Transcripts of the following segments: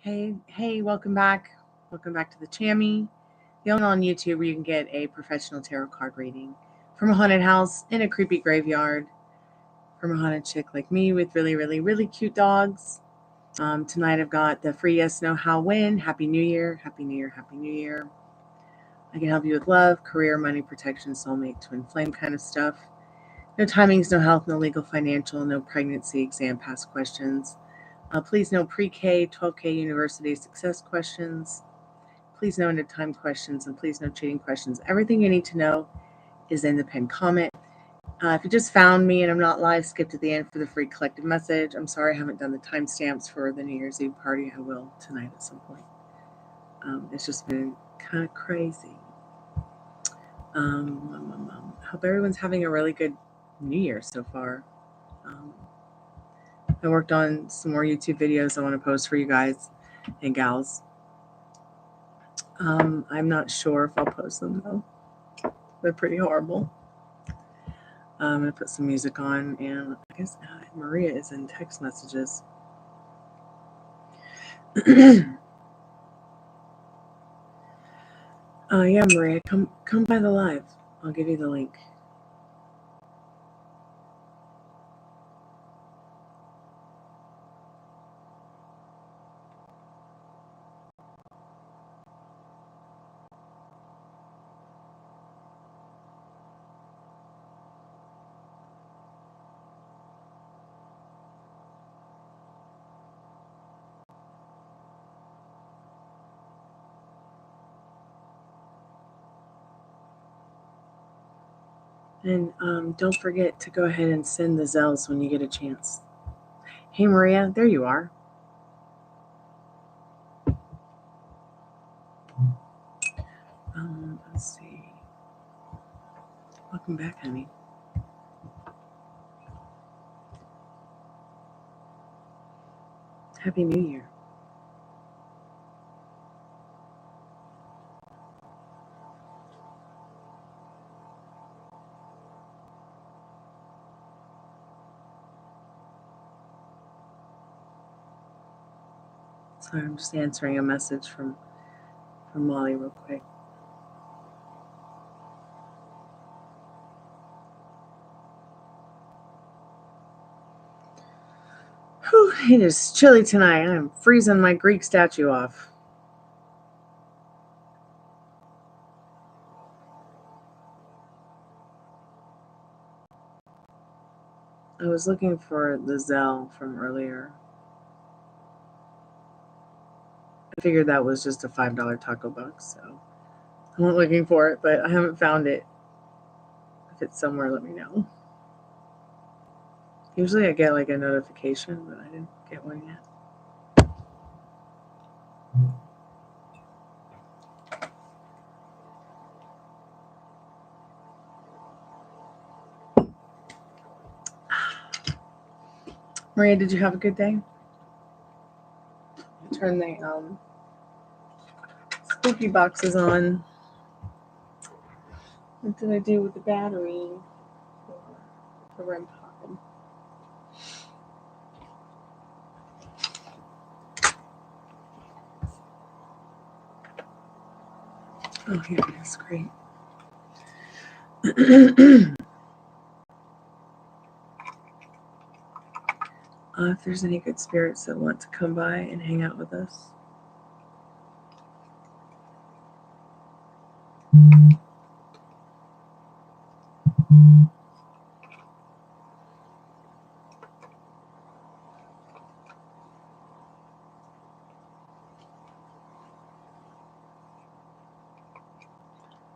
Hey, welcome back. Welcome back to the Chammy, the only on YouTube where you can get a professional tarot card reading from a haunted house in a creepy graveyard from a haunted chick like me with really, really, really cute dogs. Tonight I've got the free yes, no, how, when. Happy New Year, Happy New Year, Happy New Year. I can help you with love, career, money, protection, soulmate, twin flame kind of stuff. No timings, no health, no legal, financial, no pregnancy, exam pass questions. Please no pre-K, 12K university success questions. Please no end-of-time questions, and please no cheating questions. Everything you need to know is in the pinned comment. If you just found me and I'm not live, skip to the end for the free collective message. I'm sorry I haven't done the timestamps for the New Year's Eve party. I will tonight at some point. It's just been kind of crazy. Hope everyone's having a really good New Year so far. I worked on some more YouTube videos I want to post for you guys and gals. I'm not sure if I'll post them though. They're pretty horrible. I'm going to put some music on, and I guess Maria is in text messages. Yeah, Maria, come by the live. I'll give you the link. And don't forget to go ahead and send the Zells when you get a chance. Hey, Maria, there you are. Let's see. Welcome back, honey. Happy New Year. Sorry, I'm just answering a message from Molly real quick. Whew, it is chilly tonight. I'm freezing my Greek statue off. I was looking for the Zell from earlier. I figured that was just a $5 Tacobox, so I went looking for it, but I haven't found it. If it's somewhere, let me know. Usually I get like a notification, but I didn't get one yet. Maria, did you have a good day? Turn the spooky boxes on. What did I do with the battery for the REM pod? Oh, here it is. Great. If there's any good spirits that want to come by and hang out with us.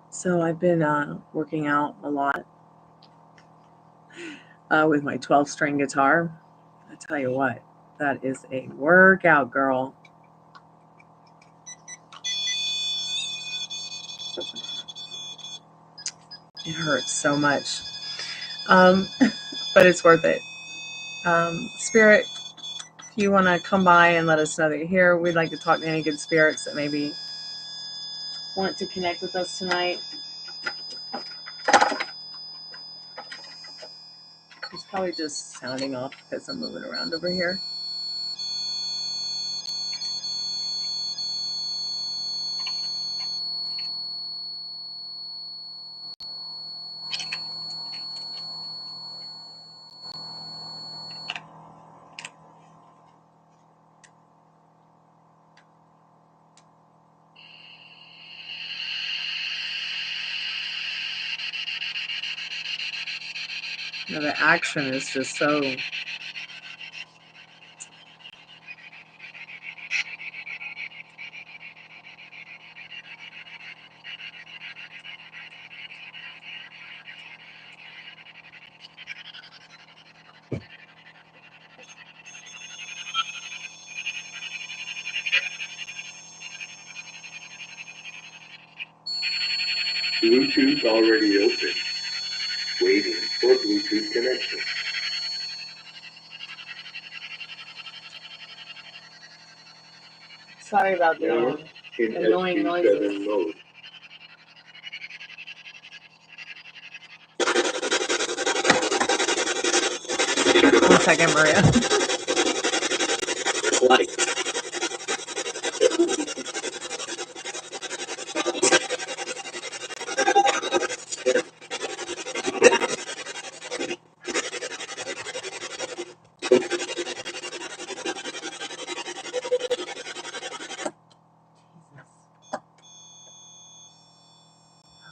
So I've been working out a lot with my 12-string guitar. I tell you what, that is a workout, girl. It hurts so much, but it's worth it. Spirit, if you want to come by and let us know that you're here, we'd like to talk to any good spirits that maybe want to connect with us tonight. It's probably just sounding off because I'm moving around over here. You know, the action is just so... Bluetooth already open. Waiting for Bluetooth connection. Sorry about Now the in annoying SQ7 noises. mode. One second, Maria. Light.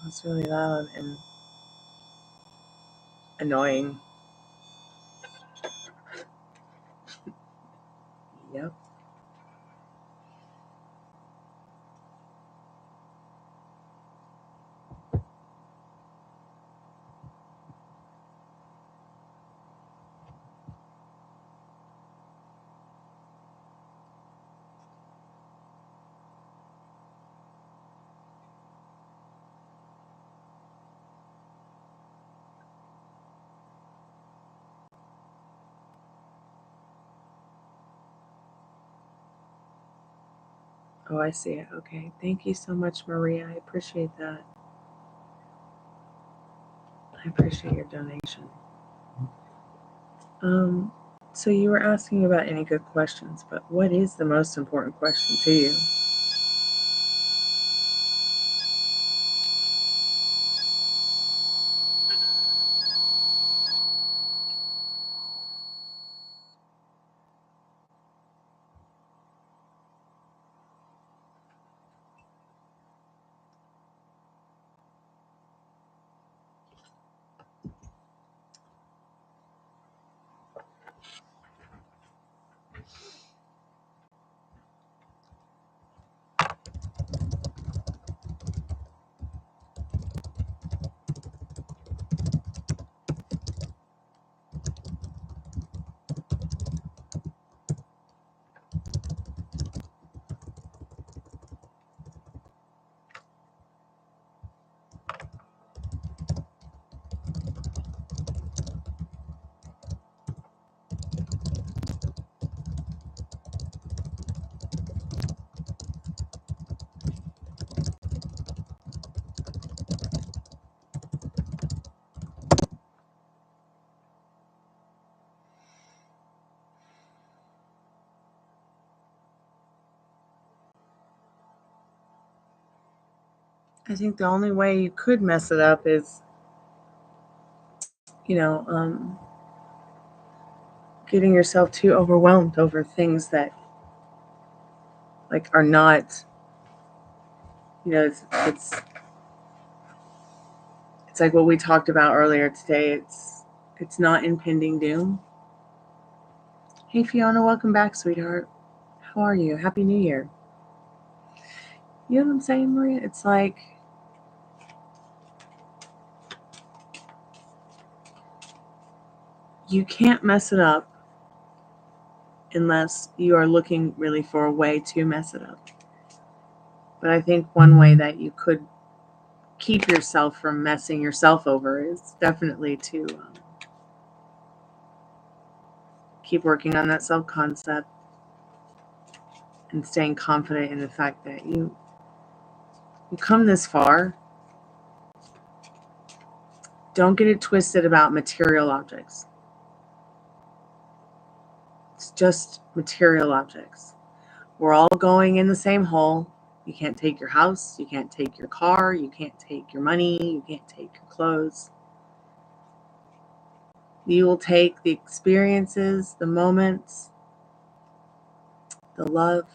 It's really loud and annoying. Yep. Oh, I see it. Okay. Thank you so much, Maria. I appreciate that. I appreciate your donation. So you were asking about any good questions, but what is the most important question to you? I think the only way you could mess it up is, getting yourself too overwhelmed over things that are not, it's like what we talked about earlier today. It's not impending doom. Hey Fiona, welcome back, sweetheart. How are you? Happy New Year. You know what I'm saying, Maria? It's like you can't mess it up unless you are looking really for a way to mess it up. But I think one way that you could keep yourself from messing yourself over is definitely to keep working on that self-concept and staying confident in the fact that you come this far. Don't get it twisted about material objects. It's just material objects. We're all going in the same hole. You can't take your house. You can't take your car. You can't take your money. You can't take your clothes. You will take the experiences, the moments, the love.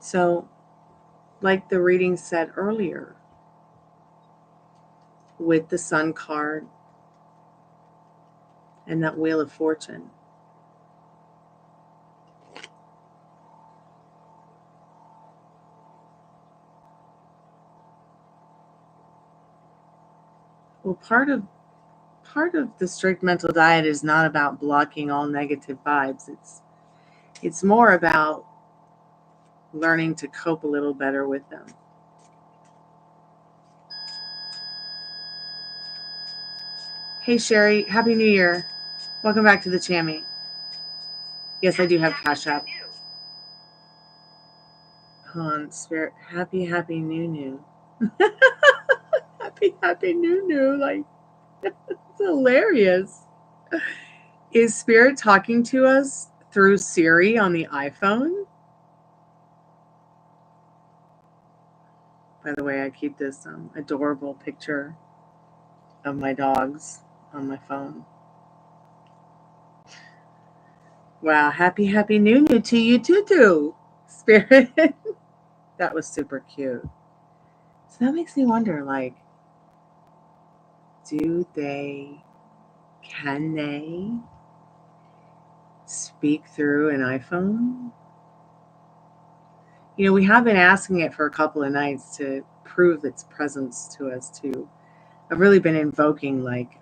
So, like the reading said earlier, with the Sun card and that Wheel of Fortune. Well, part of the strict mental diet is not about blocking all negative vibes. It's more about learning to cope a little better with them. Hey Sherry, Happy New Year. Welcome back to the Chammy. Yes, I do have Cash App. Hold on, Spirit. Happy New. happy New. Like, it's hilarious. Is Spirit talking to us through Siri on the iPhone? By the way, I keep this adorable picture of my dogs on my phone. Wow, happy New to you too, Spirit. That was super cute. So that makes me wonder, like, can they speak through an iPhone? You know, we have been asking it for a couple of nights to prove its presence to us too. I've really been invoking, like,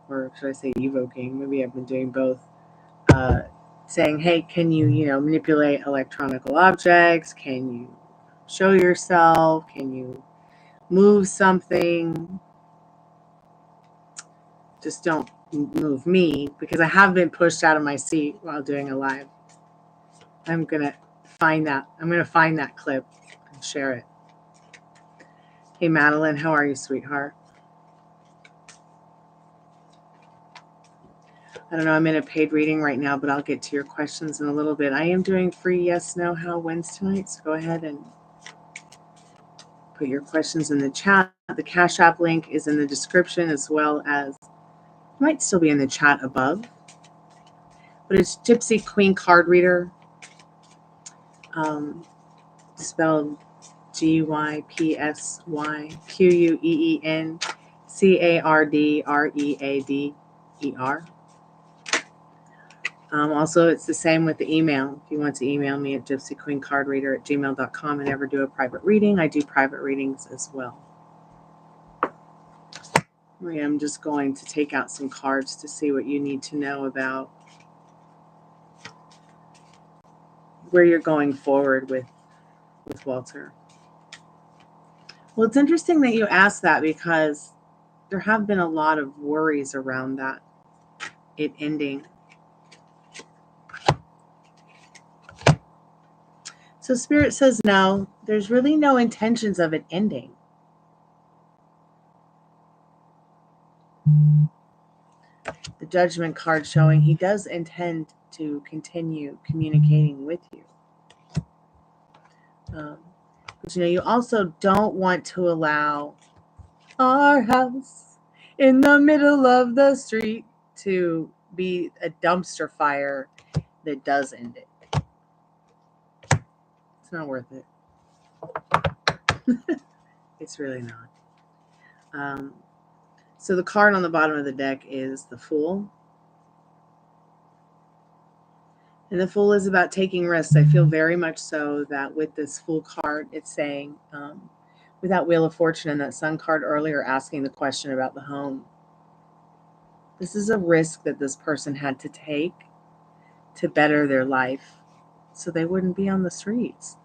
or should I say evoking? Maybe I've been doing both. Saying, hey, can you, manipulate electronical objects? Can you show yourself? Can you move something? Just don't move me, because I have been pushed out of my seat while doing a live. I'm going to find that clip and share it. Hey, Madeline, how are you, sweetheart? I don't know, I'm in a paid reading right now, but I'll get to your questions in a little bit. I am doing free yes, no, how, wins tonight, so go ahead and put your questions in the chat. The Cash App link is in the description, as well as, it might still be in the chat above, but it's Gypsy Queen Card Reader, spelled GYPSYQUEENCARDREADER. Also, it's the same with the email. If you want to email me at gypsyqueencardreader@gmail.com and ever do a private reading, I do private readings as well. I'm just going to take out some cards to see what you need to know about where you're going forward with Walter. Well, it's interesting that you asked that, because there have been a lot of worries around that, it ending. So Spirit says no, there's really no intentions of it ending. The Judgment card showing he does intend to continue communicating with you. But you also don't want to allow our house in the middle of the street to be a dumpster fire that does end it. It's not worth it. It's really not. So the card on the bottom of the deck is the Fool. And the Fool is about taking risks. I feel very much so that with this Fool card, it's saying, with that Wheel of Fortune and that Sun card earlier asking the question about the home, this is a risk that this person had to take to better their life so they wouldn't be on the streets.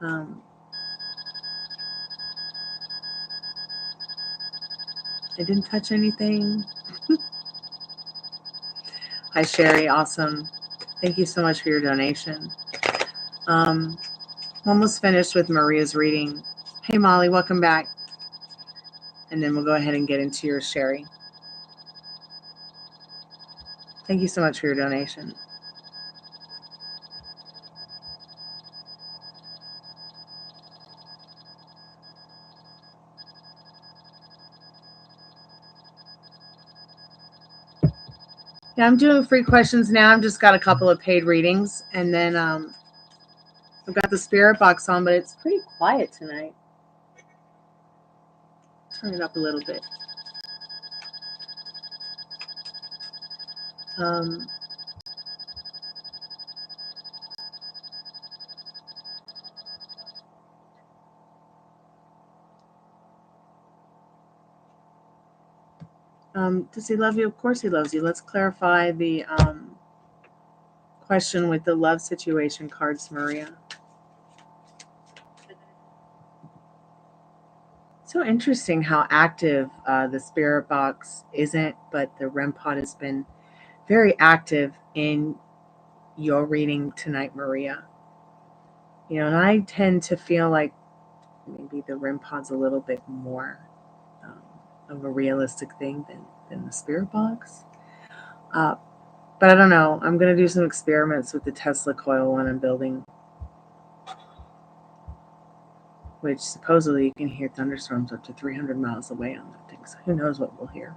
I didn't touch anything. Hi, Sherry. Awesome. Thank you so much for your donation. Almost finished with Maria's reading. Hey, Molly, welcome back. And then we'll go ahead and get into your Sherry. Thank you so much for your donation. Yeah, I'm doing free questions now. I've just got a couple of paid readings. And then I've got the Spiritbox on, but it's pretty quiet tonight. Turn it up a little bit. Does he love you? Of course he loves you. Let's clarify the question with the love situation cards, Maria. So interesting how active the spirit box isn't, but the REM pod has been very active in your reading tonight, Maria. You know, and I tend to feel like maybe the REM pod's a little bit more of a realistic thing than the spirit box. But I don't know. I'm going to do some experiments with the Tesla coil when I'm building, which supposedly you can hear thunderstorms up to 300 miles away on that thing. So who knows what we'll hear.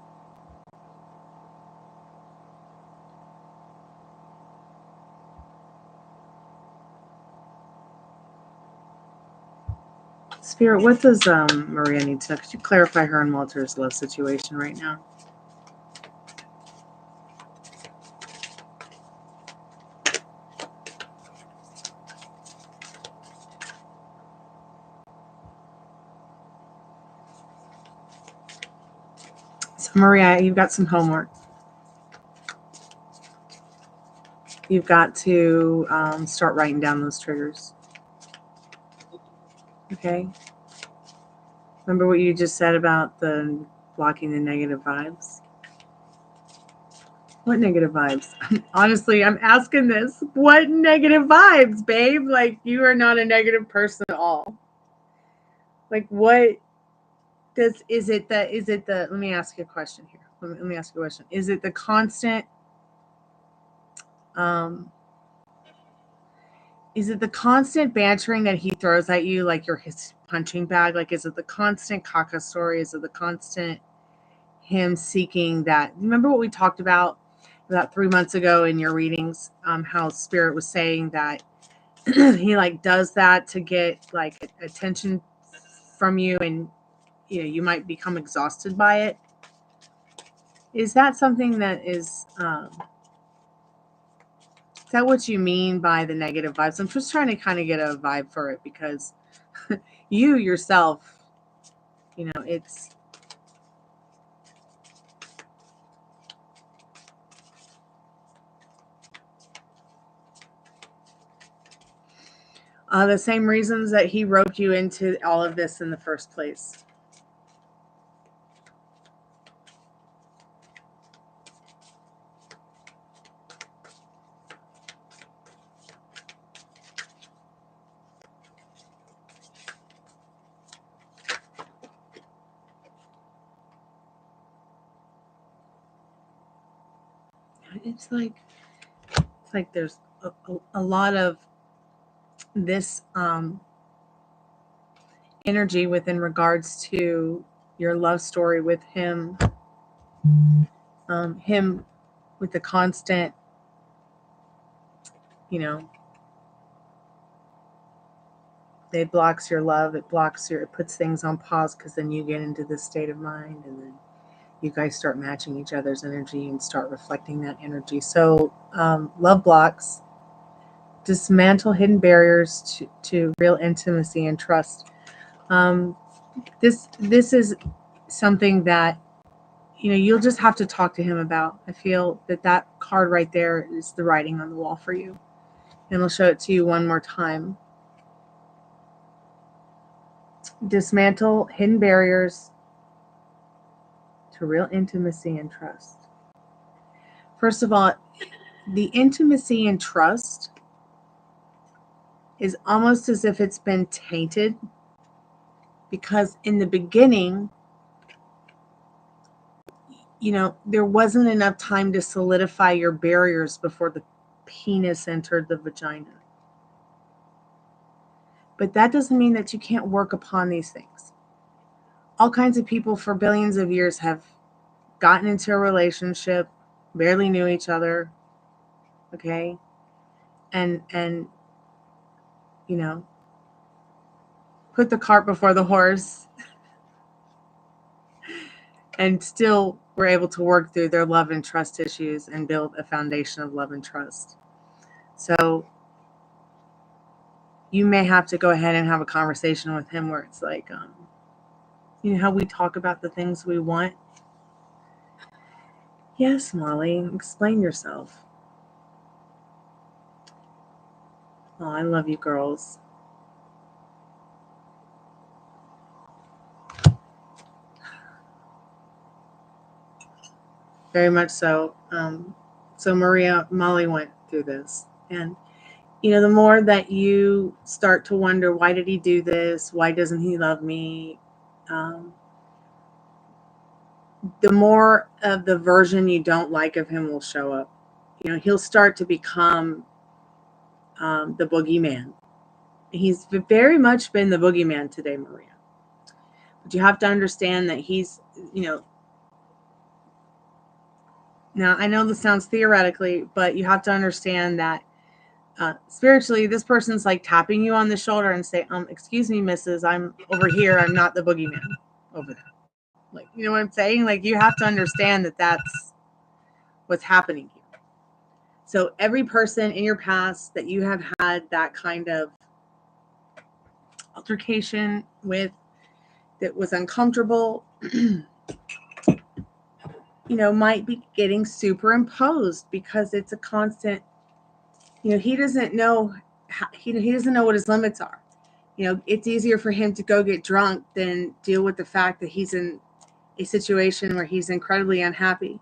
Spirit, what does Maria need to know? Could you clarify her and Walter's love situation right now? So Maria, you've got some homework. You've got to start writing down those triggers. Okay? Remember what you just said about the blocking the negative vibes? What negative vibes? Honestly, I'm asking this. What negative vibes, babe? Like, you are not a negative person at all. Like, what does, is it the, let me ask you a question here. Let me ask you a question. Is it the constant, bantering that he throws at you like you're his punching bag? Like, is it the constant caca story? Is it the constant him seeking that? Remember what we talked about 3 months ago in your readings? How Spirit was saying that he like does that to get like attention from you, and you know you might become exhausted by it. Is that something that is that what you mean by the negative vibes? I'm just trying to kind of get a vibe for it, because you yourself, you know, it's the same reasons that he roped you into all of this in the first place. It's like there's a lot of this energy within regards to your love story with him, him with the constant, you know, it blocks your love, it puts things on pause, because then you get into this state of mind, and then you guys start matching each other's energy and start reflecting that energy. So love blocks, dismantle hidden barriers to real intimacy and trust. This is something that, you know, you'll just have to talk to him about. I feel that card right there is the writing on the wall for you. And I'll show it to you one more time. Dismantle hidden barriers to real intimacy and trust. First of all, the intimacy and trust is almost as if it's been tainted, because in the beginning, you know, there wasn't enough time to solidify your barriers before the penis entered the vagina. But that doesn't mean that you can't work upon these things. All kinds of people for billions of years have gotten into a relationship, barely knew each other, okay? And you know, put the cart before the horse. and still were able to work through their love and trust issues and build a foundation of love and trust. So you may have to go ahead and have a conversation with him where it's like, you know how we talk about the things we want? Yes, Molly, explain yourself. Oh, I love you girls. Very much so. So Molly went through this. And, you know, the more that you start to wonder, why did he do this? Why doesn't he love me? The more of the version you don't like of him will show up. You know, he'll start to become the boogeyman. He's very much been the boogeyman today, Maria. But you have to understand that he's, you know, now I know this sounds theoretically, but you have to understand that spiritually, this person's like tapping you on the shoulder and say, excuse me, missus, I'm over here. I'm not the boogeyman over there. Like, you know what I'm saying? Like, you have to understand that that's what's happening here. So every person in your past that you have had that kind of altercation with that was uncomfortable, you know, might be getting superimposed because it's a constant, you know, he doesn't know, he doesn't know what his limits are. You know, it's easier for him to go get drunk than deal with the fact that he's in a situation where he's incredibly unhappy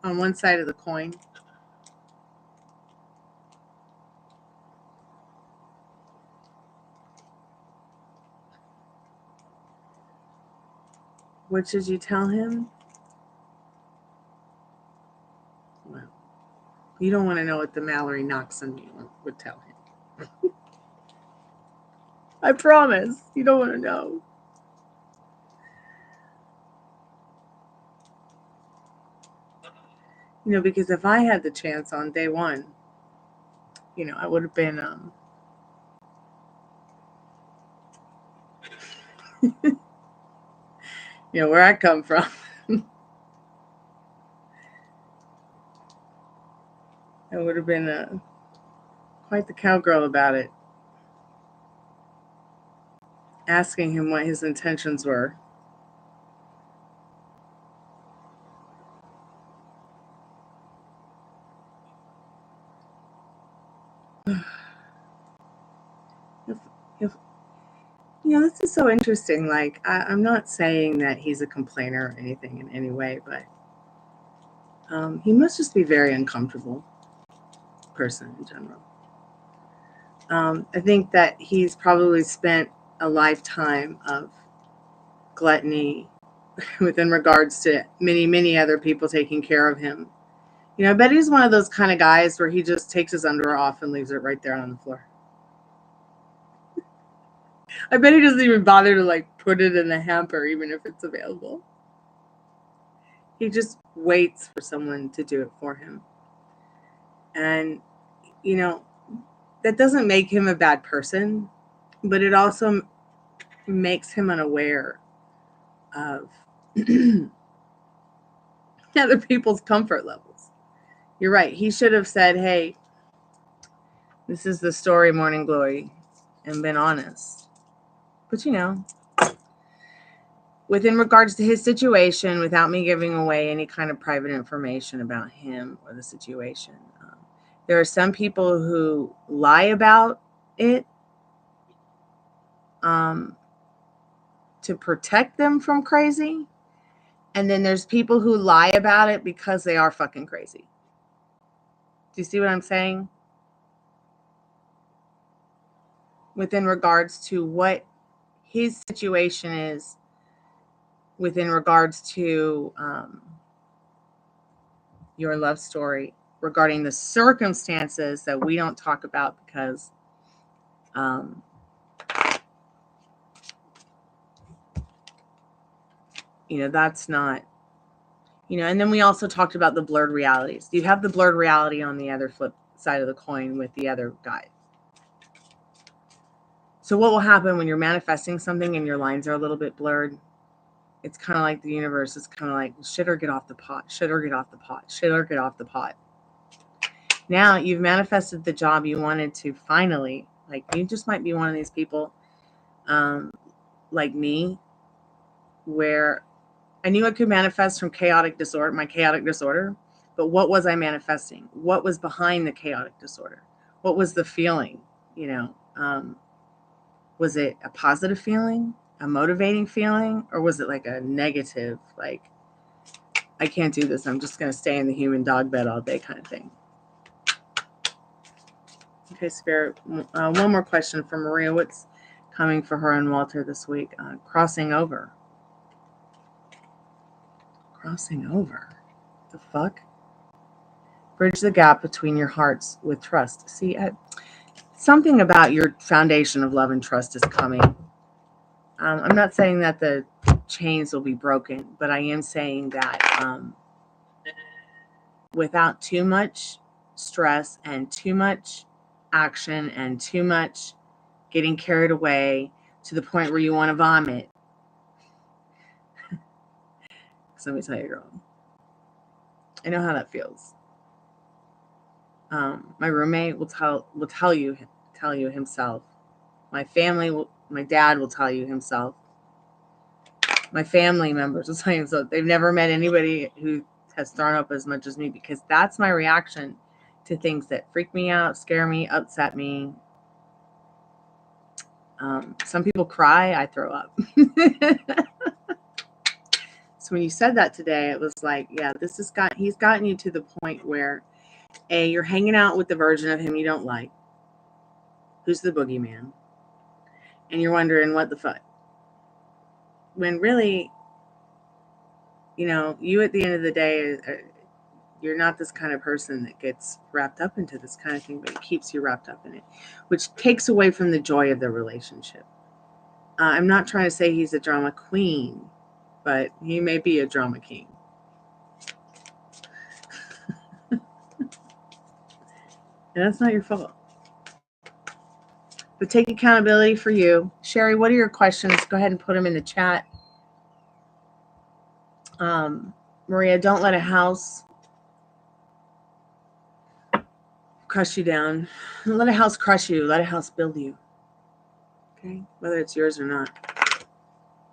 on one side of the coin. What should you tell him? Well, you don't want to know what the Mallory knocks on me would tell him. I promise. You don't want to know. You know, because if I had the chance on day one, you know, I would have been you know, where I come from. I would have been quite the cowgirl about it. Asking him what his intentions were. If you know, this is so interesting. Like, I'm not saying that he's a complainer or anything in any way, but he must just be very uncomfortable person in general. I think that he's probably spent a lifetime of gluttony within regards to many, many other people taking care of him. You know, I bet he's one of those kind of guys where he just takes his underwear off and leaves it right there on the floor. I bet he doesn't even bother to like put it in the hamper, even if it's available. He just waits for someone to do it for him. And, you know, that doesn't make him a bad person, but it also makes him unaware of other people's comfort levels. You're right. He should have said, hey, this is the story, Morning Glory, and been honest. But, you know, within regards to his situation, without me giving away any kind of private information about him or the situation, there are some people who lie about it to protect them from crazy. And then there's people who lie about it because they are fucking crazy. Do you see what I'm saying? Within regards to what his situation is, within regards to your love story, regarding the circumstances that we don't talk about because you know, that's not, you know, and then we also talked about the blurred realities. You have the blurred reality on the other flip side of the coin with the other guy. So what will happen when you're manifesting something and your lines are a little bit blurred? it's kind of like the universe is kind of like, shit or get off the pot, shit or get off the pot, shit or get off the pot. Now you've manifested the job you wanted to finally. Like, you just might be one of these people, like me, where I knew I could manifest from my chaotic disorder, but what was I manifesting? What was behind the chaotic disorder? What was the feeling? Was it a positive feeling, a motivating feeling, or was it like a negative, like, I can't do this, I'm just going to stay in the human dog bed all day kind of thing? Okay, Spirit, one more question from Maria. What's coming for her and Walter this week? Crossing over. Crossing over? The fuck? Bridge the gap between your hearts with trust. See, something about your foundation of love and trust is coming. I'm not saying that the chains will be broken, but I am saying that without too much stress and too much action and too much getting carried away to the point where you want to vomit. So let me tell you, girl, I know how that feels. My roommate will tell you himself. My dad will tell you himself. My family members will tell you himself. They've never met anybody who has thrown up as much as me, because that's my reaction to things that freak me out, scare me, upset me. Some people cry, I throw up. So when you said that today, it was like, yeah, he's gotten you to the point where, A, you're hanging out with the version of him you don't like, who's the boogeyman, and you're wondering what the fuck. When really, you at the end of the day, you're not this kind of person that gets wrapped up into this kind of thing, but it keeps you wrapped up in it, which takes away from the joy of the relationship. I'm not trying to say he's a drama queen, but he may be a drama king. And that's not your fault. But take accountability for you. Sherry, what are your questions? Go ahead and put them in the chat. Maria, don't let a house crush you down. Don't let a house crush you. Let a house build you. Okay? Whether it's yours or not.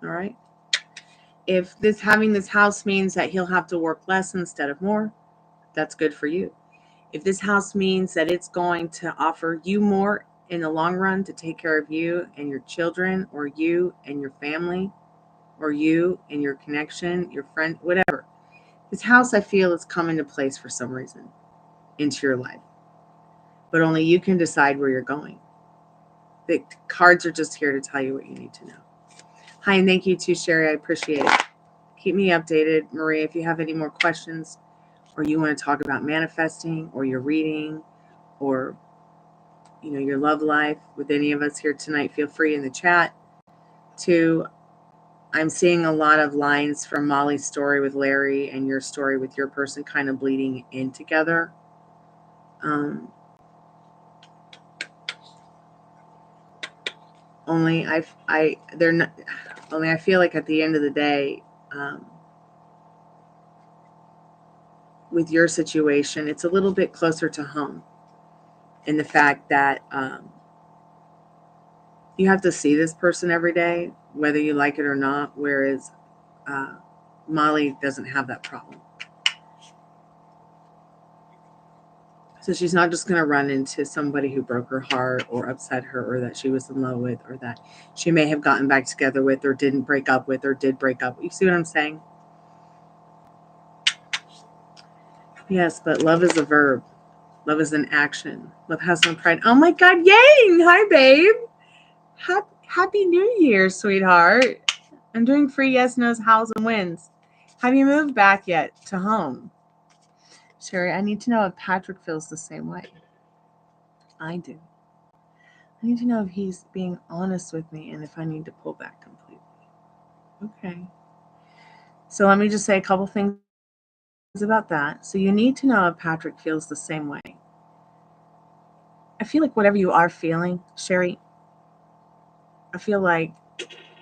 All right? If having this house means that he'll have to work less instead of more, that's good for you. If this house means that it's going to offer you more in the long run to take care of you and your children, or you and your family, or you and your connection, your friend, whatever. This house, I feel, is come into place for some reason into your life. But only you can decide where you're going. The cards are just here to tell you what you need to know. Hi, and thank you too, Sherry. I appreciate it. Keep me updated. Maria, if you have any more questions, or you want to talk about manifesting, or your reading, or your love life with any of us here tonight, feel free in the chat. I'm seeing a lot of lines from Molly's story with Larry and your story with your person kind of bleeding in together. Only I feel like at the end of the day, with your situation, it's a little bit closer to home in the fact that you have to see this person every day, whether you like it or not, whereas Molly doesn't have that problem. So she's not just going to run into somebody who broke her heart or upset her, or that she was in love with, or that she may have gotten back together with, or didn't break up with, or did break up. You see what I'm saying? Yes, but love is a verb. Love is an action. Love has no pride. Oh my God, Yang! Hi, babe. Happy New Year, sweetheart. I'm doing free yes, no's, hows, and wins. Have you moved back yet to home? Sherry, I need to know if Patrick feels the same way. I do. I need to know if he's being honest with me and if I need to pull back completely. Okay. So let me just say a couple things about that. So you need to know if Patrick feels the same way. I feel like whatever you are feeling, Sherry, I feel like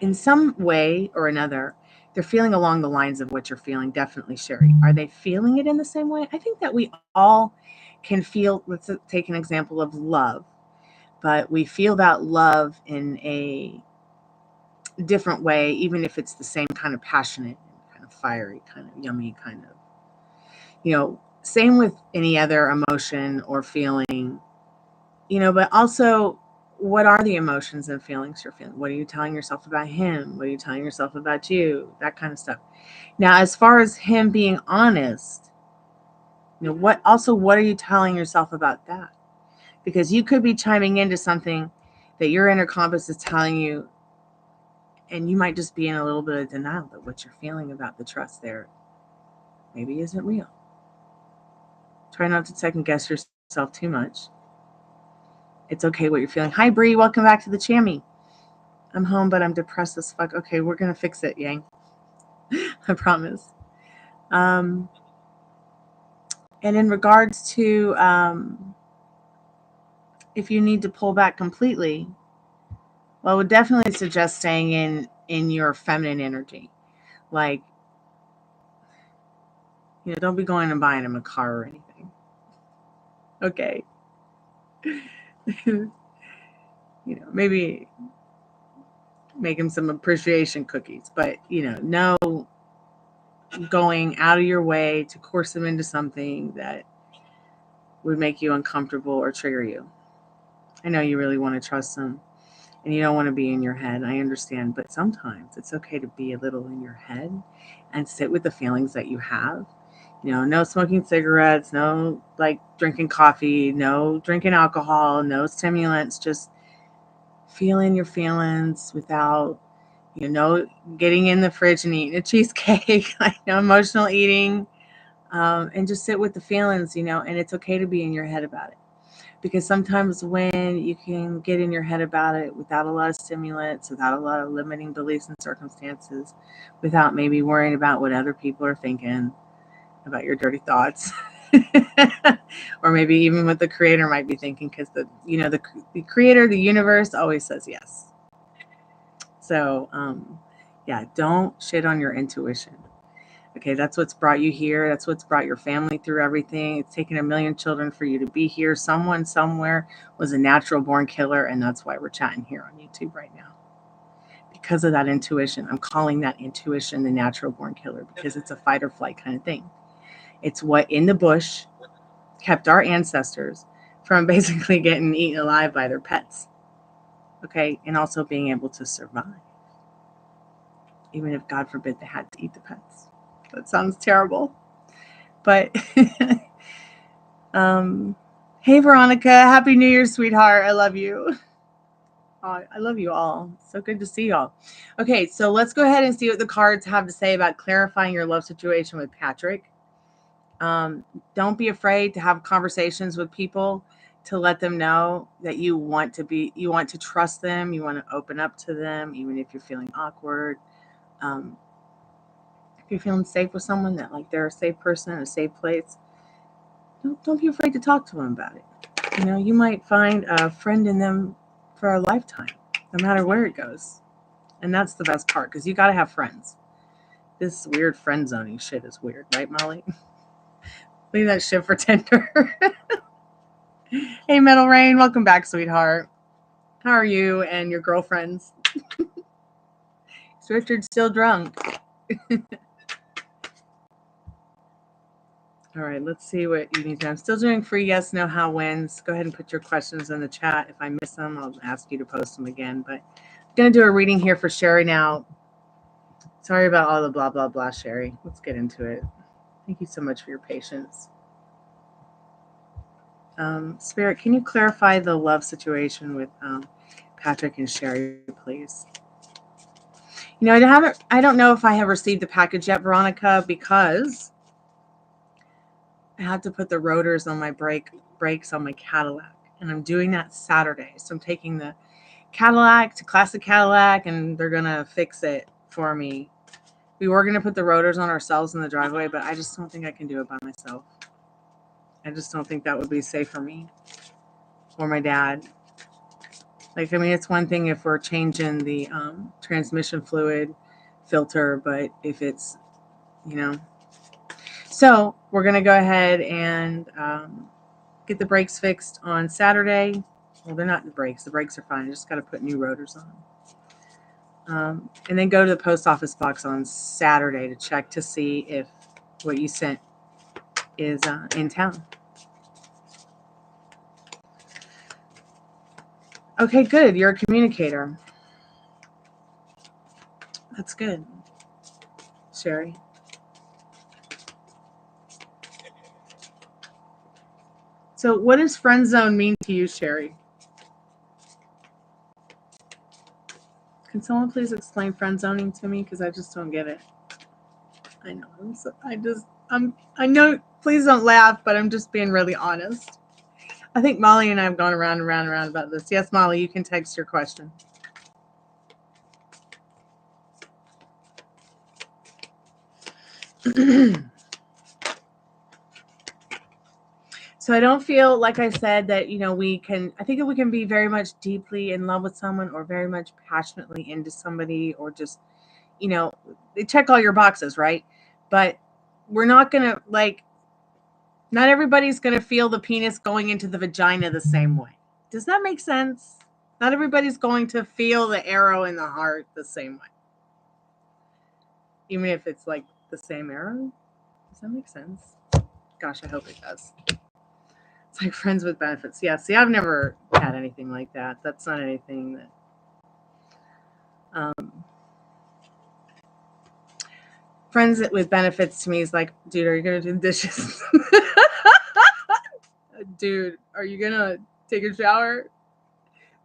in some way or another, they're feeling along the lines of what you're feeling. Definitely, Sherry. Are they feeling it in the same way? I think that we all can feel, let's take an example of love, but we feel that love in a different way, even if it's the same kind of passionate, kind of fiery, kind of yummy, kind of, same with any other emotion or feeling, but also, what are the emotions and feelings you're feeling? What are you telling yourself about him? What are you telling yourself about you? That kind of stuff. Now, as far as him being honest, what are you telling yourself about that? Because you could be chiming into something that your inner compass is telling you, and you might just be in a little bit of denial that what you're feeling about the trust there maybe isn't real. Try not to second guess yourself too much. It's okay what you're feeling. Hi, Bree. Welcome back to the Chammy. I'm home, but I'm depressed as fuck. Okay, we're going to fix it, Yang. I promise. And in regards to if you need to pull back completely, well, I would definitely suggest staying in your feminine energy. Like, don't be going and buying him a car or anything. Okay. Maybe make him some appreciation cookies, but no going out of your way to coerce him into something that would make you uncomfortable or trigger you. I know you really want to trust him and you don't want to be in your head. I understand, but sometimes it's okay to be a little in your head and sit with the feelings that you have. No smoking cigarettes, no like drinking coffee, no drinking alcohol, no stimulants, just feeling your feelings without, getting in the fridge and eating a cheesecake, emotional eating, and just sit with the feelings, and it's okay to be in your head about it. Because sometimes when you can get in your head about it without a lot of stimulants, without a lot of limiting beliefs and circumstances, without maybe worrying about what other people are thinking about your dirty thoughts, or maybe even what the creator might be thinking, because the creator, the universe, always says yes. So, yeah, don't shit on your intuition. Okay, that's what's brought you here. That's what's brought your family through everything. It's taken 1 million children for you to be here. Someone somewhere was a natural born killer, and that's why we're chatting here on YouTube right now. Because of that intuition. I'm calling that intuition the natural born killer because it's a fight or flight kind of thing. It's what in the bush kept our ancestors from basically getting eaten alive by their pets. Okay, and also being able to survive. Even if, God forbid, they had to eat the pets. That sounds terrible. But, hey, Veronica. Happy New Year, sweetheart. I love you. Oh, I love you all. So good to see y'all. Okay, so let's go ahead and see what the cards have to say about clarifying your love situation with Patrick. Don't be afraid to have conversations with people to let them know that you want to trust them. You want to open up to them, even if you're feeling awkward. If you're feeling safe with someone, that like they're a safe person, a safe place, don't be afraid to talk to them about it. You might find a friend in them for a lifetime, no matter where it goes. And that's the best part, because you got to have friends. This weird friend zoning shit is weird, right, Molly? Leave that shit for Tinder. Hey, Metal Rain, welcome back, sweetheart. How are you and your girlfriends? Is Richard still drunk? All right, let's see what you need to. I'm still doing free yes, no, how, whens. Go ahead and put your questions in the chat. If I miss them, I'll ask you to post them again. But I'm going to do a reading here for Sherry now. Sorry about all the blah, blah, blah, Sherry. Let's get into it. Thank you so much for your patience. Spirit, can you clarify the love situation with Patrick and Sherry, please? I don't know if I have received the package yet, Veronica, because I had to put the rotors on my brakes on my Cadillac, and I'm doing that Saturday. So I'm taking the Cadillac to Classic Cadillac, and they're gonna fix it for me. We were gonna put the rotors on ourselves in the driveway, but I just don't think I can do it by myself. I just don't think that would be safe for me or my dad. It's one thing if we're changing the transmission fluid filter, but if it's, you know. So we're going to go ahead and get the brakes fixed on Saturday. Well, they're not the brakes. The brakes are fine. I just got to put new rotors on. And then go to the post office box on Saturday to check to see if what you sent is in town. Okay, good. You're a communicator. That's good, Sherry. So what does friend zone mean to you, Sherry? Can someone please explain friend zoning to me? Because I just don't get it. I know. I know, please don't laugh, but I'm just being really honest. I think Molly and I have gone around and around and around about this. Yes, Molly, you can text your question. So I don't feel, like I said, that, you know, I think that we can be very much deeply in love with someone or very much passionately into somebody or just, you know, they check all your boxes, right? But we're not going to, like, not everybody's going to feel the penis going into the vagina the same way. Does that make sense? Not everybody's going to feel the arrow in the heart the same way. Even if it's like the same arrow. Does that make sense? Gosh, I hope it does. It's like friends with benefits. Yeah, see, I've never had anything like that. That's not anything that... friends with benefits to me is like, dude, are you going to do the dishes? Dude, are you going to take a shower?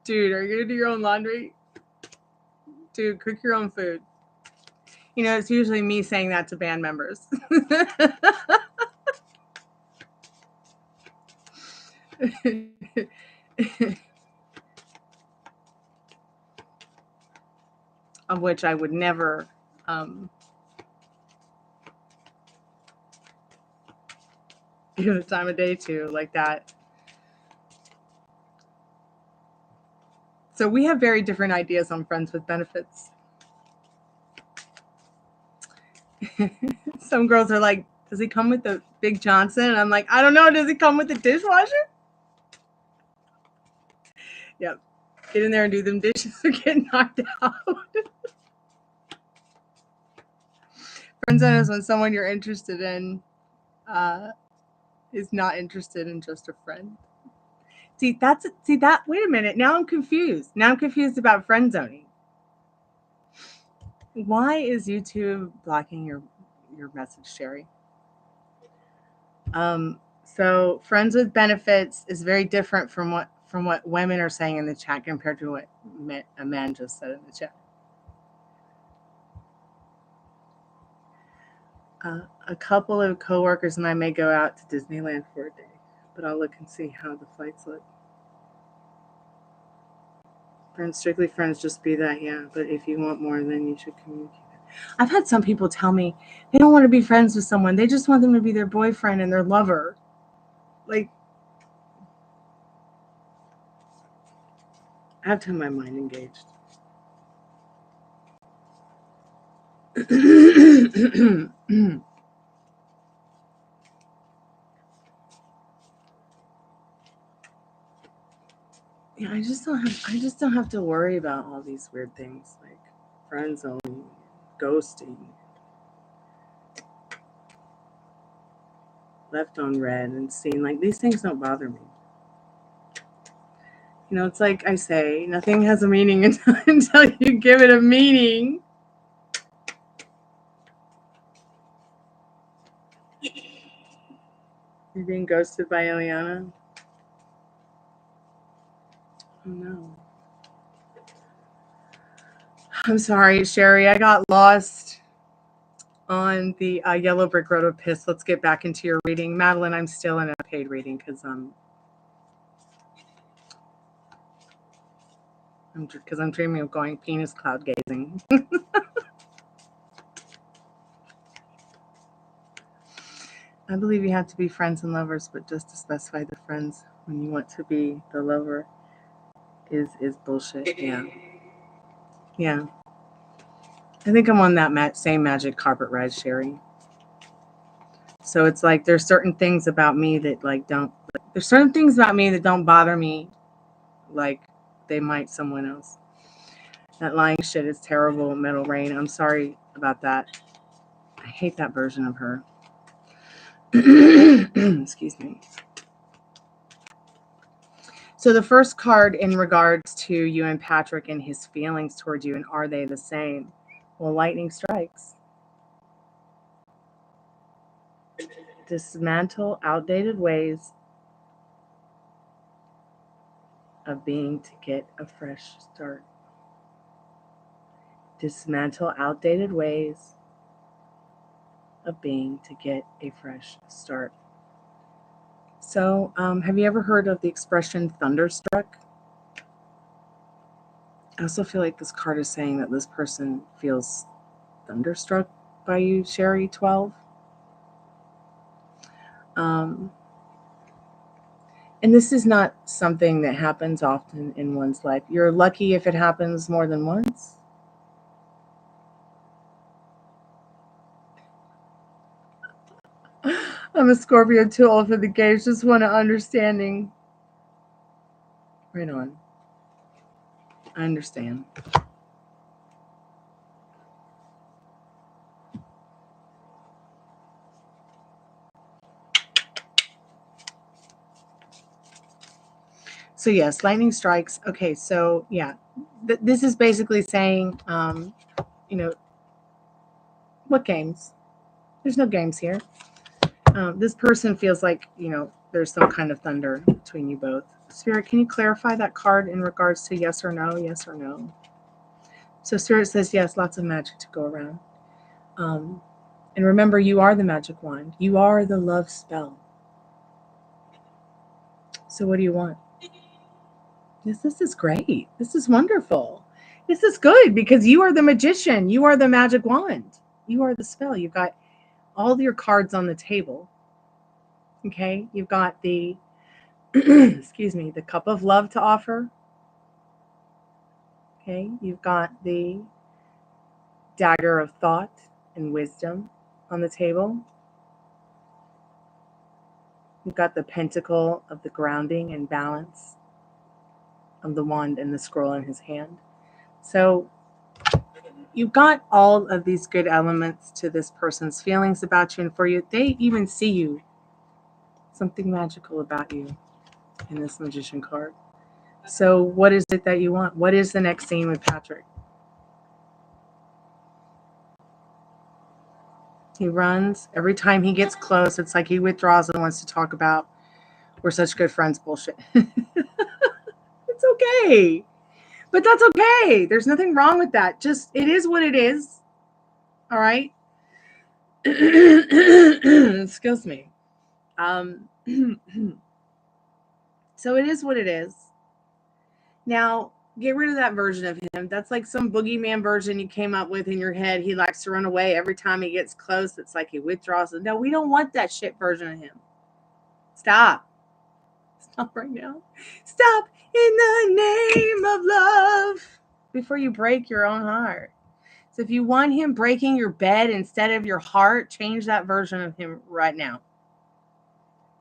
Dude, are you going to do your own laundry? Dude, cook your own food. You know, it's usually me saying that to band members. Of which I would never give the time of day to like that. So we have very different ideas on friends with benefits. Some girls are like, does he come with the Big Johnson? And I'm like, I don't know. Does he come with the dishwasher? Yep. Get in there and do them dishes or get knocked out. Friend zone is when someone you're interested in is not interested in just a friend. See that. Wait a minute. Now I'm confused. Now I'm confused about friend zoning. Why is YouTube blocking your message, Sherry? So friends with benefits is very different from what women are saying in the chat compared to what a man just said in the chat. A couple of coworkers and I may go out to Disneyland for a day, but I'll look and see how the flights look. Friends, strictly friends, just be that, yeah. But if you want more, then you should communicate. I've had some people tell me they don't want to be friends with someone. They just want them to be their boyfriend and their lover. Like, I have to have my mind engaged. Yeah, I just don't have to worry about all these weird things like friend zoning, ghosting, left on red and seen. Like, these things don't bother me. You know, it's like I say, nothing has a meaning until you give it a meaning. You're being ghosted by Eliana? Oh, no. I'm sorry, Sherry. I got lost on the Yellow Brick Road of Piss. Let's get back into your reading. Madeline, I'm still in a paid reading because I'm dreaming of going penis cloud gazing. I believe you have to be friends and lovers, but just to specify the friends when you want to be the lover is bullshit. Yeah. Yeah. I think I'm on that same magic carpet ride, Sherry. So it's like there's certain things about me that there's certain things about me that don't bother me like they might someone else. That lying shit is terrible, Metal Rain. I'm sorry about that. I hate that version of her. Excuse me. So the first card in regards to you and Patrick and his feelings towards you, and are they the same? Well, lightning strikes. Dismantle outdated ways of being to get a fresh start. Dismantle outdated ways of being to get a fresh start. So, have you ever heard of the expression thunderstruck? I also feel like this card is saying that this person feels thunderstruck by you, Sherry 12. And this is not something that happens often in one's life. You're lucky if it happens more than once. I'm a Scorpio too old for the games. Just want an understanding. Right on. I understand. So yes, lightning strikes. Okay, so yeah, this is basically saying, what games? There's no games here. This person feels like, there's some kind of thunder between you both. Spirit, can you clarify that card in regards to yes or no? Yes or no? So Spirit says yes, lots of magic to go around. And remember, you are the magic wand. You are the love spell. So what do you want? This is great. This is wonderful. This is good because you are the magician. You are the magic wand. You are the spell. You've got all your cards on the table. Okay? You've got the, excuse me, the cup of love to offer. Okay? You've got the dagger of thought and wisdom on the table. You've got the pentacle of the grounding and balance of the wand and the scroll in his hand. So you've got all of these good elements to this person's feelings about you and for you. They even see you. Something magical about you in this magician card. So what is it that you want? What is the next scene with Patrick? He runs. Every time he gets close, it's like he withdraws and wants to talk about we're such good friends bullshit. It's okay. But that's okay. There's nothing wrong with that. Just, it is what it is. All right? Excuse me. So it is what it is. Now, get rid of that version of him. That's like some boogeyman version you came up with in your head. He likes to run away every time he gets close. It's like he withdraws. No, we don't want that shit version of him. Stop. Stop right now. Stop in the name of love before you break your own heart. So if you want him breaking your bed instead of your heart, change that version of him right now.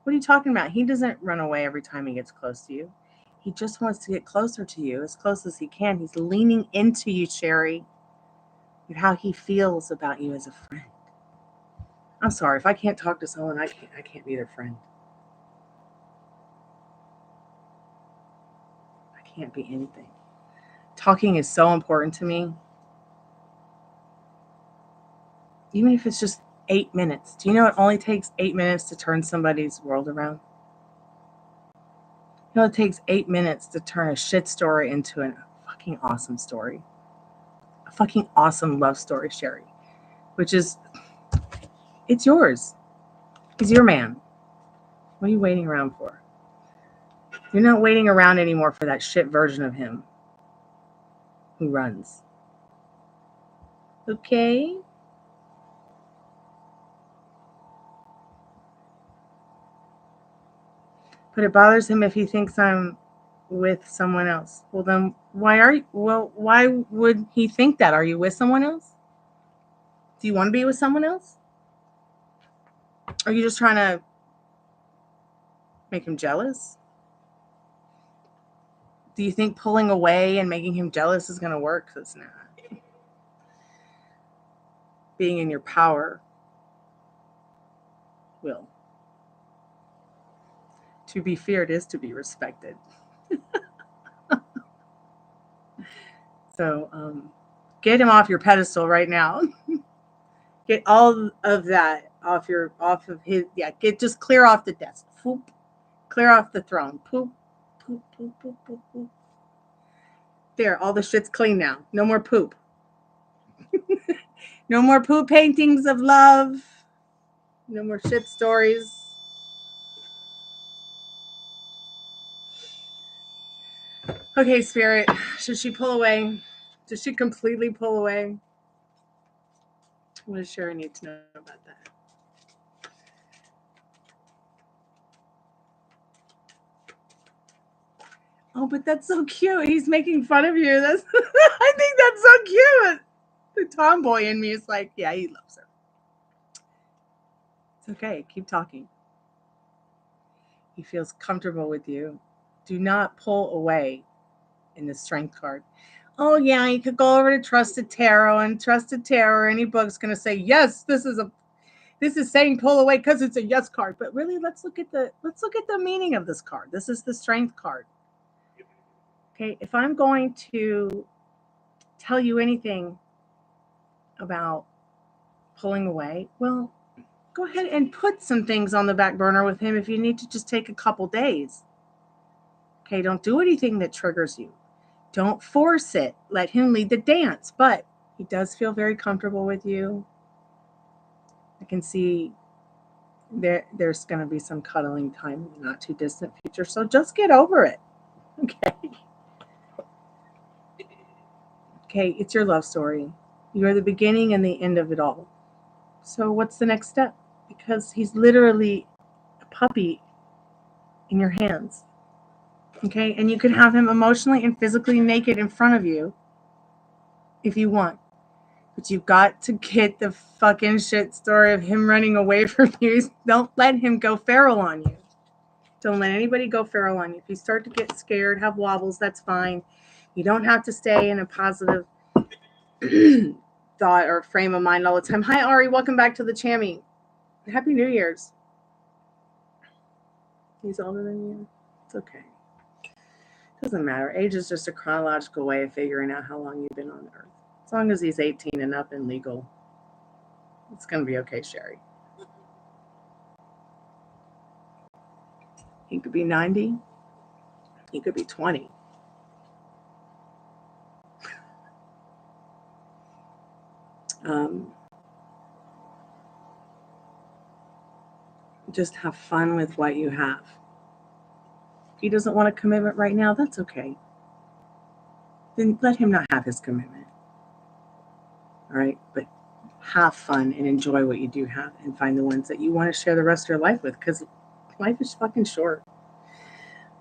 What are you talking about? He doesn't run away every time he gets close to you. He just wants to get closer to you, as close as he can. He's leaning into you, Sherry, and how he feels about you as a friend. I'm sorry, if I can't talk to someone, I can't be their friend. I can't be anything. Talking is so important to me. Even if it's just 8 minutes. Do you know it only takes 8 minutes to turn somebody's world around? You know, it takes 8 minutes to turn a shit story into a fucking awesome story. A fucking awesome love story, Sherry. Which is, it's yours. He's your man. What are you waiting around for? You're not waiting around anymore for that shit version of him who runs. Okay? But it bothers him if he thinks I'm with someone else. Well, then why would he think that? Are you with someone else? Do you want to be with someone else? Are you just trying to make him jealous? Do you think pulling away and making him jealous is going to work? It's not. Being in your power will. To be feared is to be respected. So get him off your pedestal right now. Get all of that off of his. Yeah, just clear off the desk. Poop. Clear off the throne. Poop. Poop. Poop. Poop. Poop. Poop. There, all the shit's clean now. No more poop. No more poop paintings of love. No more shit stories. Okay, Spirit, should she pull away? Does she completely pull away? What does Sherry need to know about that? Oh, but that's so cute. He's making fun of you. That's I think that's so cute. The tomboy in me is like, yeah, he loves her. It's okay. Keep talking. He feels comfortable with you. Do not pull away in the strength card. Oh, yeah, you could go over to Trusted Tarot, and Trusted Tarot, any book's going to say, yes, this is saying pull away because it's a yes card. But really, let's look at the meaning of this card. This is the strength card. Okay, if I'm going to tell you anything about pulling away, well, go ahead and put some things on the back burner with him if you need to just take a couple days. Okay, don't do anything that triggers you. Don't force it. Let him lead the dance. But he does feel very comfortable with you. I can see there's going to be some cuddling time in the not too distant future. So just get over it. Okay. Okay, it's your love story. You're the beginning and the end of it all. So what's the next step? Because he's literally a puppy in your hands. Okay, and you could have him emotionally and physically naked in front of you if you want. But you've got to get the fucking shit story of him running away from you. Don't let him go feral on you. Don't let anybody go feral on you. If you start to get scared, have wobbles, that's fine. You don't have to stay in a positive thought or frame of mind all the time. Hi, Ari. Welcome back to the Chammy. Happy New Year's. He's older than you. It's okay. Doesn't matter. Age is just a chronological way of figuring out how long you've been on Earth. As long as he's 18 and up and legal, it's going to be okay, Sherry. He could be 90. He could be 20. Just have fun with what you have. If he doesn't want a commitment right now, that's okay. Then let him not have his commitment. All right? But have fun and enjoy what you do have and find the ones that you want to share the rest of your life with, because life is fucking short.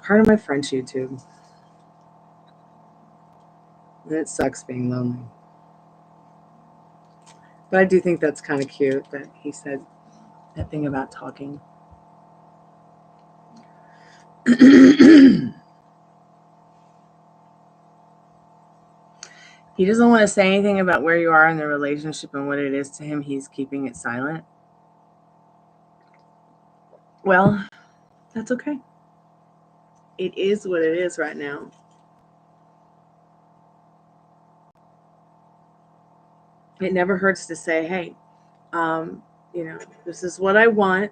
Part of my French YouTube. And it sucks being lonely. But I do think that's kind of cute that he said that thing about talking. He doesn't want to say anything about where you are in the relationship and what it is to him. He's keeping it silent. Well, that's okay. It is what it is right now. It never hurts to say, hey, this is what I want.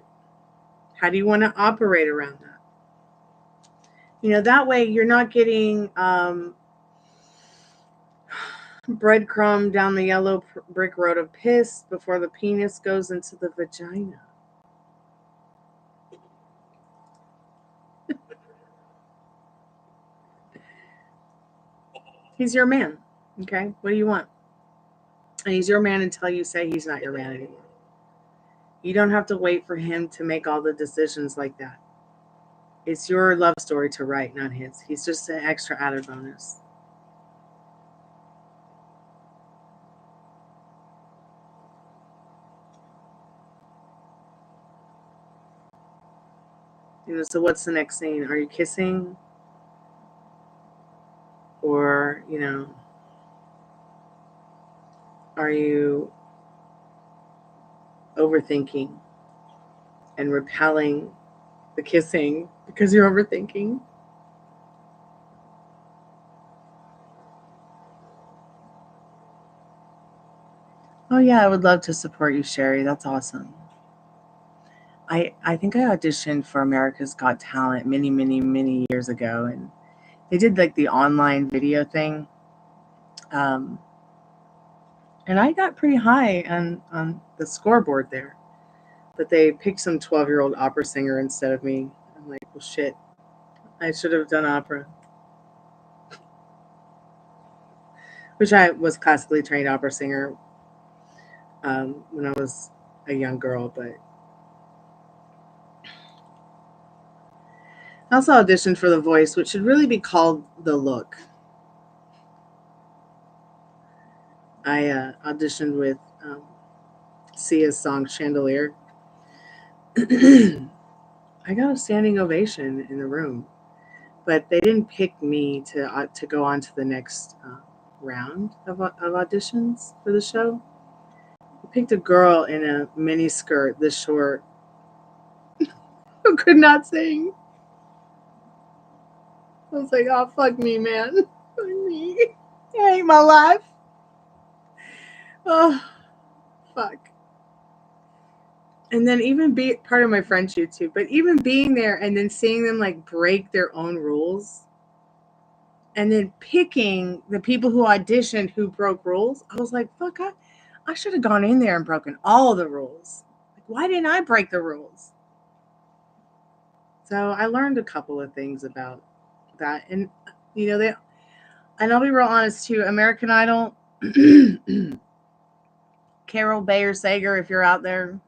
How do you want to operate around that? That way you're not getting breadcrumb down the yellow brick road of piss before the penis goes into the vagina. He's your man. Okay? What do you want? And he's your man until you say he's not your man anymore. You don't have to wait for him to make all the decisions like that. It's your love story to write, not his. He's just an extra added bonus. So what's the next scene? Are you kissing? Or, are you overthinking and repelling the kissing because you're overthinking? Oh yeah, I would love to support you, Sherry. That's awesome. I think I auditioned for America's Got Talent many years ago, and they did like the online video thing. And I got pretty high on the scoreboard there. But they picked some 12-year-old opera singer instead of me. I'm like, well, shit. I should have done opera. Which I was classically trained opera singer when I was a young girl, but I also auditioned for The Voice, which should really be called The Look. I auditioned with Sia's song Chandelier. I got a standing ovation in the room, but they didn't pick me to go on to the next round of auditions for the show. They picked a girl in a mini skirt this short who could not sing. I was like, oh, fuck me, man. Fuck me. I hate my life. Oh, fuck. And then even be part of my friendship too, but even being there and then seeing them like break their own rules and then picking the people who auditioned who broke rules, I was like, fuck, I should have gone in there and broken all of the rules. Like, why didn't I break the rules? So I learned a couple of things about that. And, and I'll be real honest too, American Idol, Carol Bayer Sager, if you're out there.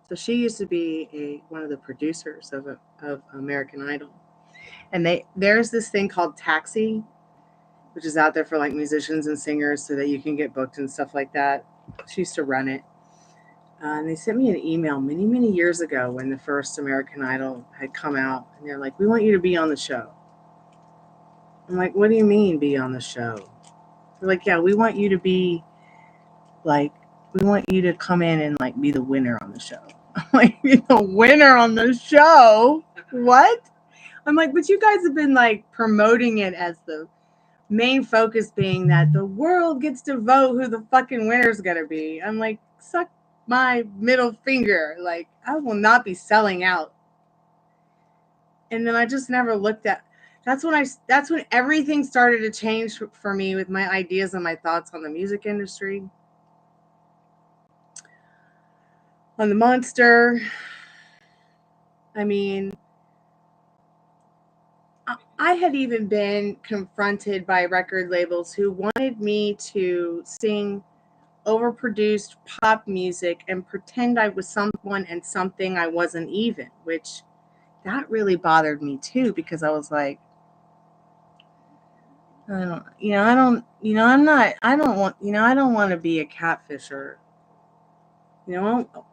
So she used to be one of the producers of American Idol. And there's this thing called Taxi, which is out there for like musicians and singers so that you can get booked and stuff like that. She used to run it. And they sent me an email many years ago when the first American Idol had come out. And they're like, we want you to be on the show. I'm like, what do you mean be on the show? They're like, yeah, we want you to be like, we want you to come in and like be the winner on the show. I'm like, be the winner on the show? What? I'm like, but you guys have been like promoting it as the main focus being that the world gets to vote who the fucking winner is going to be. I'm like, suck my middle finger. Like, I will not be selling out. And then I just never looked at. That's when everything started to change for me with my ideas and my thoughts on the music industry, on the monster. I mean, I had even been confronted by record labels who wanted me to sing overproduced pop music and pretend I was someone and something I wasn't even, which that really bothered me too, because I was like, I don't want to be a catfisher.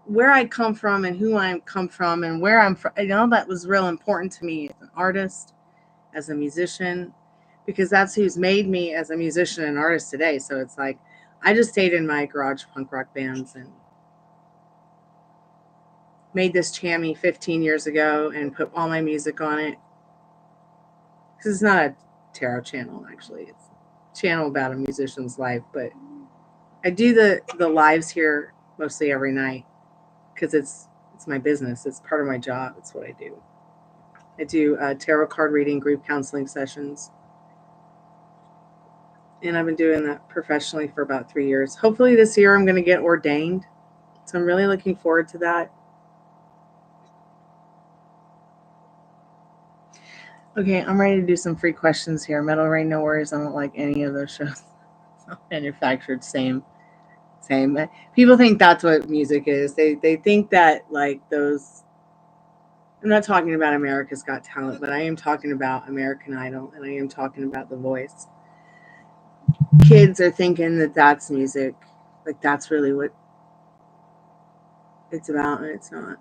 Where I come from and who I come from and where I'm from, that was real important to me as an artist, as a musician, because that's who's made me as a musician and artist today. So it's like, I just stayed in my garage punk rock bands and made this Chammy 15 years ago and put all my music on it. Because it's not a tarot channel, actually. It's a channel about a musician's life. But I do the lives here mostly every night because it's my business. It's part of my job. It's what I do. I do tarot card reading, group counseling sessions. And I've been doing that professionally for about 3 years. Hopefully this year I'm going to get ordained. So I'm really looking forward to that. Okay, I'm ready to do some free questions here. Metal Rain, no worries. I don't like any of those shows. Manufactured, same. People think that's what music is. They think that like those. I'm not talking about America's Got Talent, but I am talking about American Idol, and I am talking about The Voice. Kids are thinking that that's music. Like that's really what. it's about, and it's not.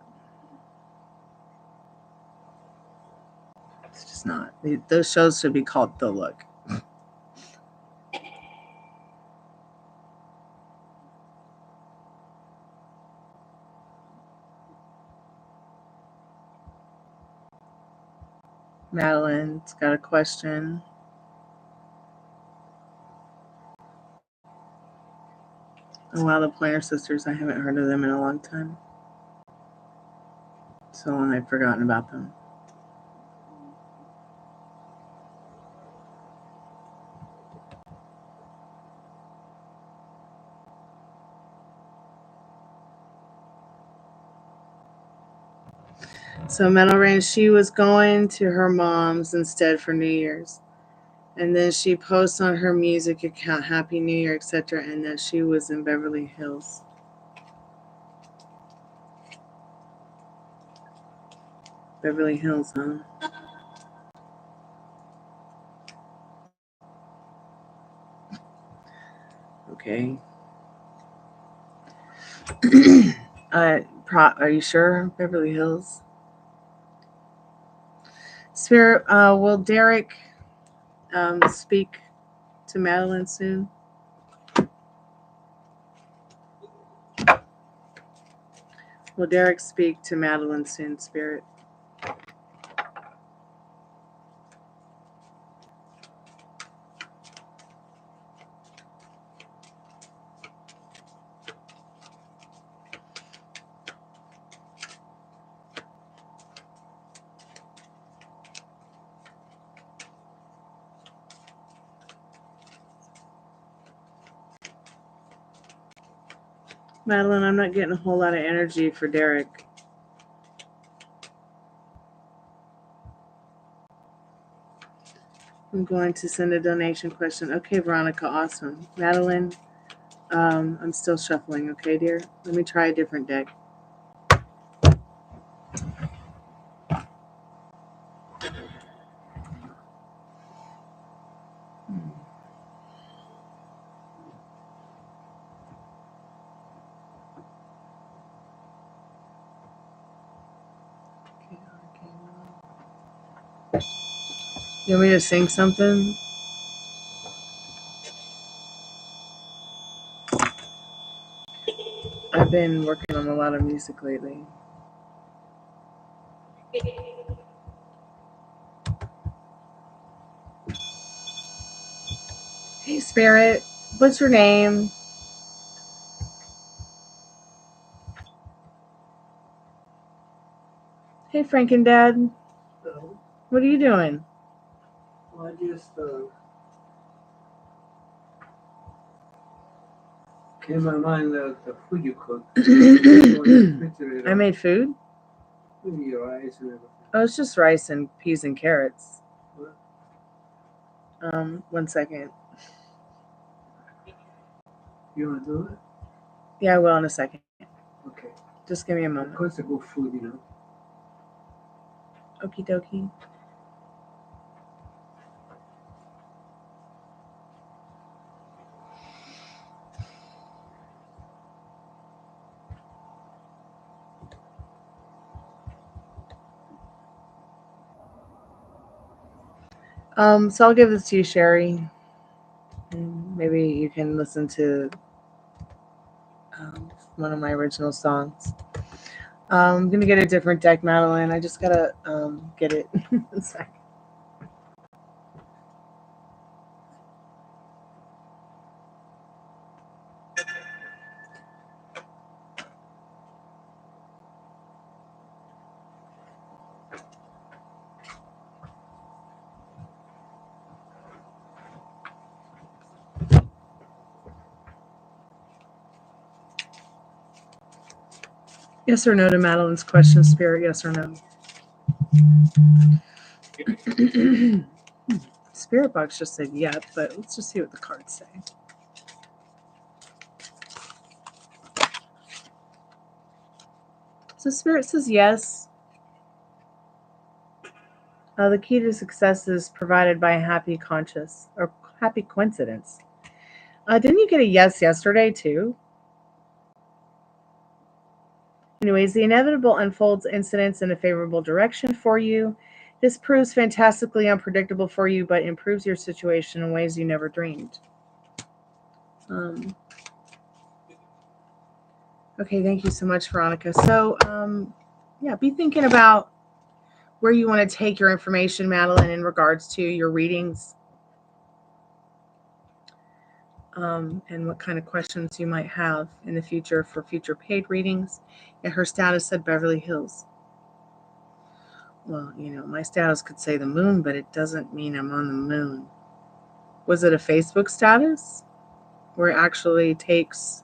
It's just not. Those shows should be called The Look. Madeline's got a question. Oh wow, the Pointer Sisters. I haven't heard of them in a long time. So long I've forgotten about them. So Metal Rain, she was going to her mom's instead for New Year's. And then she posts on her music account, Happy New Year, etc., and that she was in Beverly Hills. Beverly Hills, huh? Okay. Are you sure? Beverly Hills? Spirit, will Derek speak to Madeline soon? Will Derek speak to Madeline soon, Spirit? Madeline, I'm not getting a whole lot of energy for Derek. I'm going to send a donation question. Okay, Veronica, awesome. Madeline, I'm still shuffling, okay, dear? Let me try a different deck. You want me to sing something? I've been working on a lot of music lately. Hey, Spirit, what's your name? Hey, Frankendad. Hello. What are you doing? I just came to my mind the food you cooked. I made food? With your rice and everything. Oh, it's just rice and peas and carrots. What? 1 second. You want to do it? Yeah, I will in a second. Okay. Just give me a moment. Of course, it's good food, you know. Okie dokie. So I'll give this to you, Sherry. And maybe you can listen to one of my original songs. I'm gonna get a different deck, Madeline. I just gotta get it. Sorry. Yes or no to Madeline's question, Spirit? Yes or no? Spiritbox just said yep, but let's just see what the cards say. So Spirit says yes. The key to success is provided by a happy conscious or happy coincidence. Didn't you get a yes yesterday too? Anyways, the inevitable unfolds incidents in a favorable direction for you. This proves fantastically unpredictable for you, but improves your situation in ways you never dreamed. Okay, thank you so much, Veronica. So, yeah, be thinking about where you want to take your information, Madeline, in regards to your readings, and what kind of questions you might have in the future for future paid readings. Yeah, her status said Beverly Hills. Well, you know, my status could say the moon, but it doesn't mean I'm on the moon. Was it a Facebook status where it actually takes...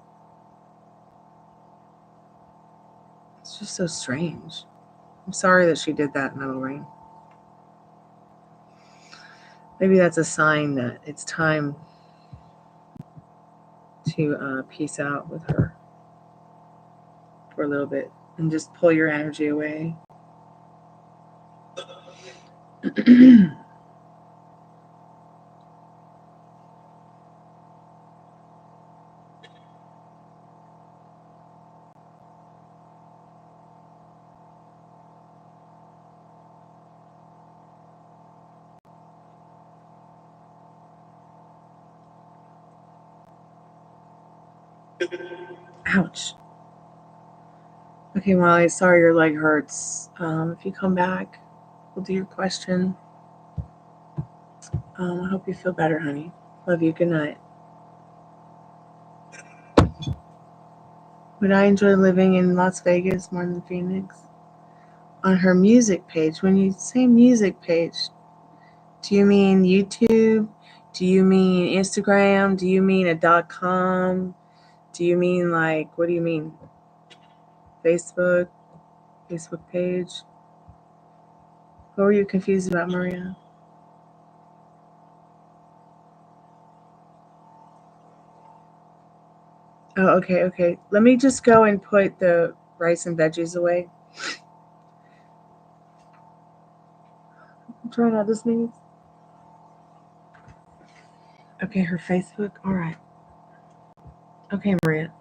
It's just so strange. I'm sorry that she did that, Metal Rain. Maybe that's a sign that it's time to peace out with her for a little bit and just pull your energy away. Ouch. Okay, Molly, sorry your leg hurts. If you come back, we'll do your question. I hope you feel better, honey. Love you. Good night. Would I enjoy living in Las Vegas more than Phoenix? On her music page, when you say music page, do you mean YouTube? Do you mean Instagram? Do you mean a .com? Do you mean, like, what do you mean? Facebook page? What were you confused about, Maria? Oh, okay. Let me just go and put the rice and veggies away. I'm trying not to sneeze. Okay, her Facebook. All right. Okay, Maria.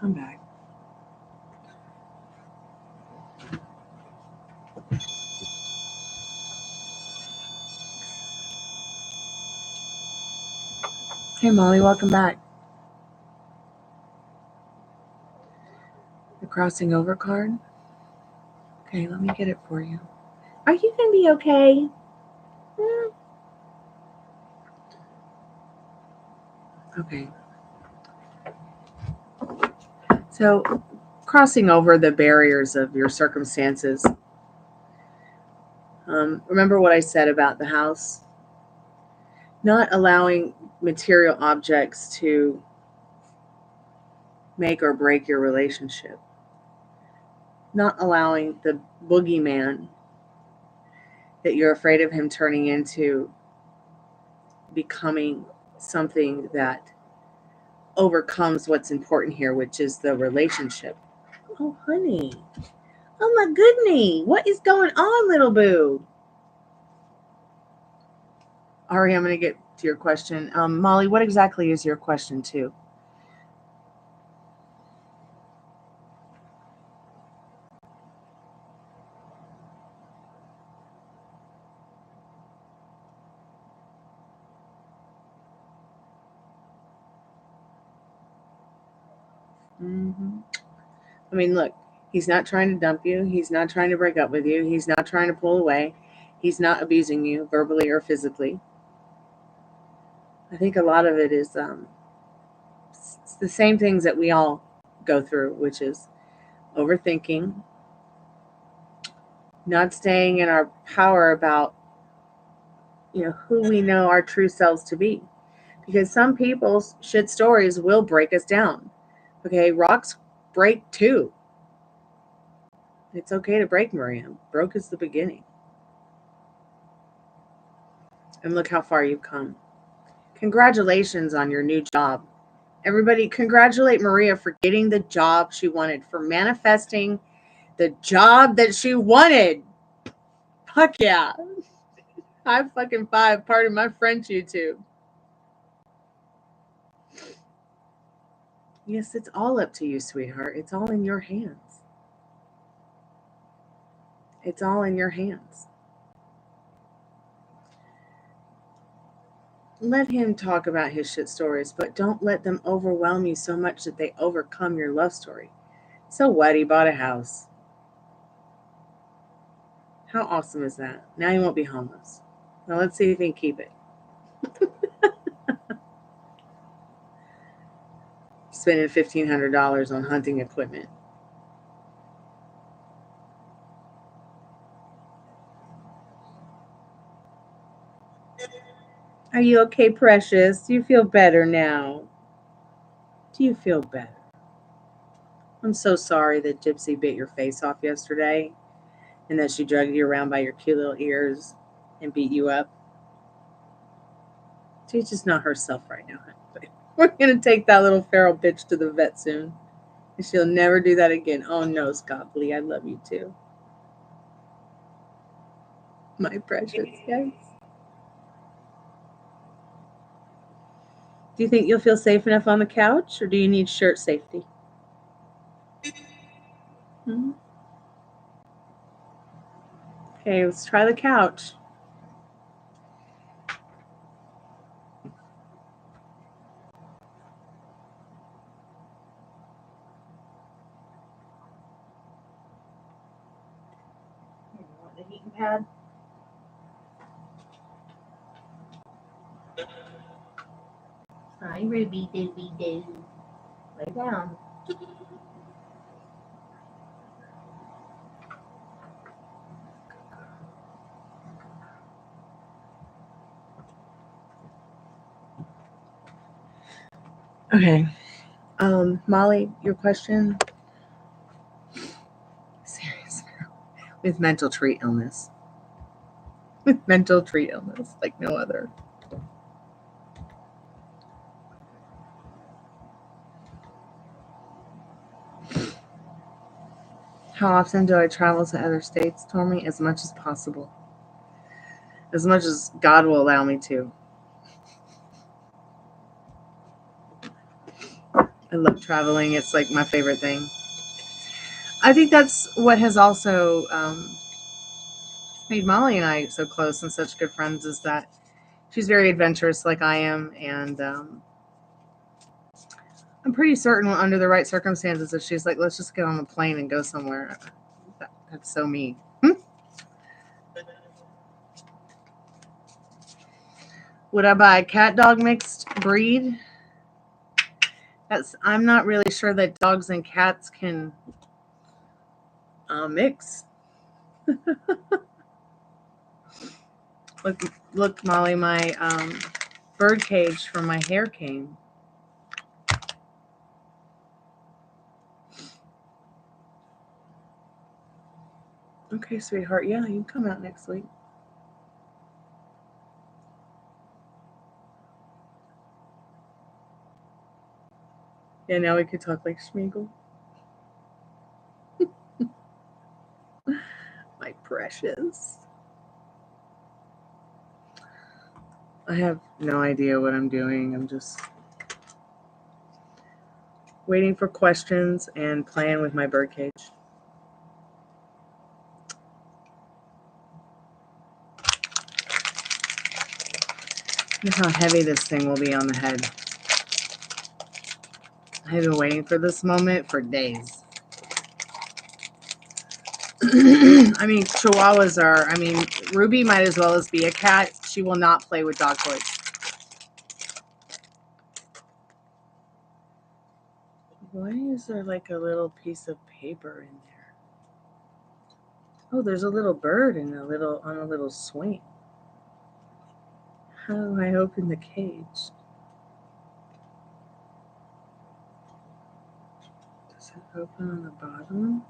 I'm back. Hey, Molly, welcome back. The crossing over card. Okay, let me get it for you. Are you going to be okay? Okay. So, crossing over the barriers of your circumstances. Remember what I said about the house? Not allowing material objects to make or break your relationship. Not allowing the boogeyman that you're afraid of him turning into becoming something that overcomes what's important here, which is the relationship. Oh, honey. Oh, my goodness. What is going on, little boo? Ari, I'm going to get to your question. Molly, what exactly is your question too? I mean, look, he's not trying to dump you. He's not trying to break up with you. He's not trying to pull away. He's not abusing you verbally or physically. I think a lot of it is it's the same things that we all go through, which is overthinking, not staying in our power about who we know our true selves to be. Because some people's shit stories will break us down. Okay, rocks break too. It's okay to break, Maria. Broke is the beginning. And look how far you've come. Congratulations on your new job. Everybody, congratulate Maria for getting the job she wanted, for manifesting the job that she wanted. Fuck yeah. High fucking five, part of my French YouTube. Yes, it's all up to you, sweetheart. It's all in your hands. It's all in your hands. Let him talk about his shit stories, but don't let them overwhelm you so much that they overcome your love story. So what? He bought a house. How awesome is that? Now he won't be homeless. Now let's see if he can keep it. Spending $1,500 on hunting equipment. Are you okay, precious? Do you feel better now? Do you feel better? I'm so sorry that Gypsy bit your face off yesterday and that she dragged you around by your cute little ears and beat you up. She's just not herself right now. We're going to take that little feral bitch to the vet soon. And she'll never do that again. Oh no, Scott-Lee, I love you too. My precious, yes. Do you think you'll feel safe enough on the couch, or do you need shirt safety? Mm-hmm. Okay, let's try the couch. You want the heating pad? Hi, Ruby Dooby Doo. Lay down. Okay. Molly, your question? Serious girl. With mental tree illness. With mental tree illness, like no other. How often do I travel to other states, Tormy? As much as possible. As much as God will allow me to. love traveling. It's like my favorite thing. I think that's what has also made Molly and I so close and such good friends, is that she's very adventurous like I am, and I'm pretty certain under the right circumstances, if she's like, let's just get on a plane and go somewhere, that's so me. Would I buy a cat dog mixed breed? I'm not really sure that dogs and cats can mix. Look, Molly, my bird cage from my hair came. Okay, sweetheart. Yeah, you can come out next week. Yeah, now we could talk like Schmeagol. My precious. I have no idea what I'm doing. I'm just waiting for questions and playing with my birdcage. Look how heavy this thing will be on the head. I've been waiting for this moment for days. I mean, Chihuahuas are, Ruby might as well as be a cat. She will not play with dog toys. Why is there like a little piece of paper in there? Oh, there's a little bird on a little swing. How do I open the cage? Does it open on the bottom?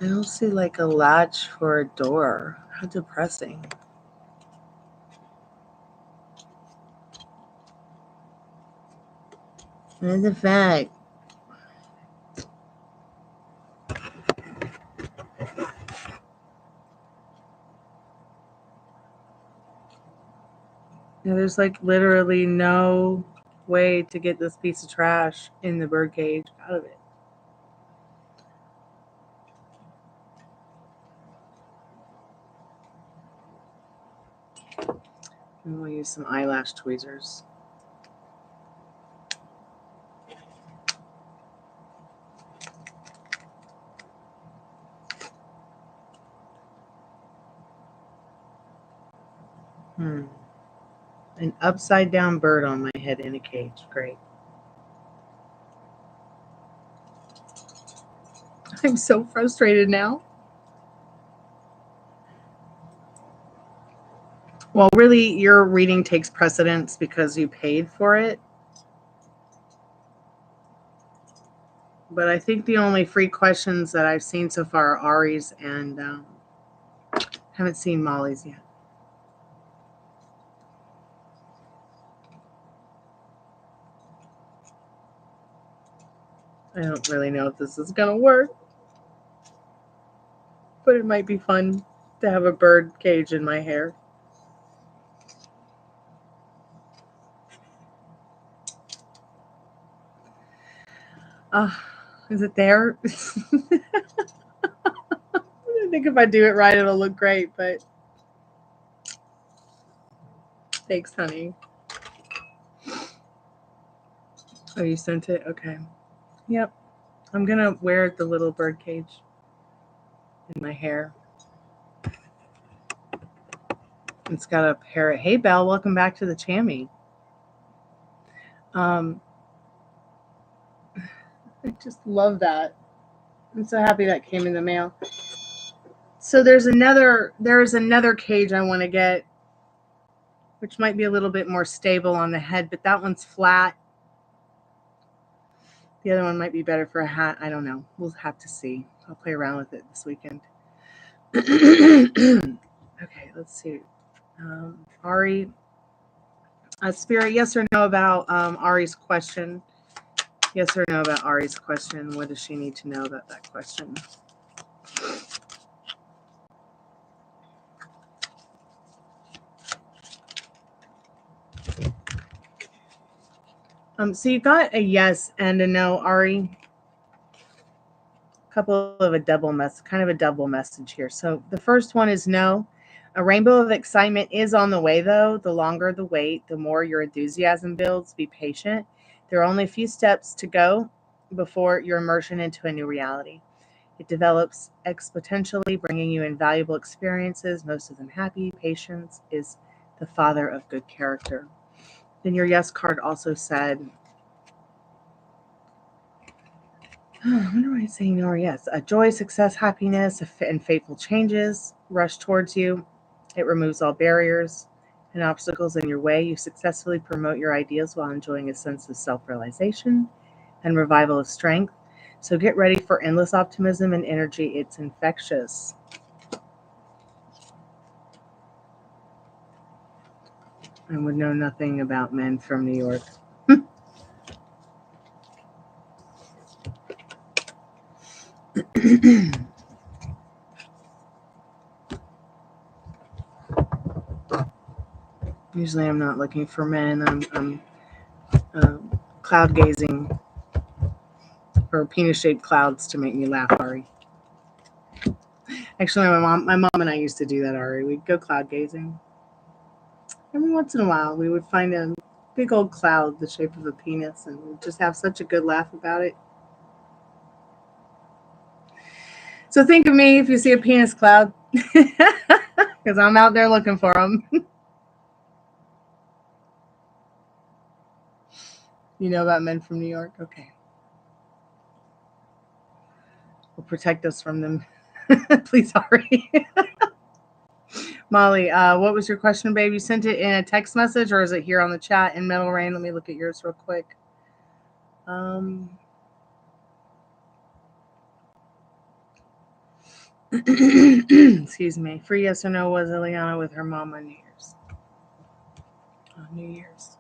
I don't see like a latch for a door. How depressing. That's a fact. Yeah, there's like literally no way to get this piece of trash in the birdcage out of it. And we'll use some eyelash tweezers. An upside down bird on my head in a cage. Great. I'm so frustrated now. Well, really, your reading takes precedence because you paid for it. But I think the only free questions that I've seen so far are Ari's, and haven't seen Molly's yet. I don't really know if this is going to work, but it might be fun to have a bird cage in my hair. Is it there? I think if I do it right, it'll look great, but thanks, honey. Oh, you sent it? Okay. Yep. I'm going to wear the little bird cage in my hair. It's got a parrot. Hey, Belle, welcome back to the Chammy. I just love that. I'm so happy that came in the mail. So there's another cage I want to get, which might be a little bit more stable on the head, but that one's flat. The other one might be better for a hat. I don't know. We'll have to see. I'll play around with it this weekend. Okay, let's see. Ari, Spirit, yes or no about Ari's question? Yes or no about Ari's question? What does she need to know about that question? So you got a yes and a no, Ari. A couple of kind of a double message here. So the first one is no. A rainbow of excitement is on the way, though. The longer the wait, the more your enthusiasm builds. Be patient. There are only a few steps to go before your immersion into a new reality. It develops exponentially, bringing you invaluable experiences, most of them happy. Patience is the father of good character. Then your yes card also said, I wonder why it's saying no or yes. Joy, success, happiness, and fateful changes rush towards you. It removes all barriers and obstacles in your way. You successfully promote your ideas while enjoying a sense of self-realization and revival of strength. So get ready for endless optimism and energy. It's infectious. I would know nothing about men from New York. Usually I'm not looking for men. I'm cloud gazing for penis-shaped clouds to make me laugh, Ari. Actually, my mom and I used to do that, Ari. We'd go cloud gazing. Every once in a while, we would find a big old cloud the shape of a penis, and we'd just have such a good laugh about it. So think of me if you see a penis cloud, because I'm out there looking for them. You know about men from New York? Okay. Will protect us from them. Please, Ari. Molly, what was your question, babe? You sent it in a text message, or is it here on the chat in Metal Rain? Let me look at yours real quick. Excuse me. For yes or no, was Ileana with her mom on New Year's? On New Year's.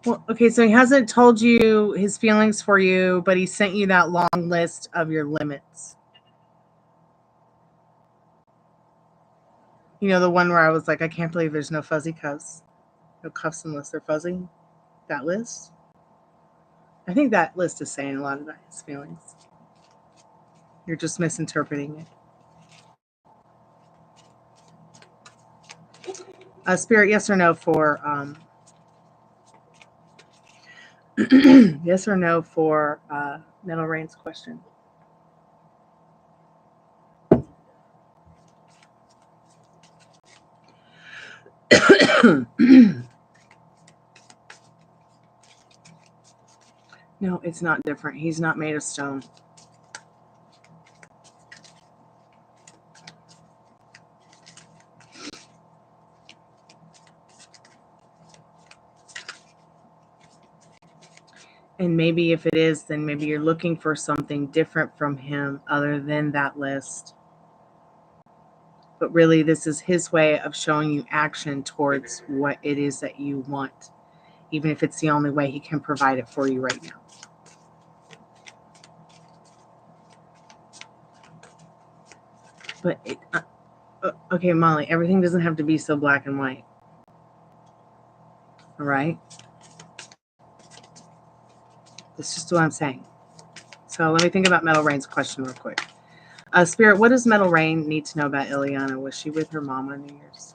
Well, okay, so he hasn't told you his feelings for you, but he sent you that long list of your limits. You know, the one where I was like, I can't believe there's no fuzzy cuffs. No cuffs unless they're fuzzy. That list. I think that list is saying a lot about his feelings. You're just misinterpreting it. Spirit, yes or no for yes or no for Metal Rain's question. No, it's not different. He's not made of stone. And maybe if it is, then maybe you're looking for something different from him other than that list. But really, this is his way of showing you action towards what it is that you want, even if it's the only way he can provide it for you right now. But, okay, Molly, everything doesn't have to be so black and white. All right? That's just what I'm saying. So let me think about Metal Rain's question real quick. Spirit, what does Metal Rain need to know about Ileana? Was she with her mom on New Year's?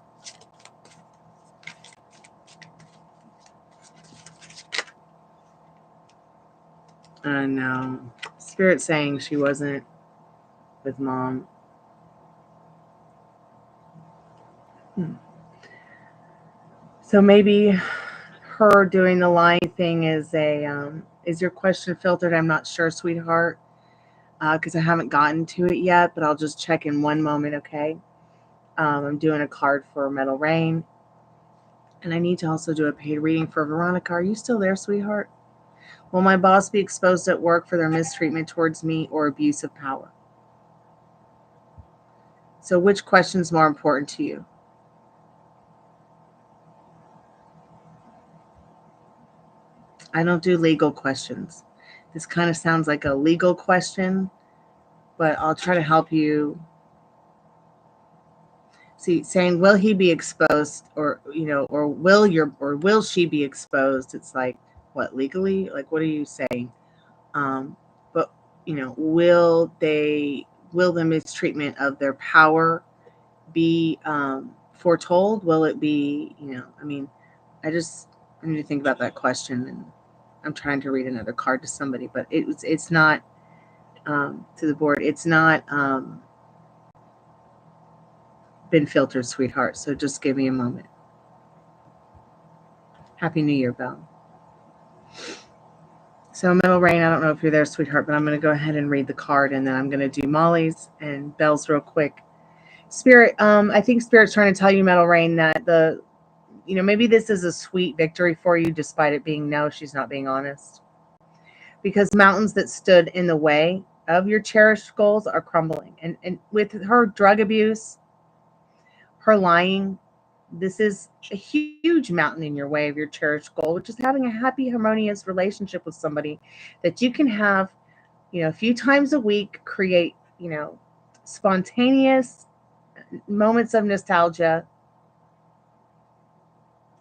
No. Spirit saying she wasn't with mom. So maybe her doing the lying thing is is your question filtered? I'm not sure, sweetheart, because I haven't gotten to it yet, but I'll just check in one moment, okay? I'm doing a card for Metal Rain, and I need to also do a paid reading for Veronica. Are you still there, sweetheart? Will my boss be exposed at work for their mistreatment towards me or abuse of power? So which question is more important to you? I don't do legal questions. This kind of sounds like a legal question, but I'll try to help you See, saying will he be exposed, or or will she be exposed? It's like, what, legally? Like, what are you saying? But will the mistreatment of their power be foretold? Will it be, I mean, I need to think about that question, and I'm trying to read another card to somebody, but it's not to the board. It's not been filtered, sweetheart. So just give me a moment. Happy New Year, Belle. So Metal Rain, I don't know if you're there, sweetheart, but I'm going to go ahead and read the card, and then I'm going to do Molly's and Belle's real quick. Spirit, I think Spirit's trying to tell you, Metal Rain, that maybe this is a sweet victory for you, despite it being no, she's not being honest. Because mountains that stood in the way of your cherished goals are crumbling. And with her drug abuse, her lying, this is a huge mountain in your way of your cherished goal, which is having a happy, harmonious relationship with somebody that you can have, a few times a week, create, spontaneous moments of nostalgia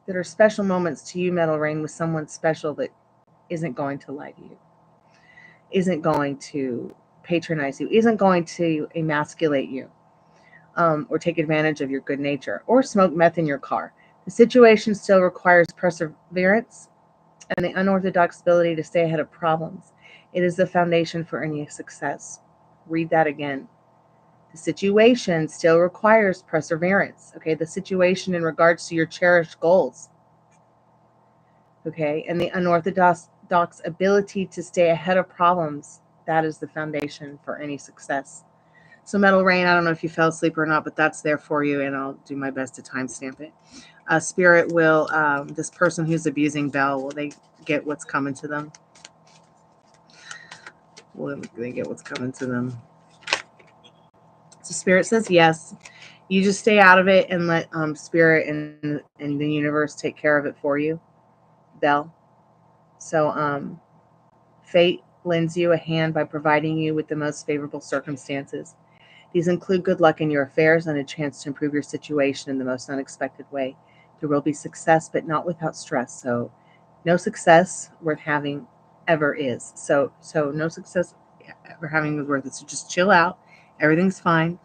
that are special moments to you, Metal Rain, with someone special that isn't going to lie to you, isn't going to patronize you, isn't going to emasculate you, or take advantage of your good nature, or smoke meth in your car. The situation still requires perseverance and the unorthodox ability to stay ahead of problems. It is the foundation for any success. Read that again. The situation still requires perseverance. Okay, the situation in regards to your cherished goals. Okay, and the unorthodox ability to stay ahead of problems. That is the foundation for any success. So Metal Rain, I don't know if you fell asleep or not, but that's there for you, and I'll do my best to timestamp it. Spirit will, this person who's abusing Belle, will they get what's coming to them? Will they get what's coming to them? So Spirit says yes. You just stay out of it and let Spirit and the universe take care of it for you, Belle. So fate lends you a hand by providing you with the most favorable circumstances. These include good luck in your affairs and a chance to improve your situation in the most unexpected way. There will be success, but not without stress. So no success worth having ever is. So no success ever having is worth it. So just chill out. Everything's fine.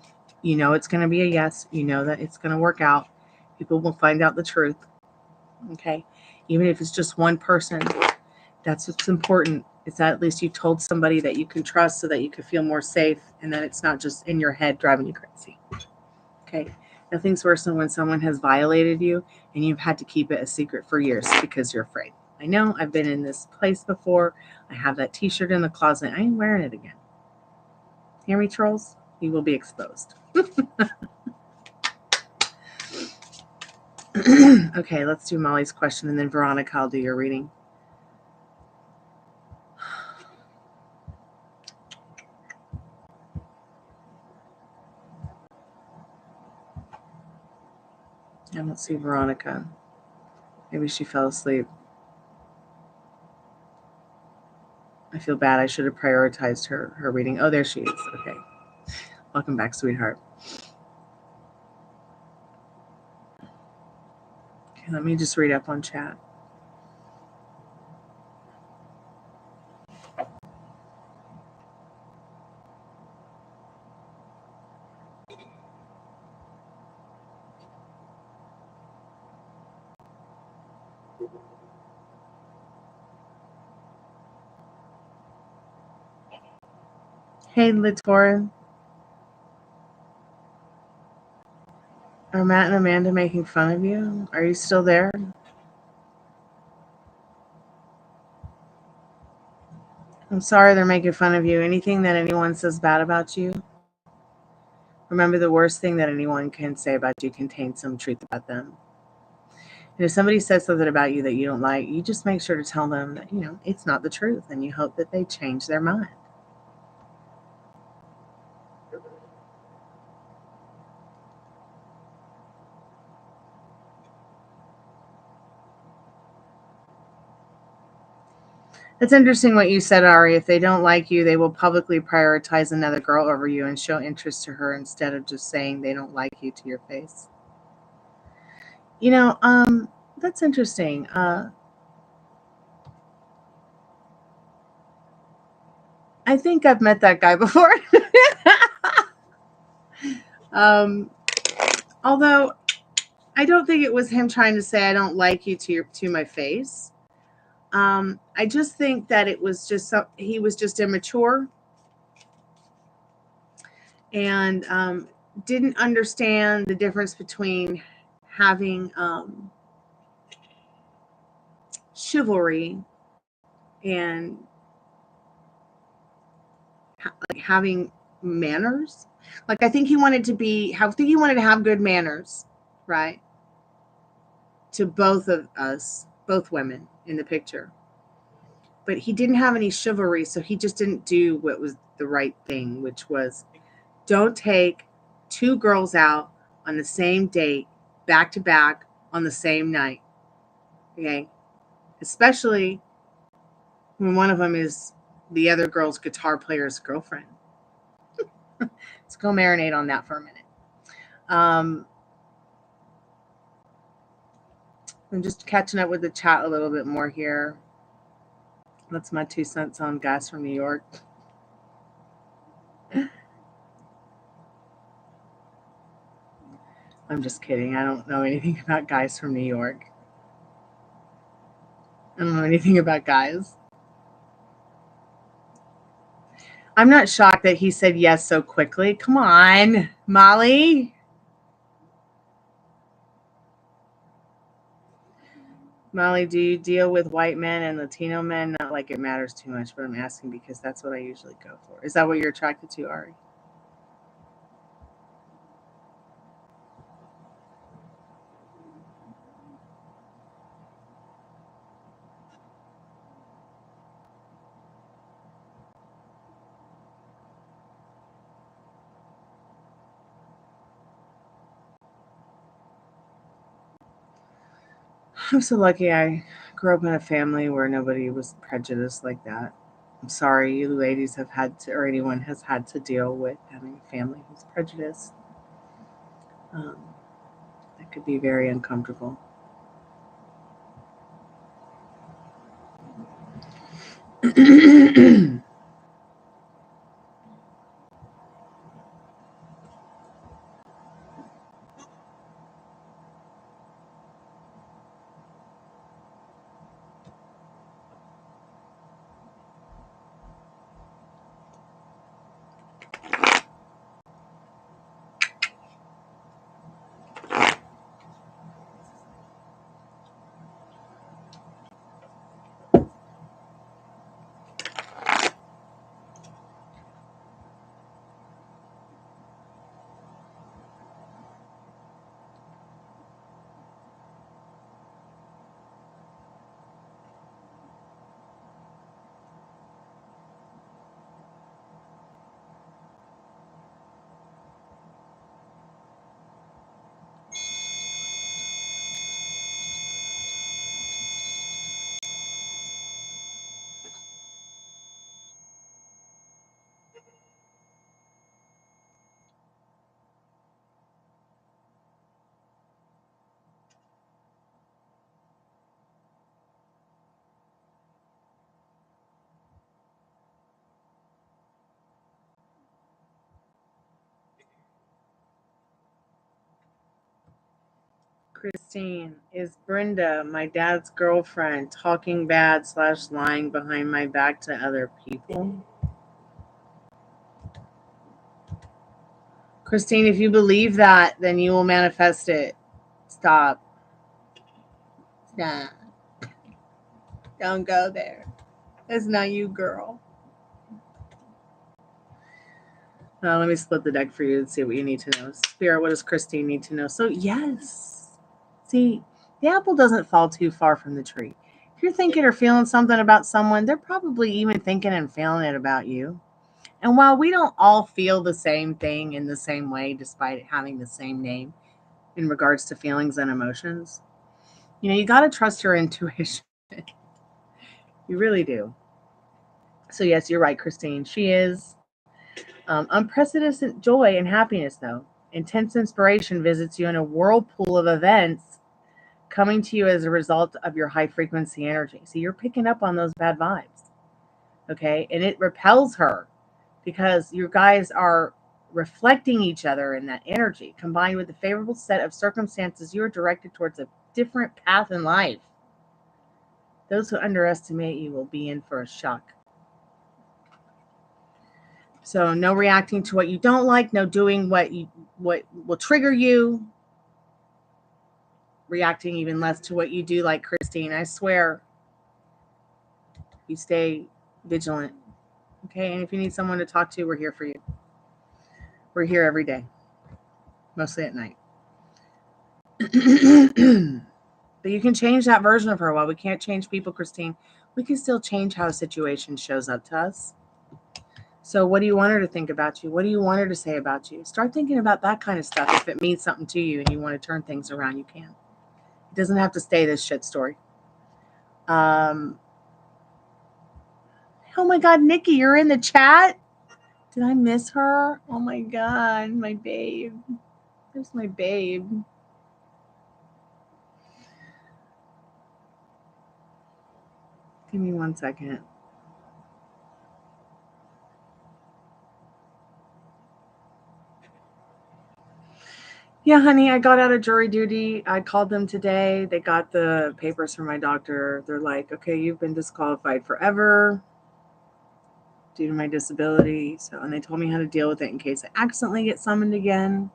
You know it's going to be a yes. You know that it's going to work out. People will find out the truth. Okay? Even if it's just one person, that's what's important. Is that at least you told somebody that you can trust so that you can feel more safe, and that it's not just in your head driving you crazy. Okay? Nothing's worse than when someone has violated you and you've had to keep it a secret for years because you're afraid. I know, I've been in this place before. I have that t-shirt in the closet. I ain't wearing it again. Hear me, trolls? You will be exposed. Okay, let's do Molly's question, and then Veronica, I'll do your reading. I don't see Veronica. Maybe she fell asleep. I feel bad. I should have prioritized her reading. Oh, there she is. Okay. Welcome back, sweetheart. Okay, let me just read up on chat. Hey, Latorin. Are Matt and Amanda making fun of you? Are you still there? I'm sorry they're making fun of you. Anything that anyone says bad about you, remember the worst thing that anyone can say about you contains some truth about them. And if somebody says something about you that you don't like, you just make sure to tell them that, it's not the truth, and you hope that they change their mind. It's interesting what you said, Ari. If they don't like you, they will publicly prioritize another girl over you and show interest to her instead of just saying they don't like you to your face. You know, that's interesting. I think I've met that guy before. Although I don't think it was him trying to say I don't like you to my face. I just think that it was just he was just immature and didn't understand the difference between having chivalry and having manners. Like I think he wanted to have good manners, right? To both of us, both women in the picture. But he didn't have any chivalry, so he just didn't do what was the right thing, which was don't take two girls out on the same date, back to back, on the same night. Okay? Especially when one of them is the other girl's guitar player's girlfriend. Let's go marinate on that for a minute. I'm just catching up with the chat a little bit more here. That's my 2 cents on guys from New York. I'm just kidding. I don't know anything about guys from New York. I don't know anything about guys. I'm not shocked that he said yes so quickly. Come on, Molly. Molly, do you deal with white men and Latino men? Not like it matters too much, but I'm asking because that's what I usually go for. Is that what you're attracted to, Ari? I'm so lucky I grew up in a family where nobody was prejudiced like that. I'm sorry you ladies have had to, or anyone has had to deal with having a family who's prejudiced. That could be very uncomfortable. Christine, is Brenda, my dad's girlfriend, talking bad / lying behind my back to other people? Christine, if you believe that, then you will manifest it. Stop. Stop. Don't go there. That's not you, girl. Let me split the deck for you and see what you need to know. Spirit, what does Christine need to know? So, yes. See, the apple doesn't fall too far from the tree. If you're thinking or feeling something about someone, they're probably even thinking and feeling it about you. And while we don't all feel the same thing in the same way, despite having the same name in regards to feelings and emotions, you got to trust your intuition. You really do. So yes, you're right, Christine. She is. Unprecedented joy and happiness, though. Intense inspiration visits you in a whirlpool of events coming to you as a result of your high frequency energy. So you're picking up on those bad vibes. Okay. And it repels her because you guys are reflecting each other in that energy. Combined with the favorable set of circumstances, you are directed towards a different path in life. Those who underestimate you will be in for a shock. So no reacting to what you don't like, no doing what will trigger you, reacting even less to what you do like, Christine. I swear you stay vigilant. Okay, and if you need someone to talk to, we're here for you. We're here every day, mostly at night. But you can change that version of her. While we can't change people, Christine, we can still change how a situation shows up to us. So what do you want her to think about you? What do you want her to say about you? Start thinking about that kind of stuff. If it means something to you and you want to turn things around, you can. It doesn't have to stay this shit story. Oh my God, Nikki, you're in the chat? Did I miss her? Oh my God, my babe. Where's my babe? Give me 1 second. Yeah, honey, I got out of jury duty. I called them today. They got the papers from my doctor. They're like, okay, you've been disqualified forever due to my disability. So, and they told me how to deal with it in case I accidentally get summoned again.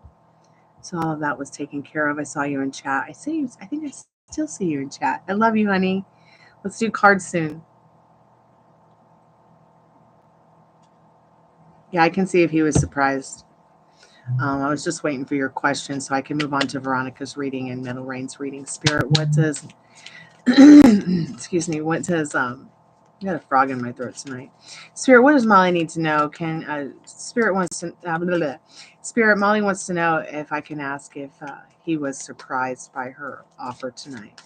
So all of that was taken care of. I saw you in chat. I see you. I think I still see you in chat. I love you, honey. Let's do cards soon. Yeah, I can see if he was surprised. I was just waiting for your question so I can move on to Veronica's reading and Middle Rain's reading. Spirit, what does excuse me, what does I got a frog in my throat tonight. Spirit, what does Molly need to know? Spirit wants to Spirit, Molly wants to know if I can ask if he was surprised by her offer tonight.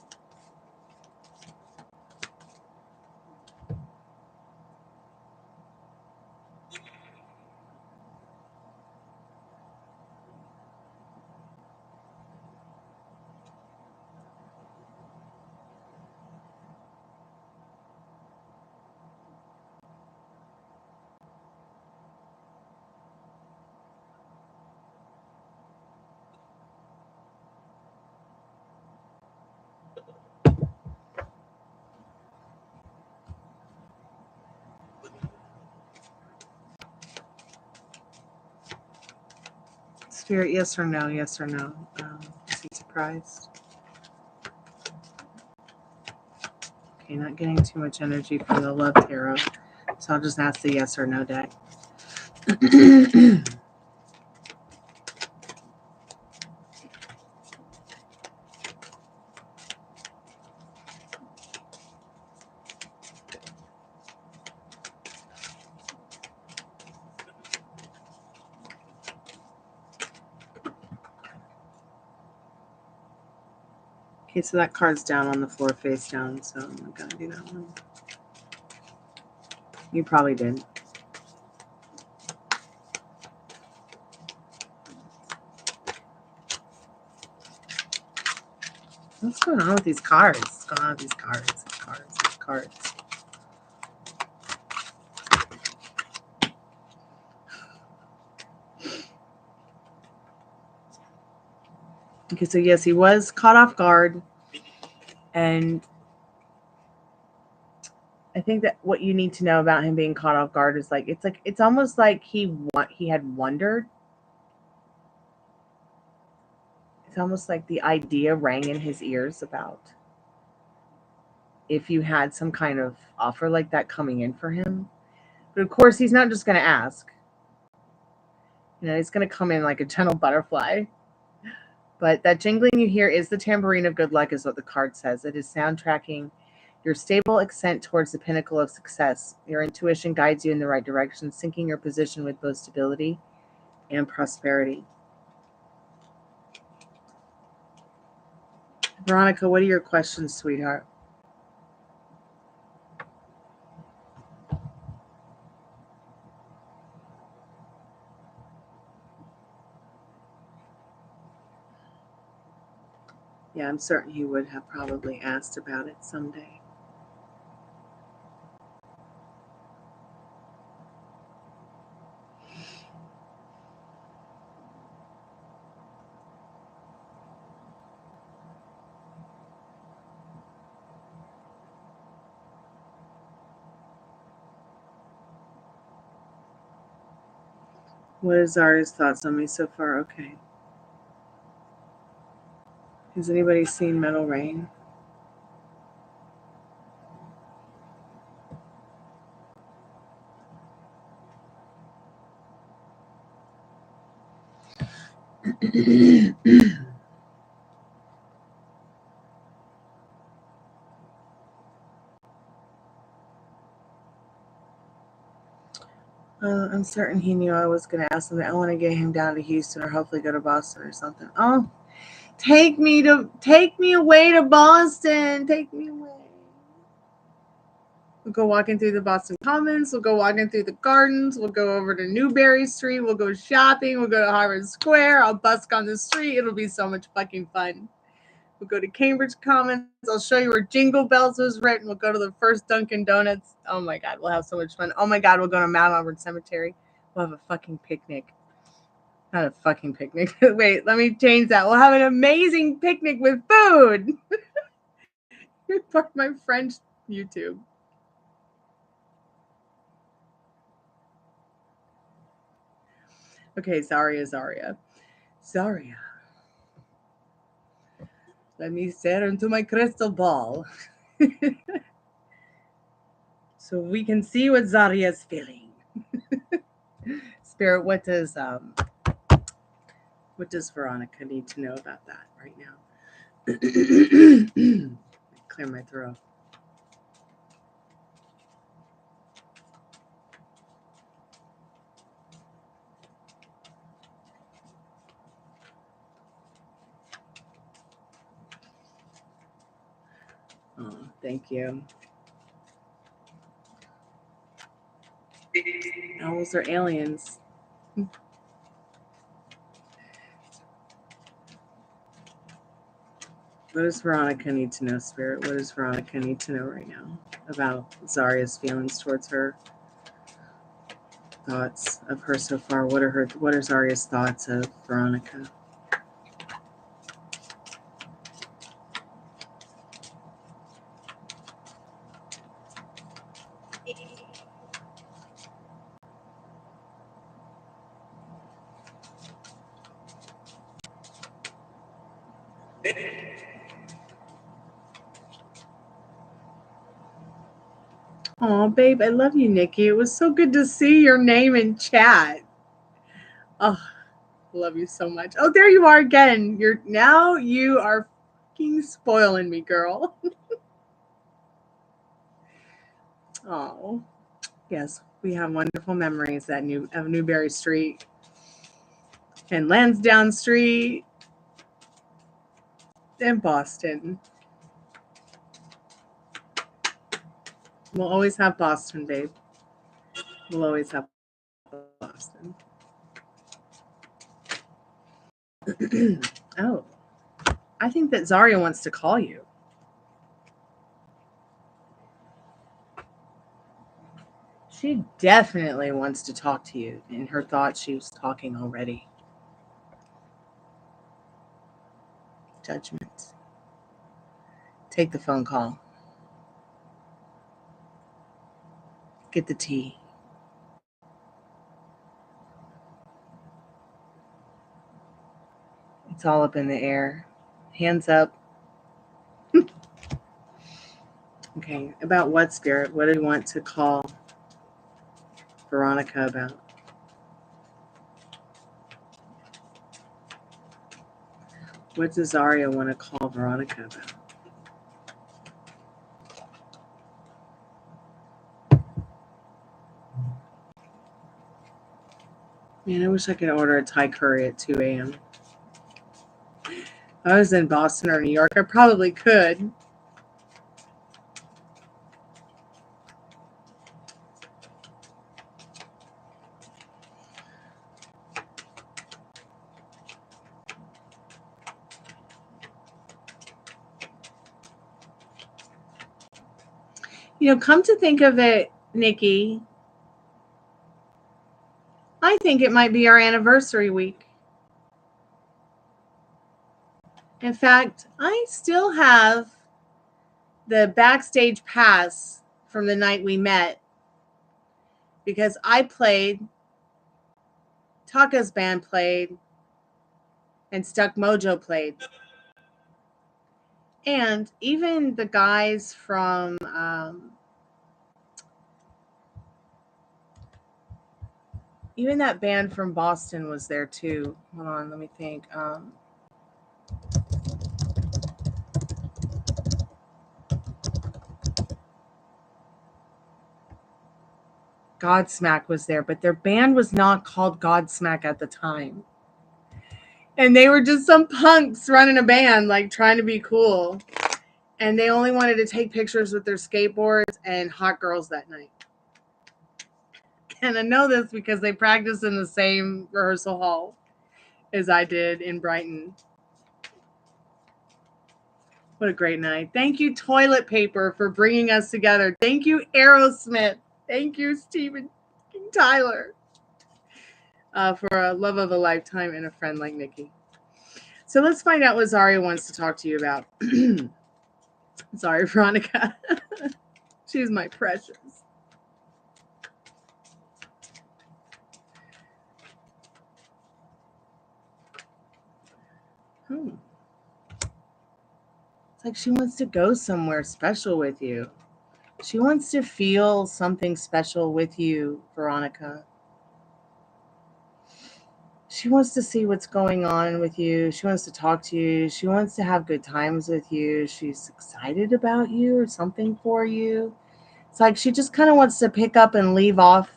Spirit, yes or no? Yes or no? Is he surprised? Okay, not getting too much energy from the love tarot. So I'll just ask the yes or no deck. Okay, so that card's down on the floor face down, so I'm not gonna do that one. You probably did. What's going on with these cards? What's going on with these cards? Cards. Okay, so yes, he was caught off guard, and I think that what you need to know about him being caught off guard is it's almost like he had wondered. It's almost like the idea rang in his ears about if you had some kind of offer like that coming in for him. But of course, he's not just going to ask. You know, he's going to come in like a gentle butterfly. But that jingling you hear is the tambourine of good luck, is what the card says. It is soundtracking your stable ascent towards the pinnacle of success. Your intuition guides you in the right direction, sinking your position with both stability and prosperity. Veronica, what are your questions, sweetheart? Yeah, I'm certain he would have probably asked about it someday. What is Zaria's thoughts on me so far? Okay. Has anybody seen Metal Rain? I'm certain he knew I was going to ask him. I want to get him down to Houston or hopefully go to Boston or something. Oh, take me away to Boston. Take me away. We'll go walking through the Boston Commons. We'll go walking through the gardens. We'll go over to Newberry Street. We'll go shopping. We'll go to Harvard Square. I'll busk on the street. It'll be so much fucking fun. We'll go to Cambridge Commons. I'll show you where Jingle Bells was written. We'll go to the first Dunkin' Donuts. Oh my God, we'll have so much fun. Oh my God, we'll go to Mount Auburn Cemetery. We'll have a fucking picnic. Not a fucking picnic. Wait, let me change that. We'll have an amazing picnic with food. Part my French YouTube. Okay, Zaria. Zaria. Let me stare into my crystal ball. So we can see what Zaria's feeling. Spirit, what does Veronica need to know about that right now? Clear my throat. Oh, thank you. Owls are aliens. What does Veronica need to know, Spirit? What does Veronica need to know right now about Zaria's feelings towards her? Thoughts of her so far? What are Zaria's thoughts of Veronica? Oh, babe, I love you, Nikki. It was so good to see your name in chat. Oh, love you so much. Oh, there you are again. You are fucking spoiling me, girl. Oh, yes, we have wonderful memories of Newberry Street and Lansdowne Street and Boston. We'll always have Boston, babe. We'll always have Boston. Oh, I think that Zaria wants to call you. She definitely wants to talk to you. In her thoughts, she was talking already. Judgment. Take the phone call. Get the tea. It's all up in the air. Hands up. Okay, about what, Spirit? What do you want to call Veronica about? What does Zaria want to call Veronica about? Man, I wish I could order a Thai curry at 2 a.m. If I was in Boston or New York, I probably could. You know, come to think of it, Nikki, I think it might be our anniversary week. In fact, I still have the backstage pass from the night we met because I played, Taka's band played, and Stuck Mojo played. And even the guys from even that band from Boston was there too. Hold on, let me think. Godsmack was there, but their band was not called Godsmack at the time. And they were just some punks running a band, like trying to be cool. And they only wanted to take pictures with their skateboards and hot girls that night. And I know this because they practiced in the same rehearsal hall as I did in Brighton. What a great night. Thank you, Toilet Paper, for bringing us together. Thank you, Aerosmith. Thank you, Steven Tyler, for a love of a lifetime and a friend like Nikki. So let's find out what Zaria wants to talk to you about. Sorry, Veronica. She's my precious. It's like she wants to go somewhere special with you. She wants to feel something special with you, Veronica. She wants to see what's going on with you. She wants to talk to you. She wants to have good times with you. She's excited about you or something for you. It's like she just kind of wants to pick up and leave off.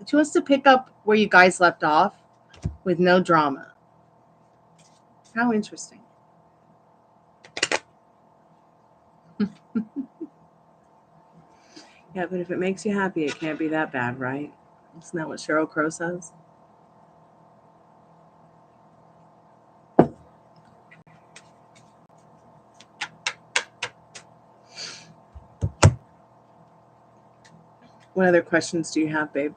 She wants to pick up where you guys left off with no drama. How interesting. Yeah, but if it makes you happy, it can't be that bad, right? Isn't that what Sheryl Crow says? What other questions do you have, babe?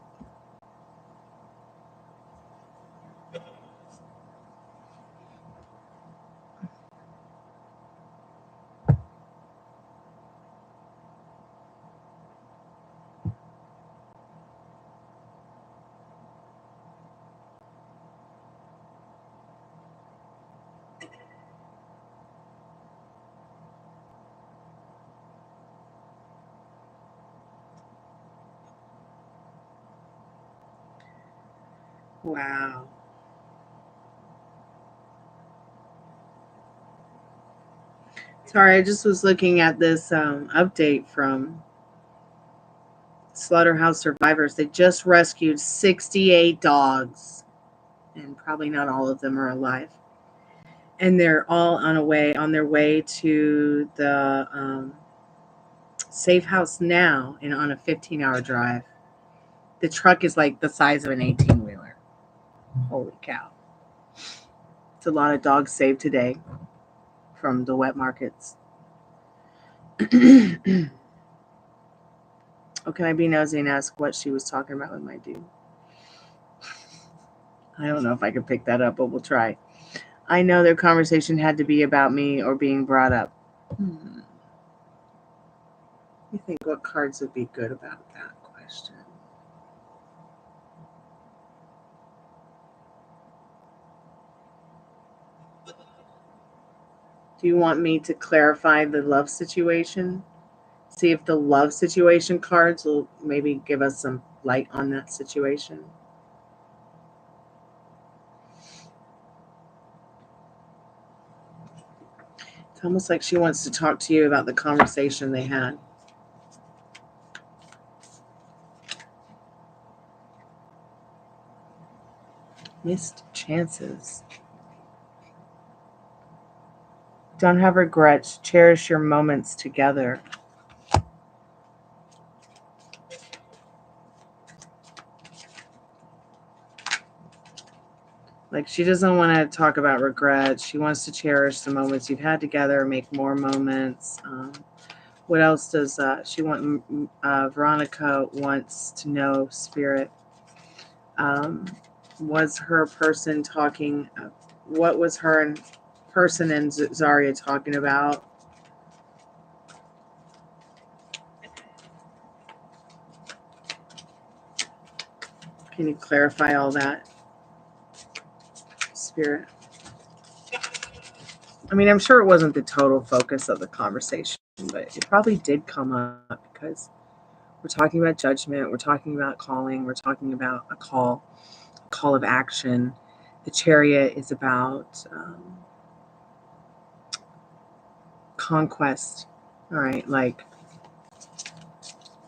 Wow. Sorry, I just was looking at this update from Slaughterhouse Survivors. They just rescued 68 dogs, and probably not all of them are alive. And they're all on their way to the safe house now, and on a 15-hour drive. The truck is like the size of an 18-wheeler. Holy cow. It's a lot of dogs saved today from the wet markets. Oh, can I be nosy and ask what she was talking about with my dude? I don't know if I could pick that up, but we'll try. I know their conversation had to be about me or being brought up. You think what cards would be good about that question? Do you want me to clarify the love situation? See if the love situation cards will maybe give us some light on that situation. It's almost like she wants to talk to you about the conversation they had. Missed chances. Don't have regrets. Cherish your moments together. Like, she doesn't want to talk about regrets. She wants to cherish the moments you've had together, make more moments, What else does she want? Veronica wants to know, Spirit. Was her person talking? What was her and person and Zaria talking about? Can you clarify all that, Spirit? I mean, I'm sure it wasn't the total focus of the conversation, but it probably did come up because we're talking about judgment, we're talking about calling, we're talking about a call of action. The Chariot is about conquest, all right, like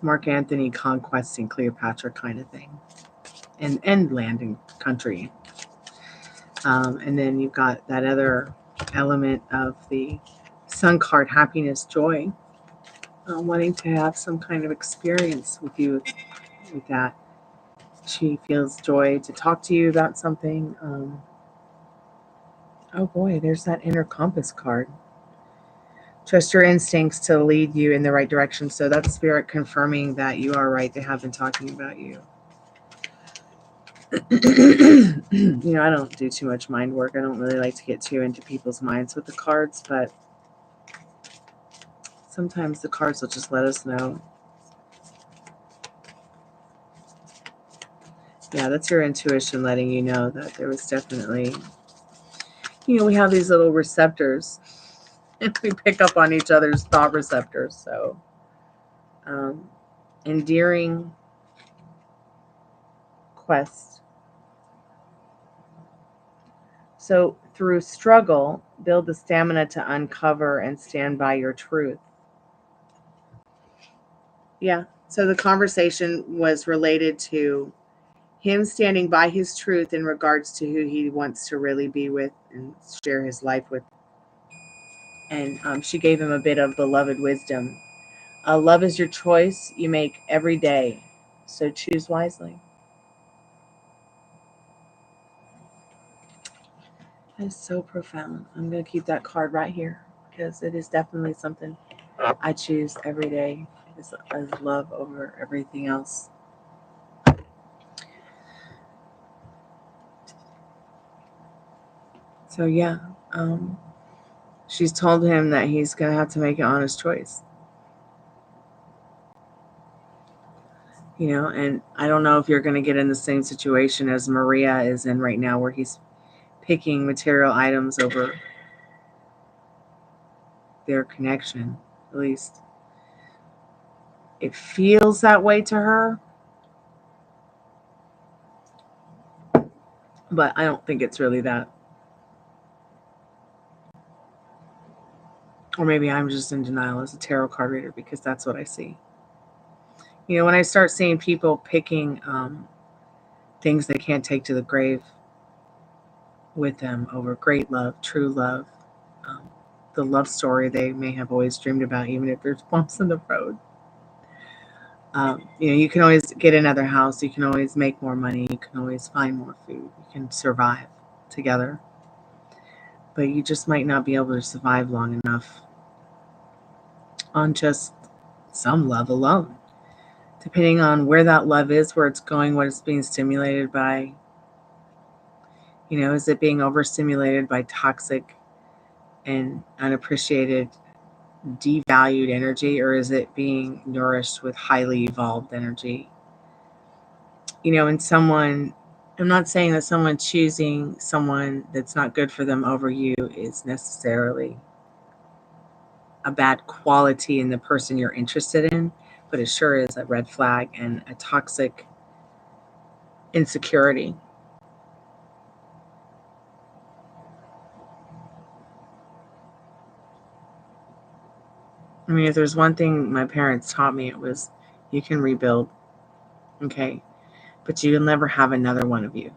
Mark Antony conquesting Cleopatra kind of thing, and landing country. And then you've got that other element of the Sun card, happiness, joy, wanting to have some kind of experience with you with that. She feels joy to talk to you about something. Oh boy, there's that inner compass card. Trust your instincts to lead you in the right direction. So that's Spirit confirming that you are right. They have been talking about you. You know, I don't do too much mind work. I don't really like to get too into people's minds with the cards, but sometimes the cards will just let us know. Yeah, that's your intuition letting you know that there was definitely, you know, we have these little receptors and we pick up on each other's thought receptors. So, endearing quest. So through struggle, build the stamina to uncover and stand by your truth. Yeah. So the conversation was related to him standing by his truth in regards to who he wants to really be with and share his life with. And she gave him a bit of beloved wisdom. Love is your choice you make every day, so choose wisely. That is so profound. I'm going to keep that card right here because it is definitely something I choose every day. Is love over everything else. So yeah, she's told him that he's going to have to make an honest choice. You know, and I don't know if you're going to get in the same situation as Maria is in right now, where he's picking material items over their connection. At least it feels that way to her, but I don't think it's really that. Or maybe I'm just in denial as a tarot card reader because that's what I see. You know, when I start seeing people picking things they can't take to the grave with them over great love, true love, the love story they may have always dreamed about, even if there's bumps in the road. You know, you can always get another house. You can always make more money. You can always find more food. You can survive together. But you just might not be able to survive long enough on just some love alone. Depending on where that love is, where it's going, what it's being stimulated by. You know, is it being overstimulated by toxic and unappreciated, devalued energy, or is it being nourished with highly evolved energy? You know, and someone, I'm not saying that someone choosing someone that's not good for them over you is necessarily a bad quality in the person you're interested in, but it sure is a red flag and a toxic insecurity. I mean, if there's one thing my parents taught me, it was you can rebuild, okay? But you'll never have another one of you.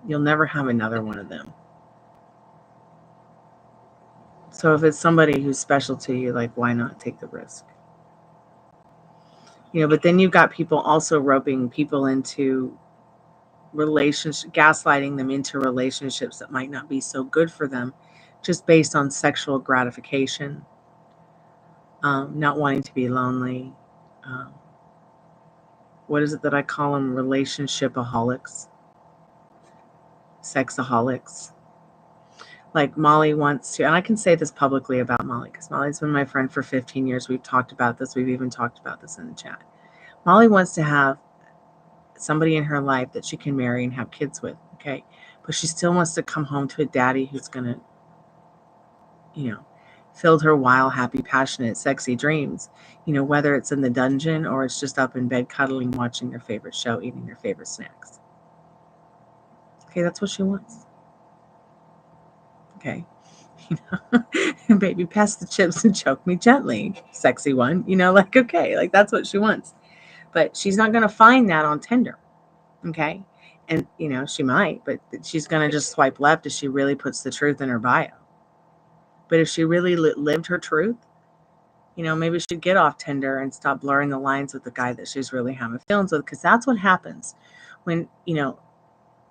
You'll never have another one of them. So if it's somebody who's special to you, like, why not take the risk? You know, but then you've got people also roping people into relationships, gaslighting them into relationships that might not be so good for them, just based on sexual gratification. not wanting to be lonely. What is it that I call them? Relationshipaholics, sexaholics. Like Molly wants to, and I can say this publicly about Molly because Molly's been my friend for 15 years. We've talked about this. We've even talked about this in the chat. Molly wants to have somebody in her life that she can marry and have kids with, okay? But she still wants to come home to a daddy who's going to, filled her wild, happy, passionate, sexy dreams, whether it's in the dungeon or it's just up in bed cuddling, watching their favorite show, eating their favorite snacks. Okay, that's what she wants. Okay. Baby, pass the chips and choke me gently, sexy one. Okay, that's what she wants. But she's not going to find that on Tinder. Okay. And, she might, but she's going to just swipe left if she really puts the truth in her bio. But if she really lived her truth, maybe she'd get off Tinder and stop blurring the lines with the guy that she's really having feelings with. Because that's what happens when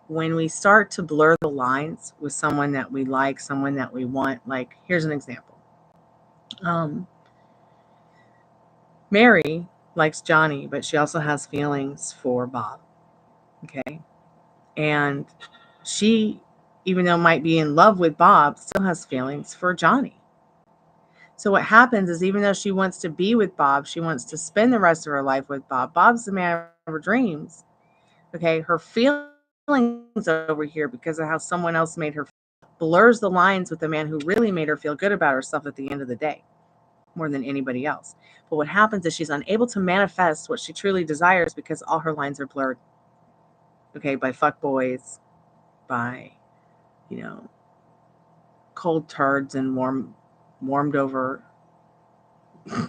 we start to blur the lines with someone that we like, someone that we want. Like, here's an example. Mary likes Johnny, but she also has feelings for Bob. Okay. And she, even though might be in love with Bob, still has feelings for Johnny. So what happens is, even though she wants to be with Bob, she wants to spend the rest of her life with Bob. Bob's the man of her dreams. Okay. Her feelings over here, because of how someone else made her feel, blurs the lines with the man who really made her feel good about herself at the end of the day, more than anybody else. But what happens is she's unable to manifest what she truly desires because all her lines are blurred. Okay, by fuckboys, by, cold turds and warmed over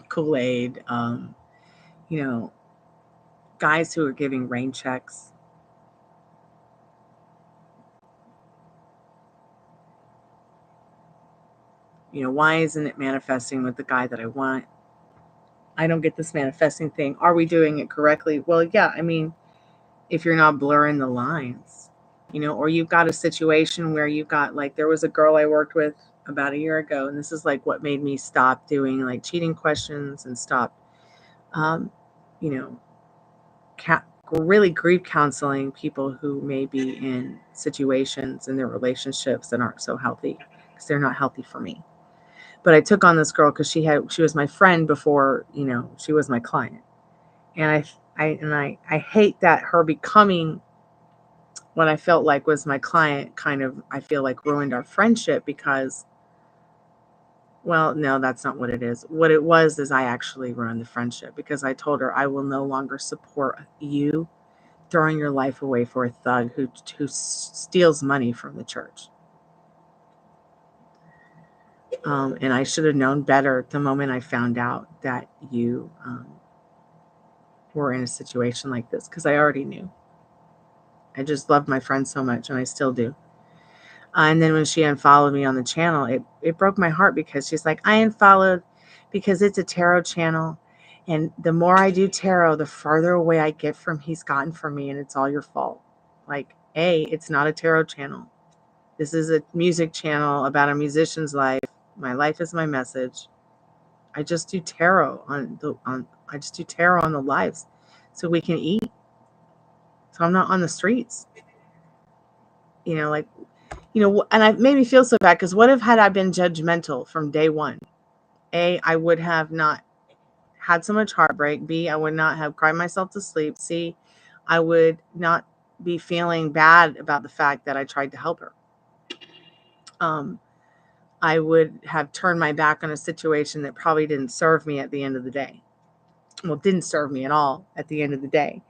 Kool-Aid, guys who are giving rain checks. Why isn't it manifesting with the guy that I want? I don't get this manifesting thing. Are we doing it correctly? Well, yeah, if you're not blurring the lines, or you've got a situation where you've got, like, there was a girl I worked with about a year ago, and this is like what made me stop doing like cheating questions and stop, really grief counseling people who may be in situations in their relationships that aren't so healthy because they're not healthy for me. But I took on this girl because she was my friend before, she was my client. And I hate that her becoming what I felt like was my client kind of, I feel like, ruined our friendship because, well, no, that's not what it is. What it was is I actually ruined the friendship because I told her I will no longer support you throwing your life away for a thug who steals money from the church. And I should have known better the moment I found out that you were in a situation like this, because I already knew. I just loved my friend so much, and I still do. And then when she unfollowed me on the channel, it broke my heart because she's like, I unfollowed because it's a tarot channel. And the more I do tarot, the farther away I get from he's gotten from me, and it's all your fault. Like, it's not a tarot channel. This is a music channel about a musician's life. My life is my message. I just do tarot on the lives so we can eat. So I'm not on the streets. And it made me feel so bad because what if had I been judgmental from day one? A, I would have not had so much heartbreak. B, I would not have cried myself to sleep. C, I would not be feeling bad about the fact that I tried to help her. I would have turned my back on a situation that probably didn't serve me at the end of the day. Well, didn't serve me at all at the end of the day.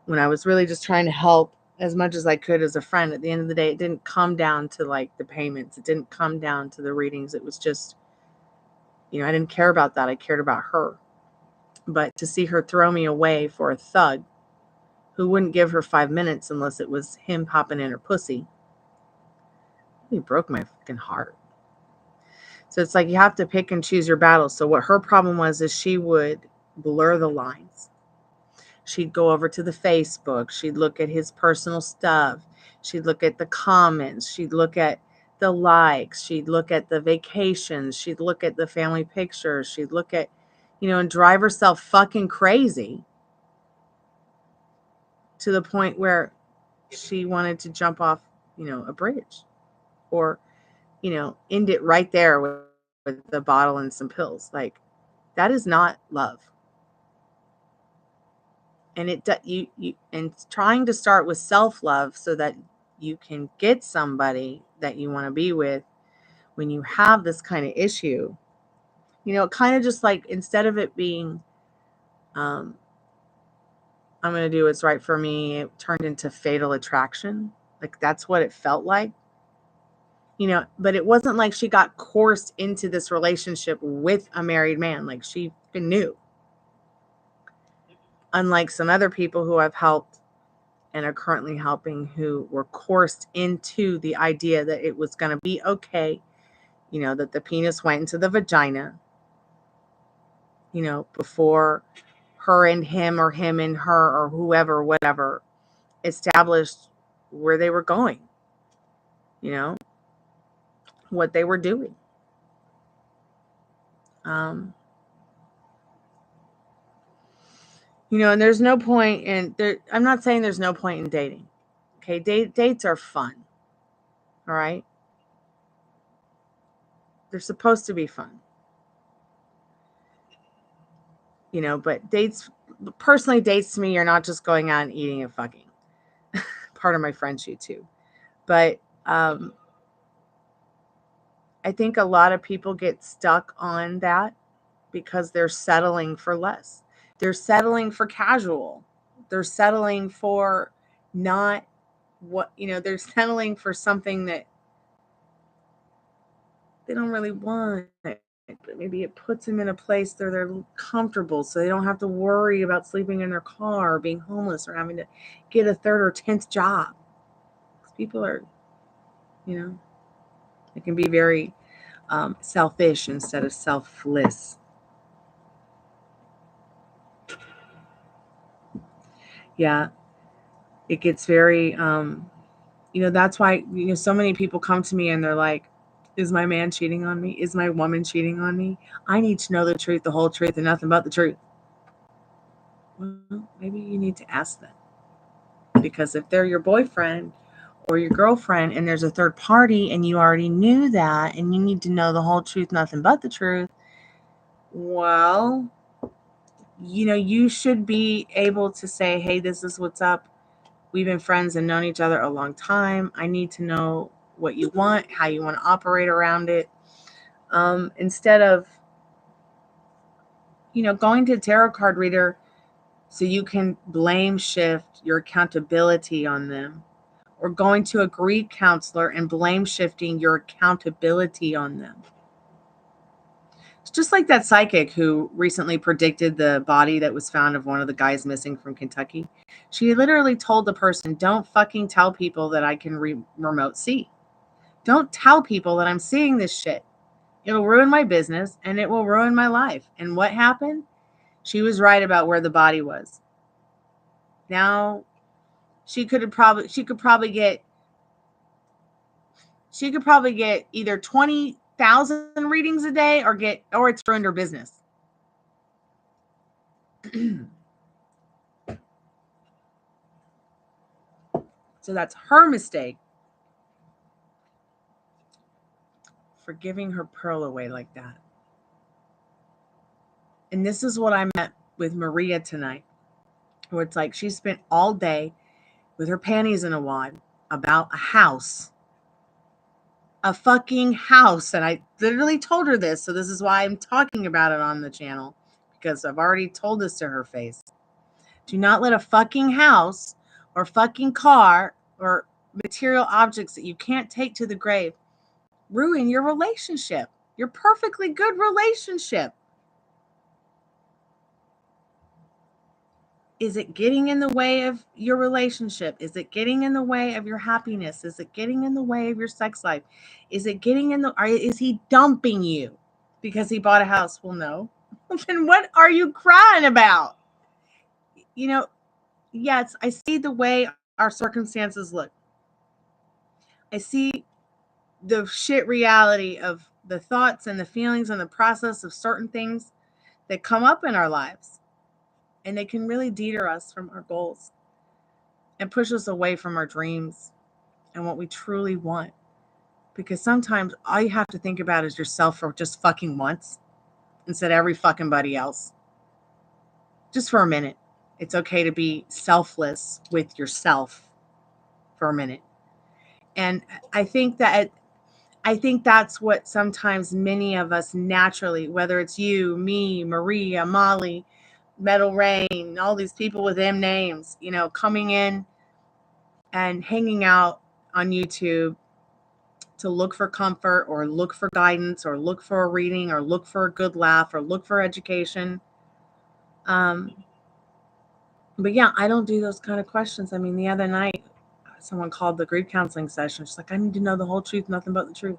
When I was really just trying to help as much as I could as a friend, at the end of the day, it didn't come down to like the payments. It didn't come down to the readings. It was just, I didn't care about that. I cared about her. But to see her throw me away for a thug who wouldn't give her 5 minutes unless it was him popping in her pussy, it broke my fucking heart. So it's like you have to pick and choose your battles. So what her problem was is she would blur the lines. She'd go over to the Facebook. She'd look at his personal stuff. She'd look at the comments. She'd look at the likes. She'd look at the vacations. She'd look at the family pictures. She'd look at, and drive herself fucking crazy to the point where she wanted to jump off, a bridge, or, end it right there with the bottle and some pills. Like, that is not love. And and trying to start with self-love so that you can get somebody that you want to be with when you have this kind of issue, kind of just like, instead of it being, I'm going to do what's right for me, it turned into fatal attraction. Like, that's what it felt like, but it wasn't like she got coerced into this relationship with a married man. Like, she knew. Unlike some other people who I've helped and are currently helping, who were coerced into the idea that it was going to be okay, that the penis went into the vagina, before her and him, or him and her, or whoever, whatever, established where they were going, what they were doing. And there's no point in there. I'm not saying there's no point in dating. Okay. Dates are fun. All right. They're supposed to be fun. But dates to me, you're not just going out and eating and fucking. Part of my friendship too. But I think a lot of people get stuck on that because they're settling for less. They're settling for casual. They're settling for not what, they're settling for something that they don't really want. But maybe it puts them in a place where they're comfortable, so they don't have to worry about sleeping in their car, or being homeless, or having to get a 3rd or 10th job. People are, it can be very selfish instead of selfless. Yeah, it gets very, that's why, so many people come to me and they're like, is my man cheating on me? Is my woman cheating on me? I need to know the truth, the whole truth, and nothing but the truth. Well, maybe you need to ask them. Because if they're your boyfriend or your girlfriend and there's a third party and you already knew that and you need to know the whole truth, nothing but the truth, well, you should be able to say, hey, this is what's up. We've been friends and known each other a long time. I need to know what you want, how you want to operate around it. Instead of, going to a tarot card reader so you can blame shift your accountability on them, or going to a grief counselor and blame shifting your accountability on them. It's just like that psychic who recently predicted the body that was found of one of the guys missing from Kentucky. She literally told the person, don't fucking tell people that I can remote see. Don't tell people that I'm seeing this shit. It'll ruin my business and it will ruin my life. And what happened? She was right about where the body was. Now, she could probably get either 20,000 readings a day or it's ruined her business. So that's her mistake for giving her pearl away like that. And this is what I meant with Maria tonight, where it's like she spent all day with her panties in a wad about a house. A fucking house. And I literally told her this, so this is why I'm talking about it on the channel, because I've already told this to her face. Do not let a fucking house or fucking car or material objects that you can't take to the grave ruin your relationship, your perfectly good relationship. Is it getting in the way of your relationship? Is it getting in the way of your happiness? Is it getting in the way of your sex life? Is it getting in the, or is he dumping you because he bought a house? Well, no. Then what are you crying about? Yes, I see the way our circumstances look. I see the shit reality of the thoughts and the feelings and the process of certain things that come up in our lives, and they can really deter us from our goals and push us away from our dreams and what we truly want. Because sometimes all you have to think about is yourself for just fucking once instead of every fucking buddy else. Just for a minute. It's okay to be selfless with yourself for a minute. And I think that's what sometimes many of us naturally, whether it's you, me, Maria, Molly, Metal Rain, all these people with M names, coming in and hanging out on YouTube to look for comfort or look for guidance or look for a reading or look for a good laugh or look for education. But yeah, I don't do those kind of questions. I mean, the other night, someone called the grief counseling session. She's like, I need to know the whole truth, nothing but the truth.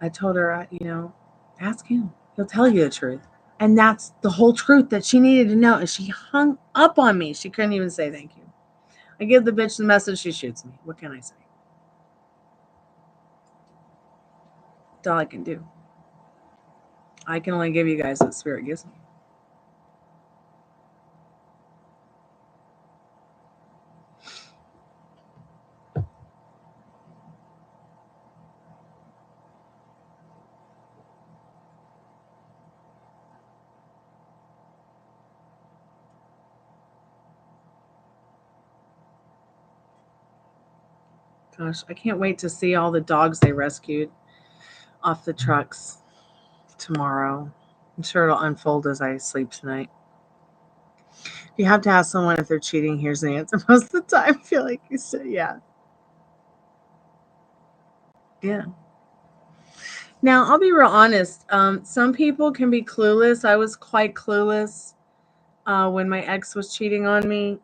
I told her, ask him. He'll tell you the truth. And that's the whole truth that she needed to know. And she hung up on me. She couldn't even say thank you. I give the bitch the message, she shoots me. What can I say? That's all I can do. I can only give you guys what Spirit gives me. Gosh, I can't wait to see all the dogs they rescued off the trucks tomorrow. I'm sure it'll unfold as I sleep tonight. If you have to ask someone if they're cheating, here's the answer. Most of the time, I feel like you say, yeah. Yeah. Now, I'll be real honest. Some people can be clueless. I was quite clueless when my ex was cheating on me.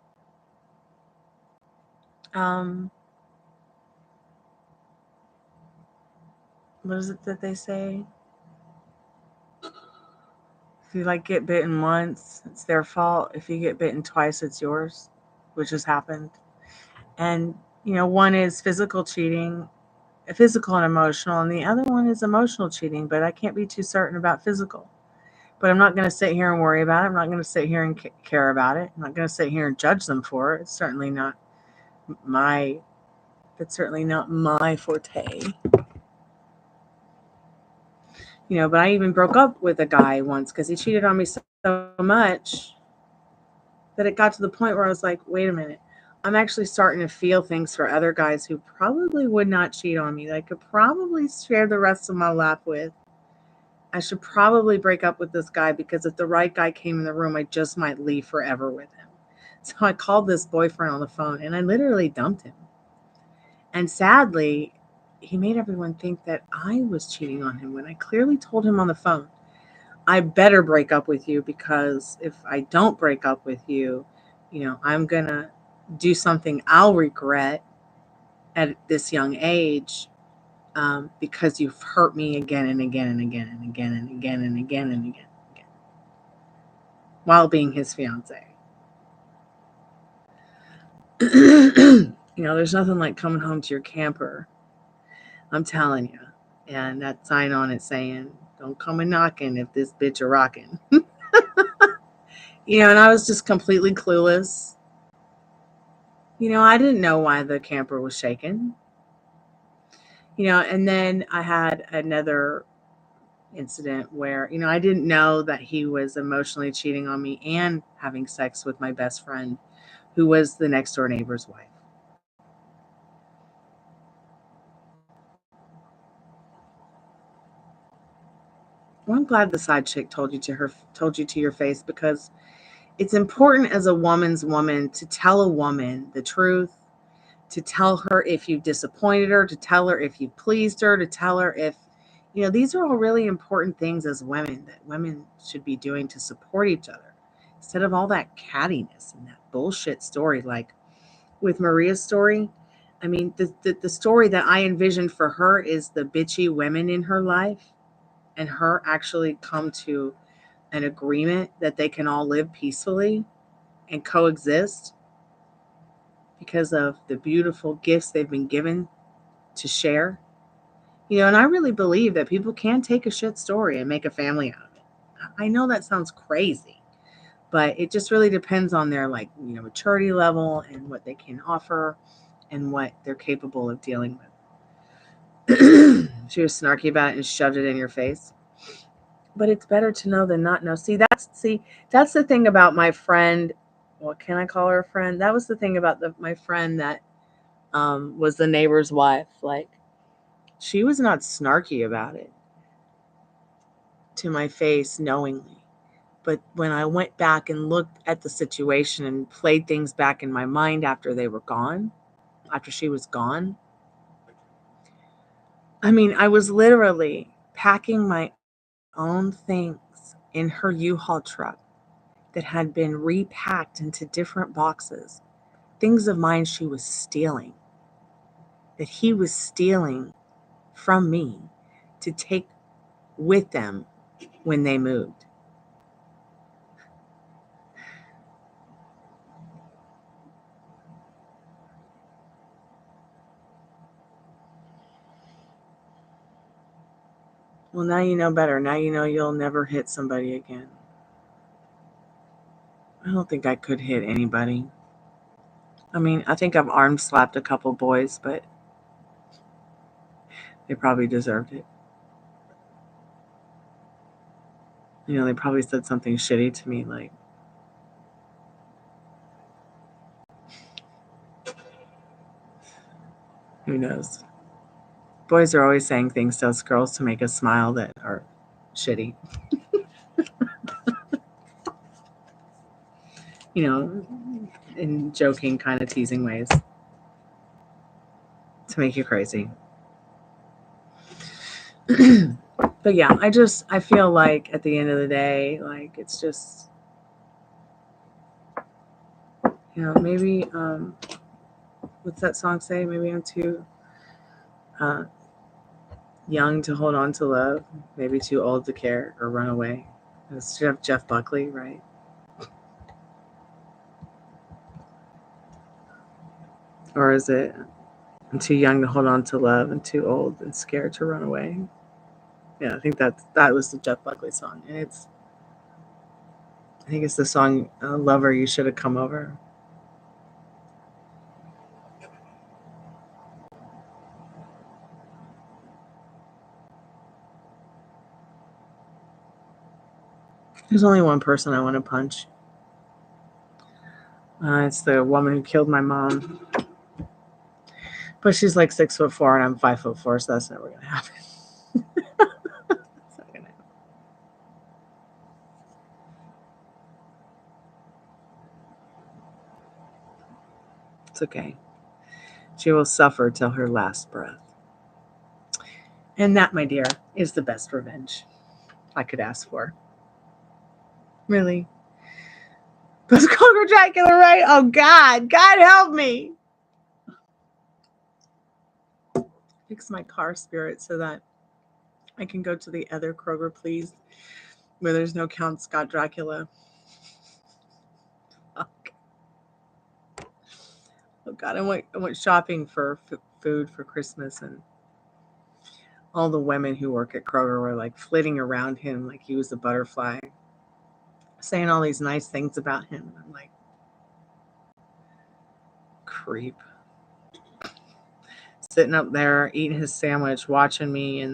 What is it that they say? If you get bitten once, it's their fault. If you get bitten twice, it's yours, which has happened. And, one is physical cheating, physical and emotional, and the other one is emotional cheating, but I can't be too certain about physical. But I'm not going to sit here and worry about it. I'm not going to sit here and care about it. I'm not going to sit here and judge them for it. It's certainly not my forte. But I even broke up with a guy once because he cheated on me so much that it got to the point where I was like, wait a minute. I'm actually starting to feel things for other guys who probably would not cheat on me, that I could probably share the rest of my life with. I should probably break up with this guy because if the right guy came in the room, I just might leave forever with him. So I called this boyfriend on the phone and I literally dumped him. And sadly, he made everyone think that I was cheating on him when I clearly told him on the phone, I better break up with you because if I don't break up with you, I'm going to do something I'll regret at this young age because you've hurt me again and again and again and again and again and again and again and again while being his fiance. There's nothing like coming home to your camper. I'm telling you. And that sign on it saying, don't come a knocking if this bitch a rocking. And I was just completely clueless. I didn't know why the camper was shaking. And then I had another incident where, I didn't know that he was emotionally cheating on me and having sex with my best friend, who was the next door neighbor's wife. Well, I'm glad the side chick told you to your face, because it's important as a woman's woman to tell a woman the truth, to tell her if you disappointed her, to tell her if you pleased her, to tell her if, these are all really important things as women that women should be doing to support each other instead of all that cattiness and that bullshit story. Like with Maria's story, I mean, the story that I envisioned for her is the bitchy women in her life and her actually come to an agreement that they can all live peacefully and coexist because of the beautiful gifts they've been given to share And I really believe that people can take a shit story and make a family out of it. I know that sounds crazy, but it just really depends on their maturity level and what they can offer and what they're capable of dealing with. She was snarky about it and shoved it in your face. But it's better to know than not know. See, that's the thing about my friend. What can I call her a friend? That was the thing about my friend that was the neighbor's wife. Like, she was not snarky about it to my face knowingly. But when I went back and looked at the situation and played things back in my mind after she was gone, I mean, I was literally packing my own things in her U-Haul truck that had been repacked into different boxes. Things of mine she was stealing, that he was stealing from me to take with them when they moved. Well, now you know better. Now you know you'll never hit somebody again. I don't think I could hit anybody. I mean, I think I've arm slapped a couple boys, but they probably deserved it. They probably said something shitty to me, like, who knows? Boys are always saying things to us girls to make us smile that are shitty. In joking, kind of teasing ways to make you crazy. But yeah, I feel like at the end of the day, like, it's just, maybe, what's that song say? Maybe I'm too young to hold on to love, maybe too old to care or run away. It's Jeff Buckley, right? Or is it, I'm too young to hold on to love and too old and scared to run away? Yeah, I think that was the Jeff Buckley song. And I think it's the song, Lover, You Should Have Come Over. There's only one person I want to punch. It's the woman who killed my mom. But she's like 6'4" and I'm 5'4", so that's never going to happen. It's not going to happen. It's okay. She will suffer till her last breath. And that, my dear, is the best revenge I could ask for. Really. But it's called Dracula, right? Oh, God. God help me. Fix my car spirit so that I can go to the other Kroger, please, where there's no Count Scott Dracula. Oh, God. I went shopping for food for Christmas, and all the women who work at Kroger were like flitting around him like he was a butterfly, saying all these nice things about him. I'm like, creep. Sitting up there eating his sandwich, watching me in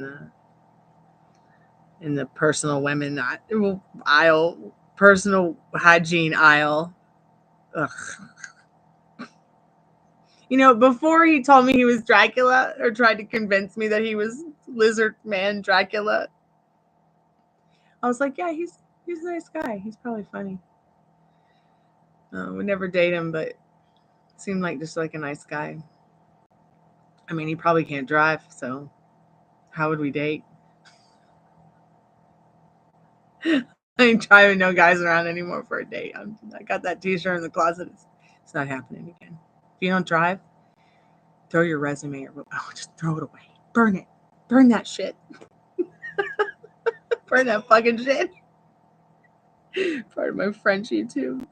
the personal women aisle, personal hygiene aisle. Ugh. Before he told me he was Dracula, or tried to convince me that he was Lizard Man Dracula, I was like, yeah, he's a nice guy. He's probably funny. Would never date him, but seemed like just like a nice guy. I mean, he probably can't drive, so how would we date? I ain't driving no guys around anymore for a date. I got that t-shirt in the closet. It's not happening again. If you don't drive, throw your resume or just throw it away. Burn it. Burn that shit. Burn that fucking shit. Part of my Frenchie too.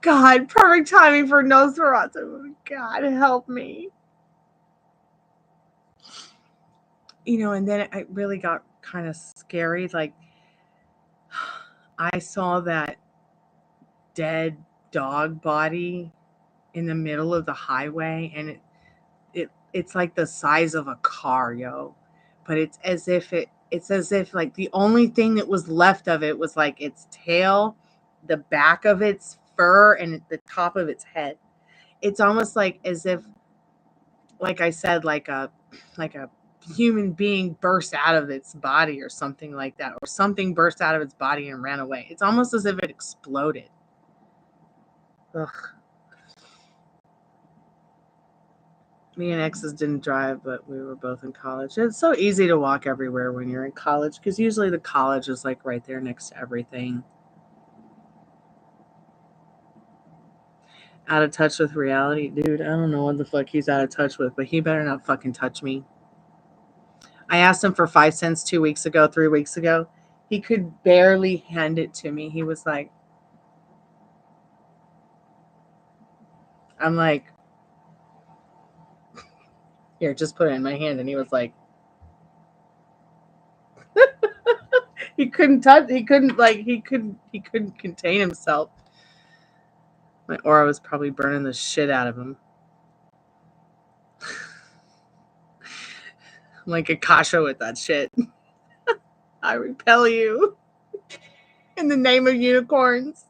God, perfect timing for Nosferatu. God, help me. You know, and then it really got kind of scary. Like, I saw that dead dog body in the middle of the highway, and it's like the size of a car, yo. But it's as if like the only thing that was left of it was like its tail, the back of its fur, and the top of its head. It's almost like as if, like I said, like a human being burst out of its body or something like that, or something burst out of its body and ran away. It's almost as if it exploded. Ugh. Me and exes didn't drive, but we were both in college. It's so easy to walk everywhere when you're in college, because usually the college is like right there next to everything. Out of touch with reality, dude. I don't know what the fuck he's out of touch with, but he better not fucking touch me. I asked him for 5 cents 2 weeks ago, 3 weeks ago. He could barely hand it to me. He was like, I'm like, here, just put it in my hand. And he was like, he couldn't contain himself. My aura was probably burning the shit out of him. I'm like Akasha with that shit. I repel you. In the name of unicorns.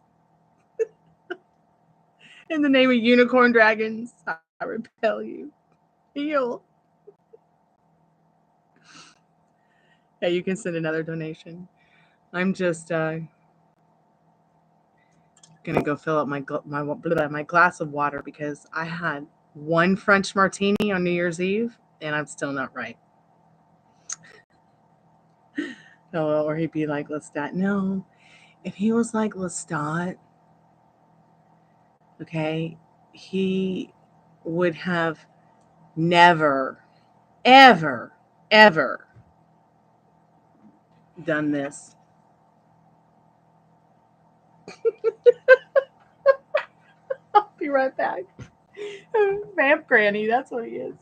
In the name of unicorn dragons, I repel you. Heal. Yeah, you can send another donation. I'm just gonna go fill up my glass of water, because I had one French martini on New Year's Eve and I'm still not right. Oh, or he'd be like Lestat. No, if he was like Lestat, okay, he would have never, ever, ever done this. I'll be right back. Vamp Granny, that's what he is.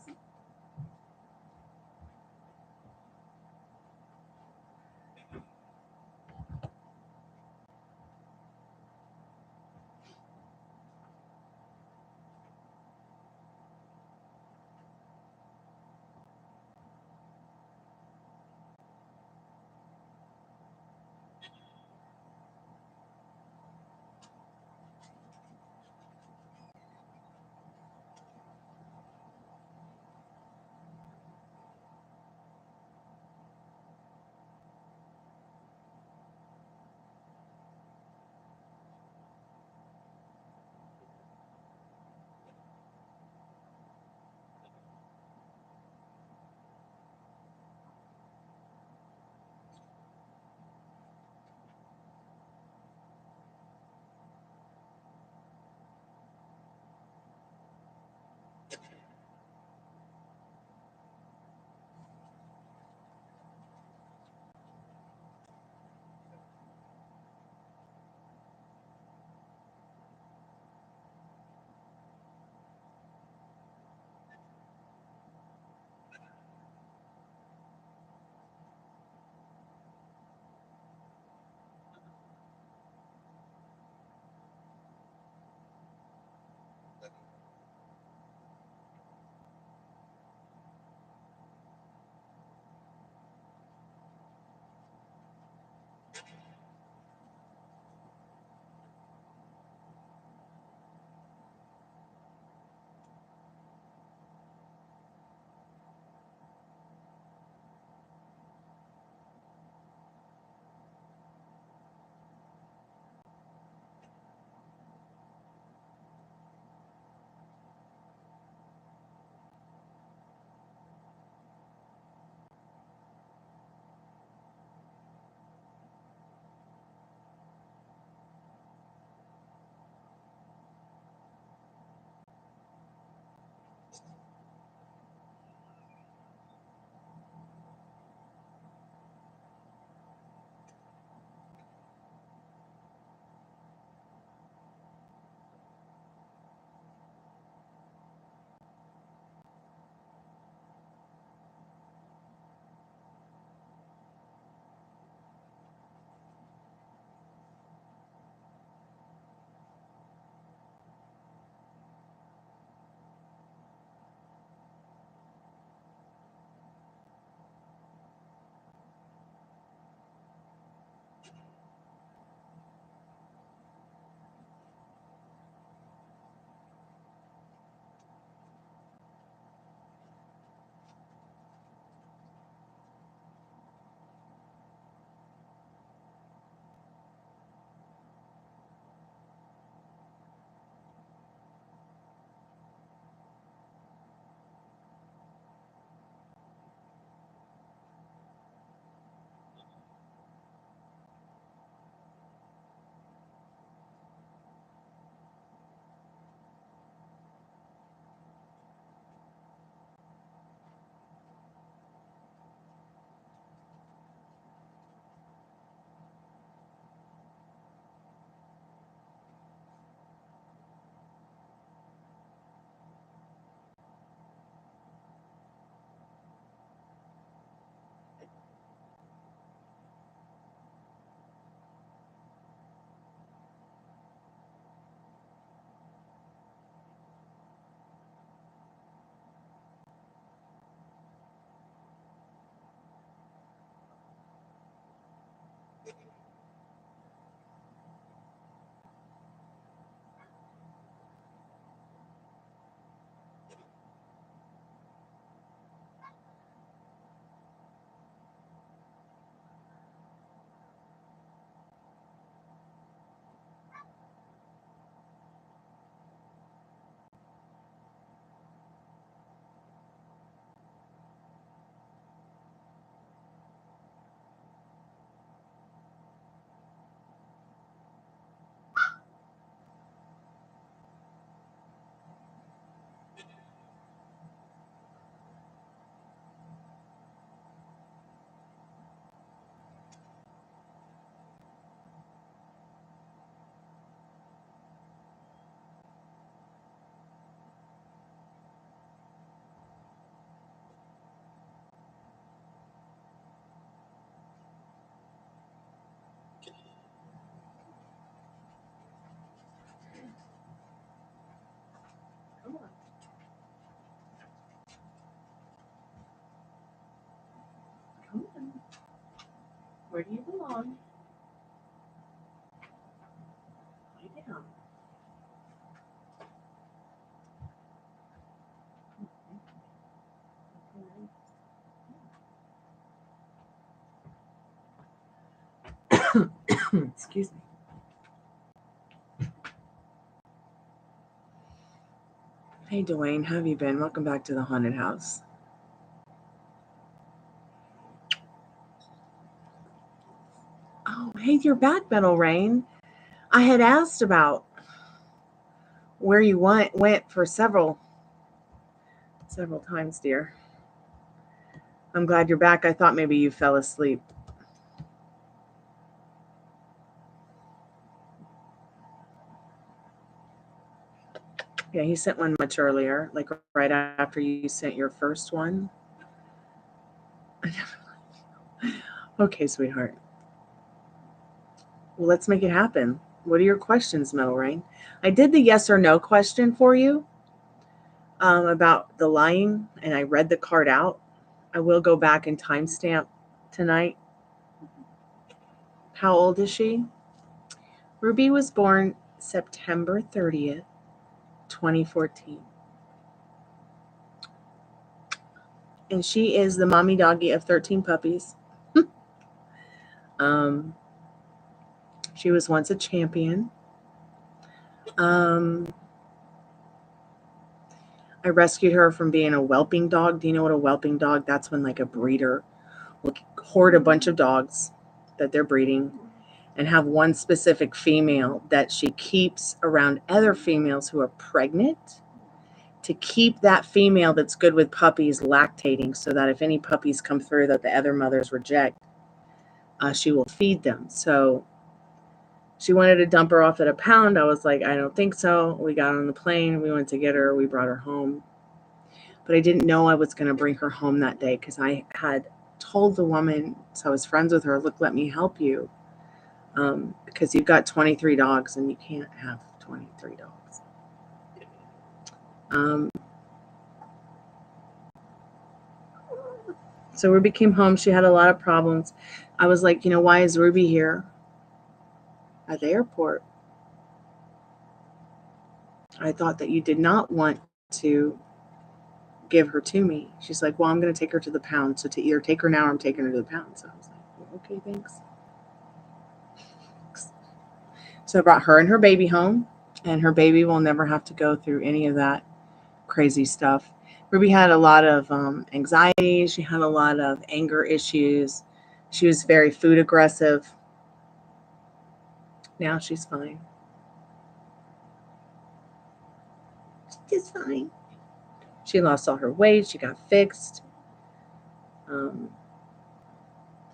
Where do you belong? Lie down. Excuse me. Hey, Dwayne, how have you been? Welcome back to the haunted house. Oh, hey, you're back, Metal Rain. I had asked about where you went for several times, dear. I'm glad you're back. I thought maybe you fell asleep. Yeah, he sent one much earlier, like right after you sent your first one. Okay, sweetheart. Well, let's make it happen. What are your questions, Metal Rain? I did the yes or no question for you about the lying, and I read the card out. I will go back and timestamp tonight. How old is she? Ruby was born September 30th, 2014. And she is the mommy doggy of 13 puppies. She was once a champion. I rescued her from being a whelping dog. Do you know what a whelping dog? That's when like a breeder will hoard a bunch of dogs that they're breeding and have one specific female that she keeps around other females who are pregnant to keep that female that's good with puppies lactating, so that if any puppies come through that the other mothers reject, she will feed them. So she wanted to dump her off at a pound. I was like, I don't think so. We got on the plane. We went to get her. We brought her home. But I didn't know I was going to bring her home that day because I had told the woman, so I was friends with her, look, let me help you. Because you've got 23 dogs and you can't have 23 dogs. So Ruby came home. She had a lot of problems. I was like, why is Ruby here at the airport? I thought that you did not want to give her to me. She's like, well, I'm going to take her to the pound. So to either take her now or I'm taking her to the pound. So I was like, well, okay, thanks. So I brought her and her baby home, and her baby will never have to go through any of that crazy stuff. Ruby had a lot of anxiety. She had a lot of anger issues. She was very food aggressive. Now she's fine. She's fine. She lost all her weight. She got fixed.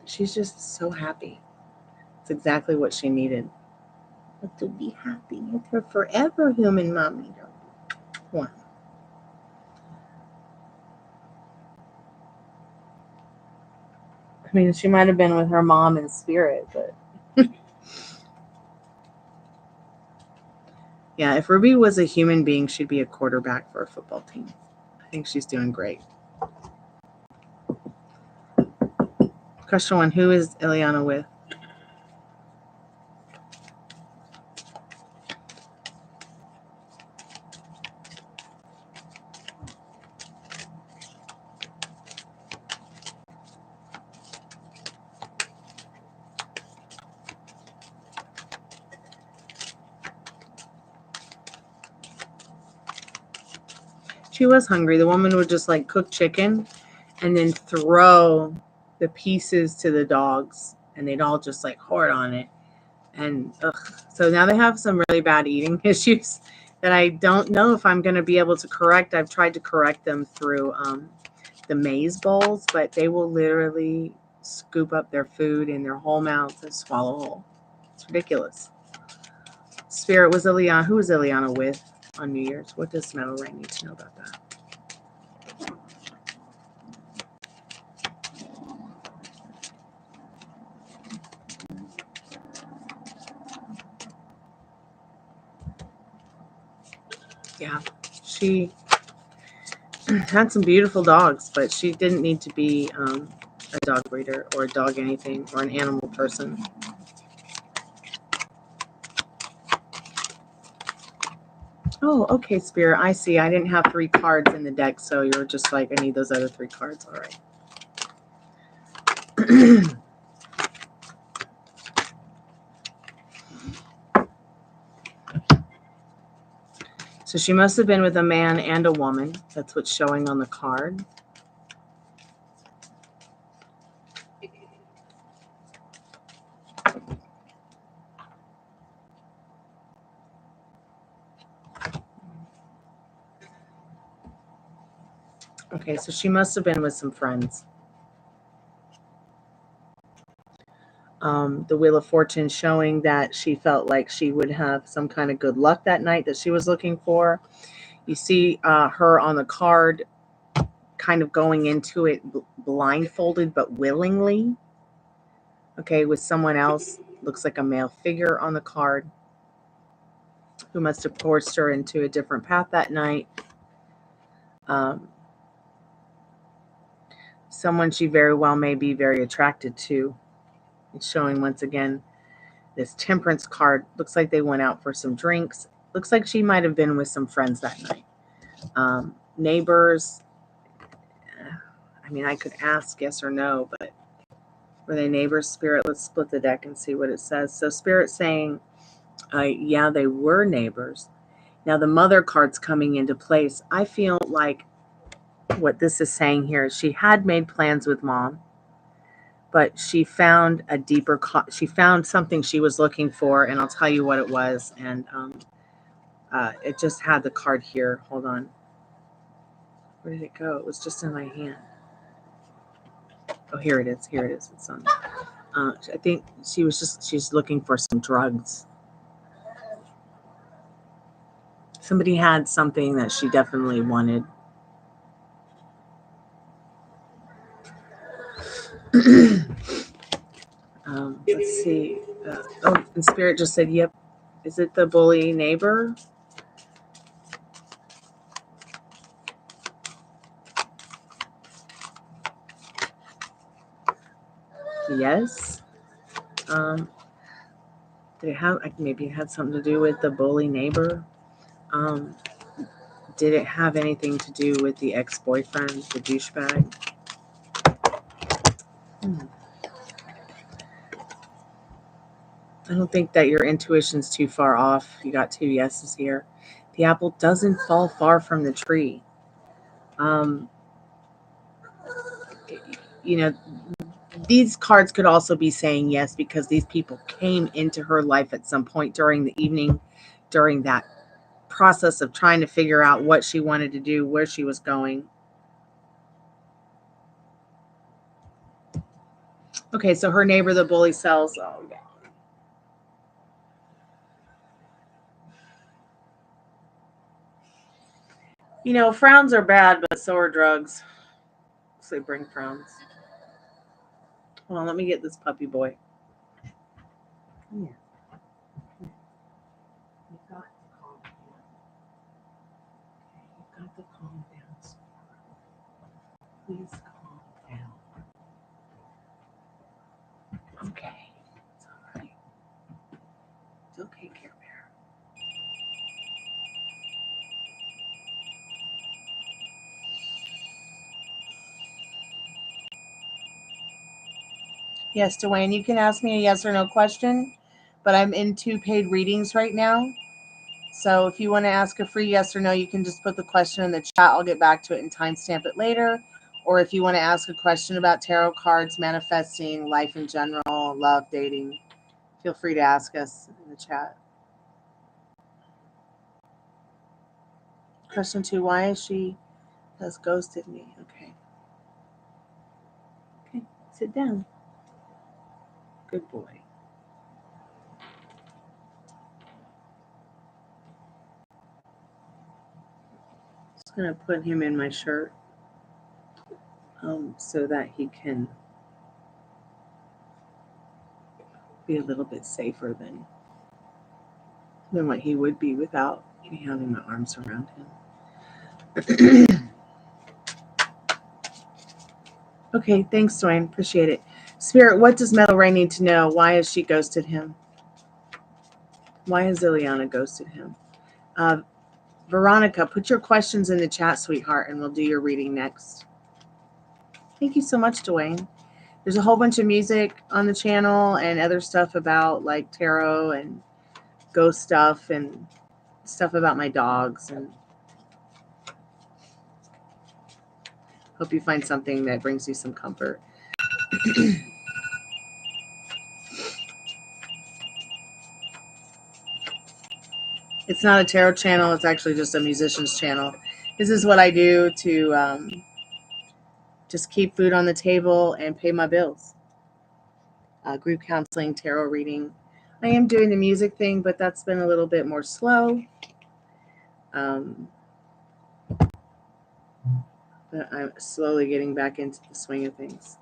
She's just so happy. It's exactly what she needed. But to be happy with her forever, human mommy. One. I mean, she might have been with her mom in spirit, but yeah, if Ruby was a human being, she'd be a quarterback for a football team. I think she's doing great. Question 1, who is Ileana with? She was hungry. The woman would just like cook chicken and then throw the pieces to the dogs, and they'd all just like hoard on it. And so now they have some really bad eating issues that I don't know if I'm going to be able to correct. I've tried to correct them through the maize bowls, but they will literally scoop up their food in their whole mouths and swallow whole. It's ridiculous. Spirit was Ileana. Who was Ileana with on New Year's? What does Metal Rain need to know about that? Yeah, she had some beautiful dogs, but she didn't need to be a dog breeder or a dog anything or an animal person. Oh, okay, Spirit. I see. I didn't have 3 cards in the deck, so you're just like, I need those other 3 cards. All right. So she must have been with a man and a woman. That's what's showing on the card. Okay, so she must have been with some friends. The Wheel of Fortune showing that she felt like she would have some kind of good luck that night that she was looking for. You see her on the card kind of going into it blindfolded but willingly. Okay, with someone else. Looks like a male figure on the card who must have forced her into a different path that night. Someone she very well may be very attracted to. It's showing once again this Temperance card. Looks like they went out for some drinks. Looks like she might have been with some friends that night. Neighbors. I mean, I could ask yes or no, but were they neighbors, Spirit? Let's split the deck and see what it says. So Spirit's saying, yeah, they were neighbors. Now the Mother card's coming into place. I feel like what this is saying here is she had made plans with Mom, but she found a deeper, she found something she was looking for, and I'll tell you what it was. And it just had the card here. Hold on. Where did it go? It was just in my hand. Oh, here it is. Here it is. It's on. I think she's looking for some drugs. Somebody had something that she definitely wanted. Let's see. Oh, and Spirit just said, yep. Is it the bully neighbor? Yes. Did it have, maybe it had something to do with the bully neighbor? Did it have anything to do with the ex-boyfriend, the douchebag? I don't think that your intuition's too far off. You got 2 yeses here. The apple doesn't fall far from the tree. You know, these cards could also be saying yes because these people came into her life at some point during the evening, during that process of trying to figure out what she wanted to do, where she was going. Okay, so her neighbor, the bully, sells. Oh, yeah. You know, frowns are bad, but so are drugs. So they bring frowns. Hold on, let me get this puppy boy. Come here. You've got to calm down. You've got to calm down. Please calm down. Okay. It's all right. It's okay, Care Bear. Yes, Dwayne, you can ask me a yes or no question, but I'm in 2 paid readings right now. So if you want to ask a free yes or no, you can just put the question in the chat. I'll get back to it and timestamp it later. Or if you want to ask a question about tarot cards, manifesting, life in general, love, dating, feel free to ask us in the chat. Question 2, why is she has ghosted me? Okay. Okay, sit down. Good boy. Just going to put him in my shirt so that he can be a little bit safer than what he would be without me having my arms around him. Okay, thanks, Dwayne. Appreciate it. Spirit, what does Metal Ray need to know? Why has she ghosted him? Why has Ileana ghosted him? Veronica, put your questions in the chat, sweetheart, and we'll do your reading next. Thank you so much, Dwayne. There's a whole bunch of music on the channel and other stuff about like tarot and ghost stuff and stuff about my dogs, and hope you find something that brings you some comfort. It's not a tarot channel. It's actually just a musician's channel. This is what I do to just keep food on the table and pay my bills. Group counseling, tarot reading. I am doing the music thing, but that's been a little bit more slow. But I'm slowly getting back into the swing of things.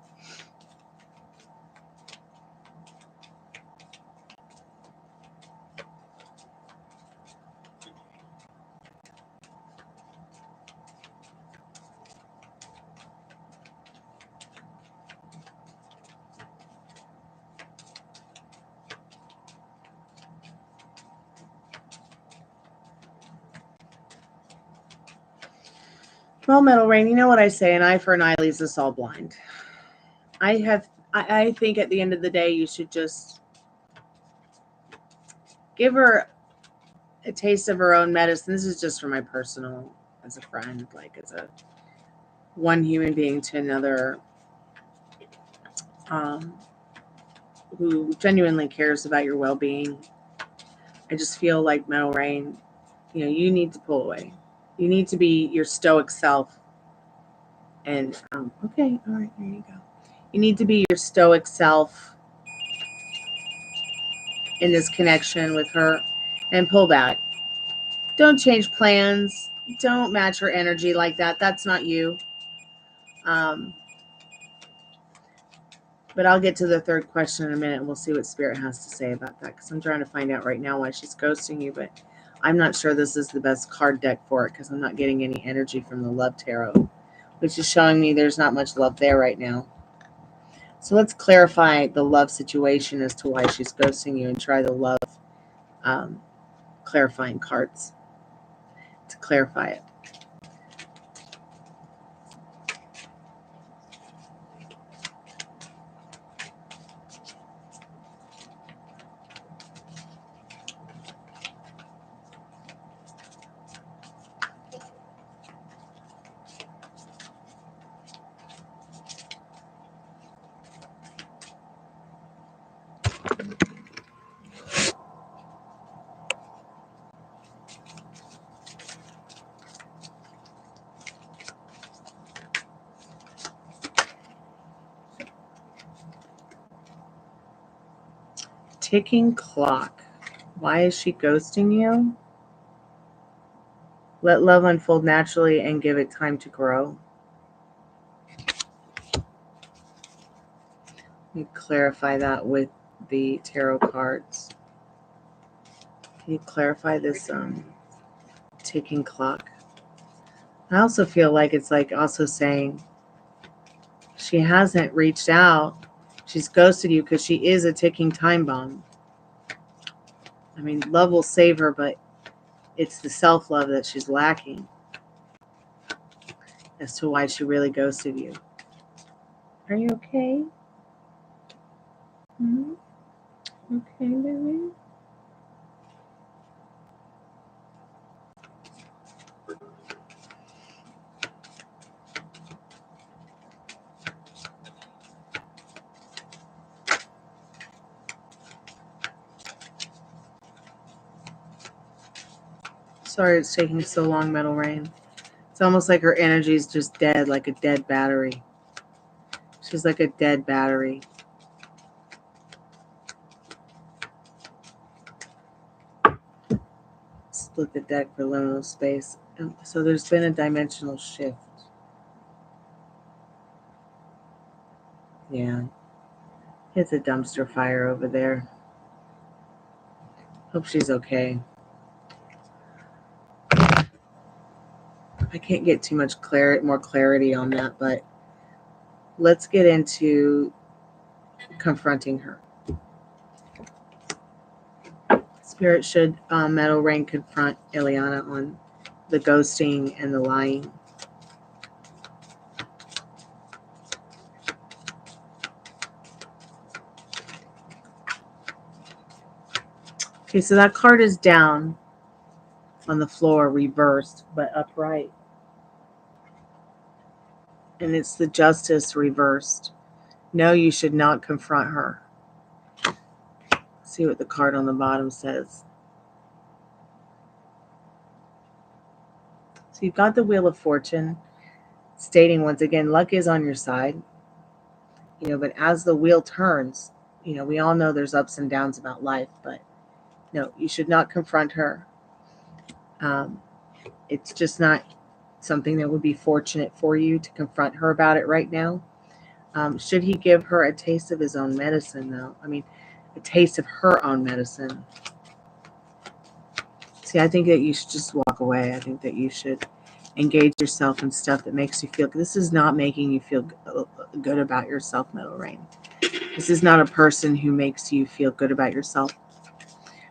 Well, Metal Rain, you know what I say, an eye for an eye leaves us all blind. I think at the end of the day, you should just give her a taste of her own medicine. This is just for my personal, as a friend, like as a one human being to another, who genuinely cares about your well-being. I just feel like, Metal Rain, you know, you need to pull away. You need to be your stoic self. And okay, all right, there you go. You need to be your stoic self in this connection with her and pull back. Don't change plans. Don't match her energy like that. That's not you. But I'll get to the third question in a minute, and we'll see what Spirit has to say about that, because I'm trying to find out right now why she's ghosting you, but I'm not sure this is the best card deck for it, because I'm not getting any energy from the Love Tarot, which is showing me there's not much love there right now. So let's clarify the love situation as to why she's ghosting you, and try the love clarifying cards to clarify it. Ticking clock. Why is she ghosting you? Let love unfold naturally and give it time to grow. Let me clarify that with the tarot cards. Can you clarify this ticking clock? I also feel like it's like also saying she hasn't reached out. She's ghosted you because she is a ticking time bomb. I mean, love will save her, but it's the self-love that she's lacking as to why she really ghosted you. Are you okay? Mm-hmm. Okay, baby. Sorry it's taking so long, Metal Rain. It's almost like her energy is just dead, like a dead battery. She's like a dead battery. Split the deck for liminal space. So there's been a dimensional shift. Yeah. It's a dumpster fire over there. Hope she's okay. I can't get too much more clarity on that, but let's get into confronting her. Spirit should Metal Rain confront Ileana on the ghosting and the lying. Okay, so that card is down on the floor, reversed, but upright. And it's the Justice reversed. No, you should not confront her. Let's see what the card on the bottom says. So you've got the Wheel of Fortune, stating once again, luck is on your side. But as the wheel turns, we all know there's ups and downs about life, but no, you should not confront her. It's just not something that would be fortunate for you to confront her about it right now. Should he give her a taste of his own medicine, though? I mean, a taste of her own medicine. See, I think that you should just walk away. I think that you should engage yourself in stuff that makes you feel good. This is not making you feel good about yourself, Metal Rain. This is not a person who makes you feel good about yourself.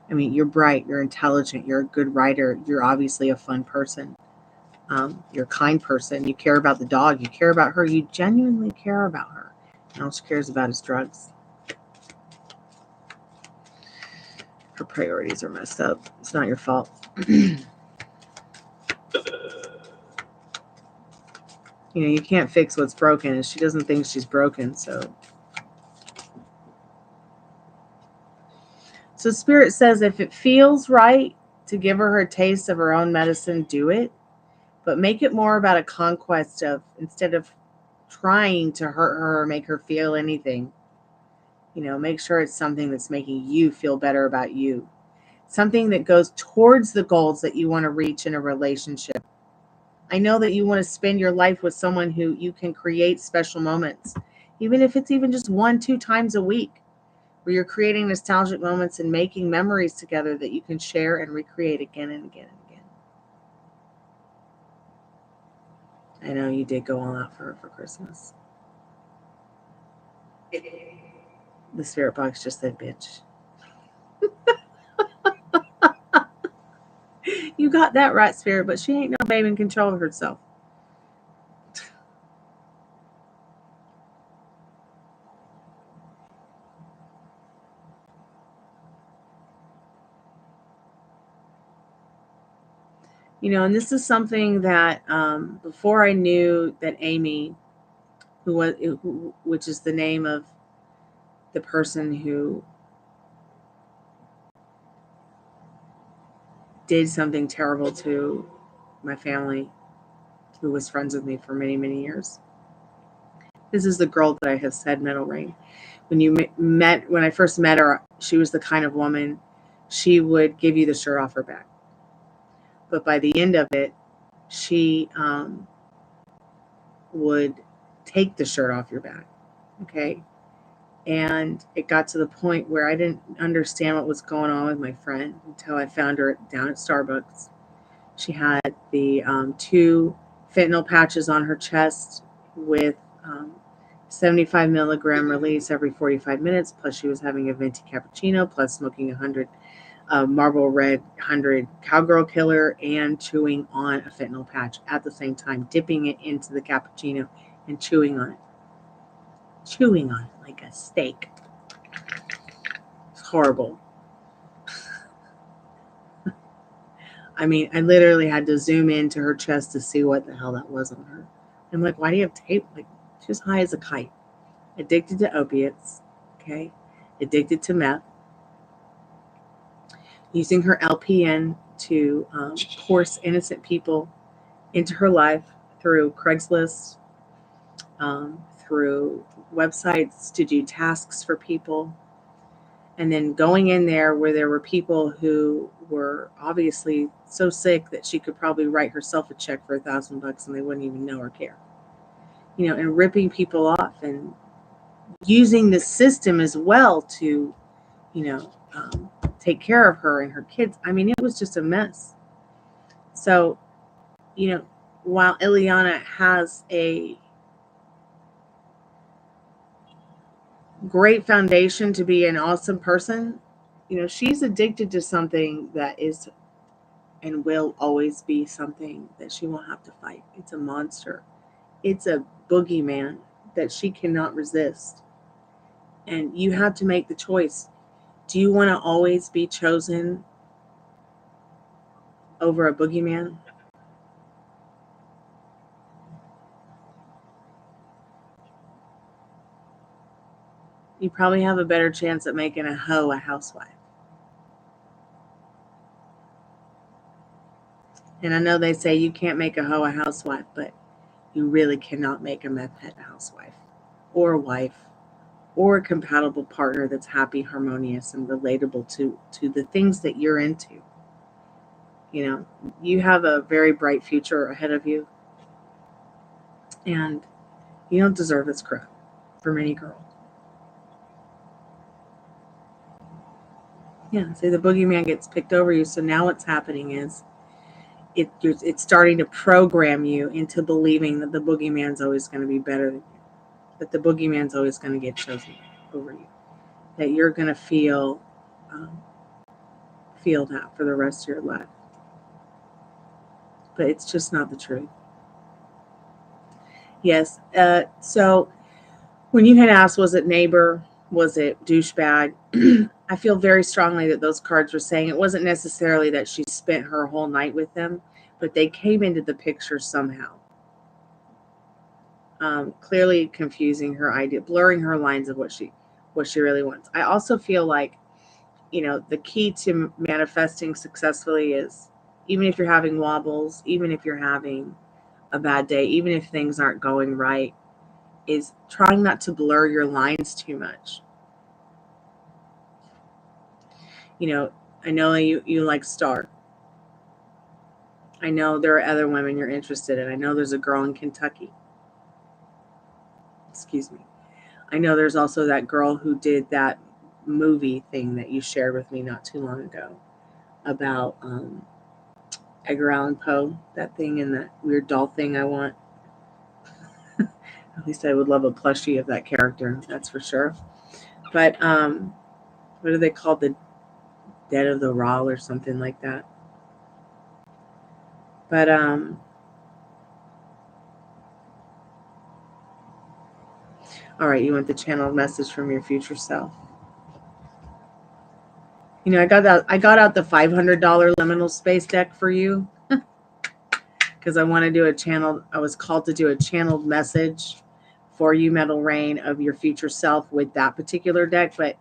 I mean, you're bright, you're intelligent, you're a good writer, you're obviously a fun person. You're a kind person. You care about the dog. You care about her. You genuinely care about her. And all she cares about is drugs. Her priorities are messed up. It's not your fault. You can't fix what's broken, and she doesn't think she's broken, so. So Spirit says if it feels right to give her a taste of her own medicine, do it. But make it more about a conquest of, instead of trying to hurt her or make her feel anything, make sure it's something that's making you feel better about you. Something that goes towards the goals that you want to reach in a relationship. I know that you want to spend your life with someone who you can create special moments, even if it's even just 1-2 times a week, where you're creating nostalgic moments and making memories together that you can share and recreate again and again and again. I know you did go all out for her for Christmas. The Spirit Box just said, bitch. You got that right, Spirit, but she ain't no babe in control of herself. And this is something that before I knew that Amy, which is the name of the person who did something terrible to my family, who was friends with me for many, many years. This is the girl that I have said, Metal Rain. When I first met her, she was the kind of woman, she would give you the shirt off her back. But by the end of it, she would take the shirt off your back. Okay. And it got to the point where I didn't understand what was going on with my friend until I found her down at Starbucks. She had the 2 fentanyl patches on her chest with 75 milligram release every 45 minutes. Plus she was having a venti cappuccino, plus smoking 100 Marlboro Red 100 Cowgirl Killer, and chewing on a fentanyl patch at the same time, dipping it into the cappuccino and chewing on it. Chewing on it like a steak. It's horrible. I mean, I literally had to zoom into her chest to see what the hell that was on her. I'm like, why do you have tape? Like, she was high as a kite. Addicted to opiates. Okay. Addicted to meth. Using her LPN to force innocent people into her life through Craigslist, through websites to do tasks for people, and then going in there where there were people who were obviously so sick that she could probably write herself a check for $1,000 and they wouldn't even know or care, and ripping people off and using the system as well to, take care of her and her kids. I mean, it was just a mess. So, while Ileana has a great foundation to be an awesome person. You know, she's addicted to something that is and will always be something that she won't have to fight. It's a monster. It's a boogeyman that she cannot resist. And you have to make the choice. Do you want to always be chosen over a boogeyman? You probably have a better chance at making a hoe a housewife. And I know they say you can't make a hoe a housewife, but you really cannot make a meth head a housewife or a wife or a compatible partner that's happy, harmonious, and relatable to the things that you're into. You know, you have a very bright future ahead of you, and you don't deserve this crap from any girl. Yeah, say the boogeyman gets picked over you. So now what's happening is it's starting to program you into believing that the boogeyman's always going to be better than you, that the boogeyman's always going to get chosen over you, that you're going to um, feel that for the rest of your life. But it's just not the truth. Yes. So when you had asked, was it neighbor? Was it douchebag? I feel very strongly that those cards were saying it wasn't necessarily that she spent her whole night with them, but they came into the picture somehow. Clearly confusing her idea, blurring her lines of what she really wants. I also feel like, you know, the key to manifesting successfully is, even if you're having wobbles, even if you're having a bad day, even if things aren't going right, is trying not to blur your lines too much. You know, I know you like Star. I know there are other women you're interested in. I know there's a girl in Kentucky. Excuse me. I know there's also that girl who did that movie thing that you shared with me not too long ago about Edgar Allan Poe, that thing and that weird doll thing I want. At least I would love a plushie of that character, that's for sure. But what are they called? The Dead of the Raw or something like that. But all right, you want the channeled message from your future self. You know, I got out the $500 liminal space deck for you because I want to do a channel. I was called to do a channeled message for you, Metal Rain, of your future self with that particular deck, but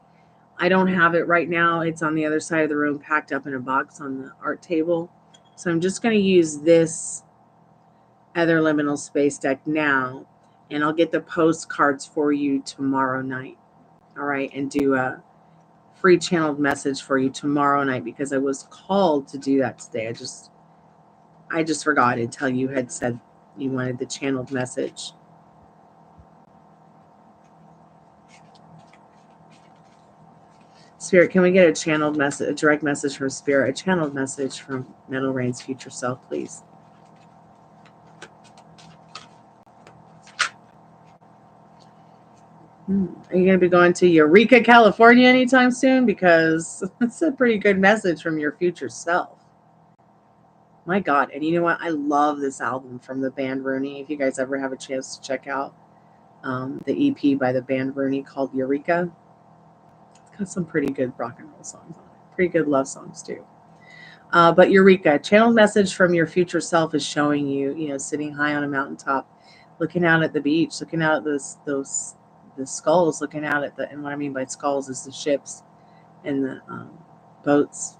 I don't have it right now. It's on the other side of the room, packed up in a box on the art table. So I'm just going to use this other liminal space deck now, and I'll get the postcards for you tomorrow night. All right, and do a free channeled message for you tomorrow night because I was called to do that today. I just forgot until you had said you wanted the channeled message. Spirit, can we get a channeled message, a direct message from Spirit, a channeled message from Metal Rain's future self, please? Are you going to be going to Eureka, California anytime soon? Because it's a pretty good message from your future self. My God. And you know what? I love this album from the band Rooney. If you guys ever have a chance to check out the EP by the band Rooney called Eureka, it's got some pretty good rock and roll songs on it. Pretty good love songs too. But Eureka, channeled message from your future self is showing you, you know, sitting high on a mountaintop, looking out at the beach, looking out at the skulls, looking out at and what I mean by skulls is the ships and the boats.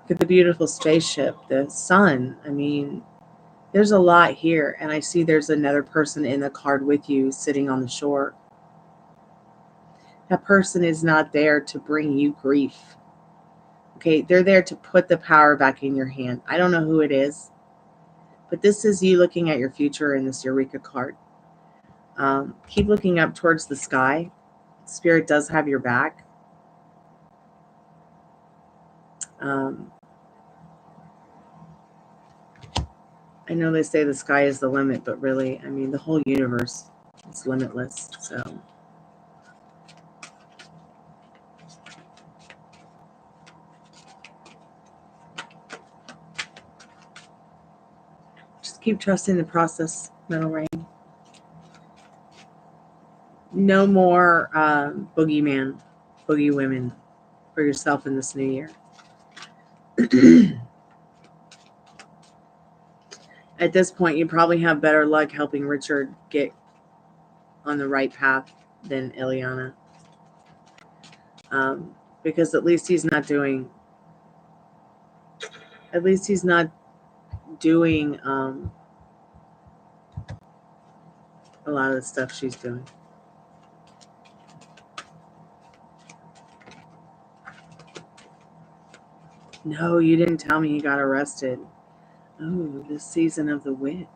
Look at the beautiful spaceship, the sun. I mean, there's a lot here, and I see there's another person in the card with you sitting on the shore. That person is not there to bring you grief. Okay, they're there to put the power back in your hand. I don't know who it is, but this is you looking at your future in this Eureka card. Keep looking up towards the sky. Spirit does have your back. I know they say the sky is the limit, but really, I mean, the whole universe is limitless. So Just keep trusting the process, Metal Rain. No more boogeyman, boogie women for yourself in this new year. At this point, you probably have better luck helping Richard get on the right path than Ileana. Because at least he's not doing a lot of the stuff she's doing. No, you didn't tell me he got arrested. Oh, this season of the witch.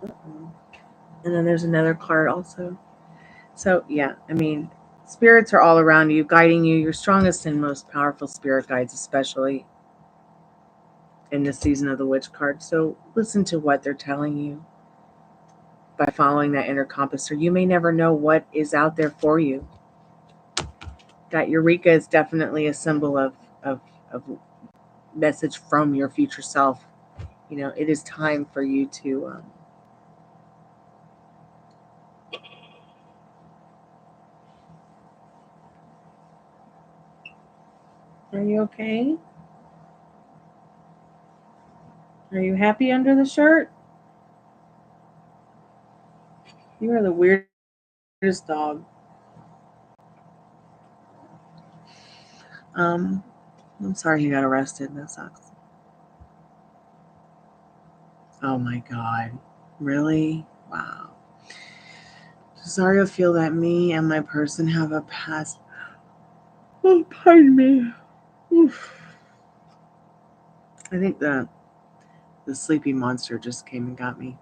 Uh-oh. And then there's another card also. So, yeah, I mean, spirits are all around you, guiding you. Your strongest and most powerful spirit guides, especially in this season of the witch card. So listen to what they're telling you by following that inner compass, or you may never know what is out there for you. That Eureka is definitely a symbol of message from your future self. You know, it is time for you to Are you okay? Are you happy under the shirt? You are the weirdest dog. I'm sorry he got arrested. That sucks. Oh my God. Really? Wow. Does Aria feel that me and my person have a past? Oh, pardon me. Oof. I think the sleepy monster just came and got me.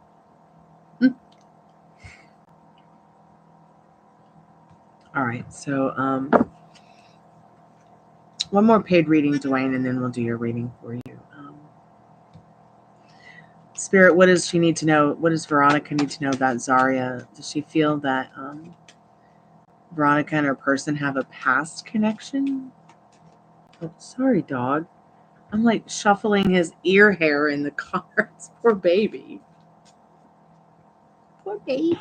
All right, so one more paid reading, Dwayne, and then we'll do your reading for you. Spirit, what does she need to know? What does Veronica need to know about Zarya? Does she feel that Veronica and her person have a past connection? Oh, sorry, dog. I'm like shuffling his ear hair in the cards. Poor baby. Poor baby.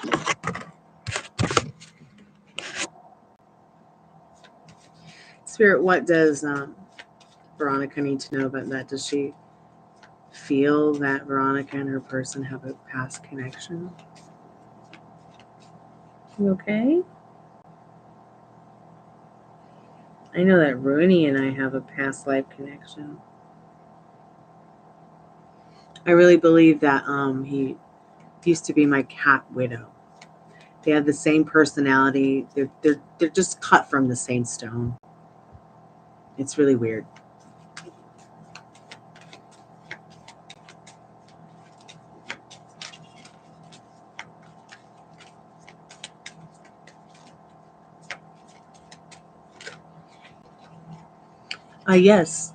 Spirit, what does Veronica need to know about that? Does she feel that Veronica and her person have a past connection? You okay? I know that Rooney and I have a past life connection. I really believe that he used to be my cat widow. They have the same personality. They're just cut from the same stone. It's really weird. Yes.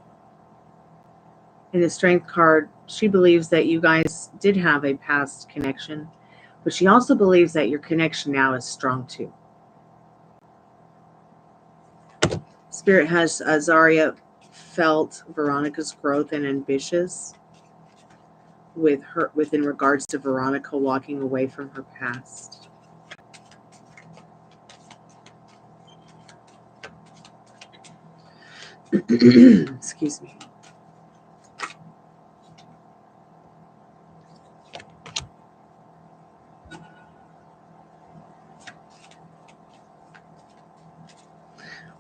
In the strength card, she believes that you guys did have a past connection, but she also believes that your connection now is strong too. Spirit has Zarya felt Veronica's growth and ambitious within regards to Veronica walking away from her past. Excuse me.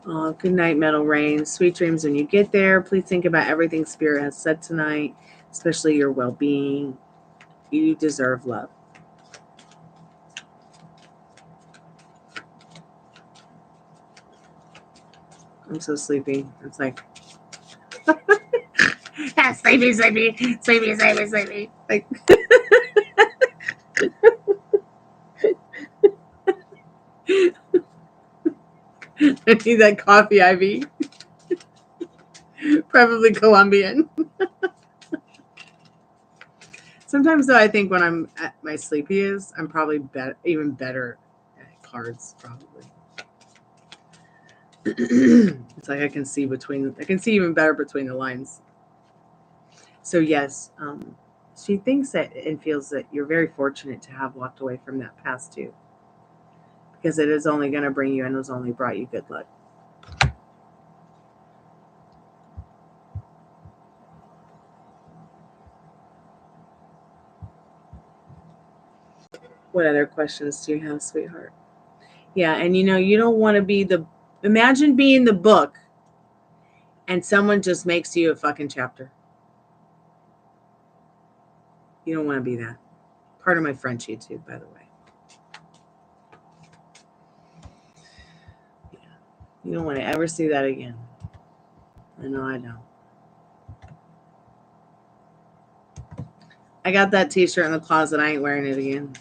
Oh, good night, Metal Rain. Sweet dreams when you get there. Please think about everything Spirit has said tonight, especially your well-being. You deserve love. I'm so sleepy. It's like, sleepy. Like, I need that coffee, Ivy. Preferably Colombian. Sometimes, though, I think when I'm at my sleepiest, I'm probably even better at cards, probably. It's like I can see even better between the lines. So yes, she thinks that and feels that you're very fortunate to have walked away from that past too, because it is only going to bring you and has only brought you good luck. What other questions do you have, sweetheart? Yeah, and you don't want to be imagine being the book and someone just makes you a fucking chapter. You don't want to be that. Part of my French YouTube, by the way. Yeah. You don't want to ever see that again. I know I don't. I got that t-shirt in the closet. I ain't wearing it again.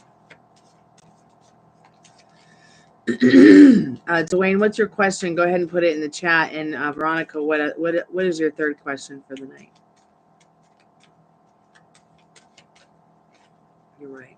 Dwayne, what's your question? Go ahead and put it in the chat. And Veronica, what is your third question for the night? You're right.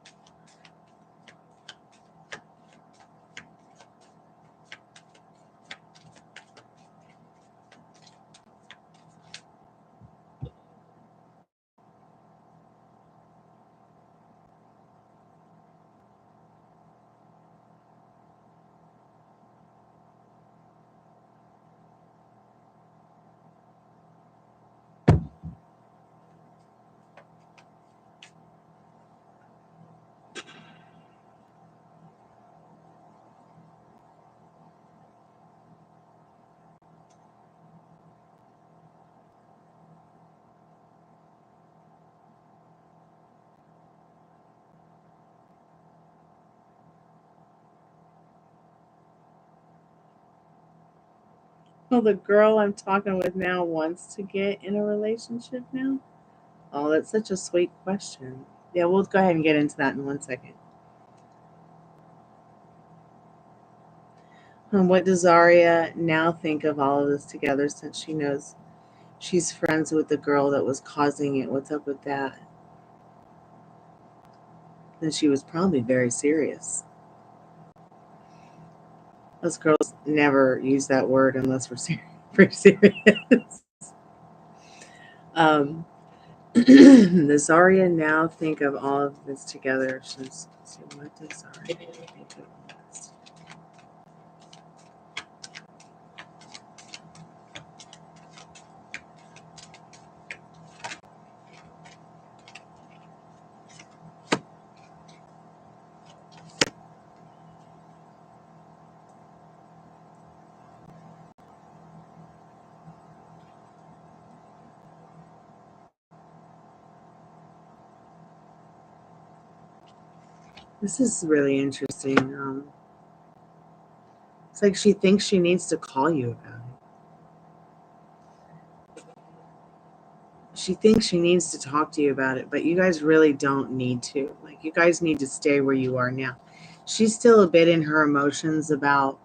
Well, the girl I'm talking with now wants to get in a relationship now? Oh, that's such a sweet question. Yeah, we'll go ahead and get into that in 1 second. What does Aria now think of all of this together since she knows she's friends with the girl that was causing it? What's up with that? And she was probably very serious. Us girls never use that word unless we're very serious. Does Aria now think of all of this together? So what does Aria think of all this? This is really interesting. It's like she thinks she needs to call you about it. She thinks she needs to talk to you about it, but you guys really don't need to. Like, you guys need to stay where you are now. She's still a bit in her emotions about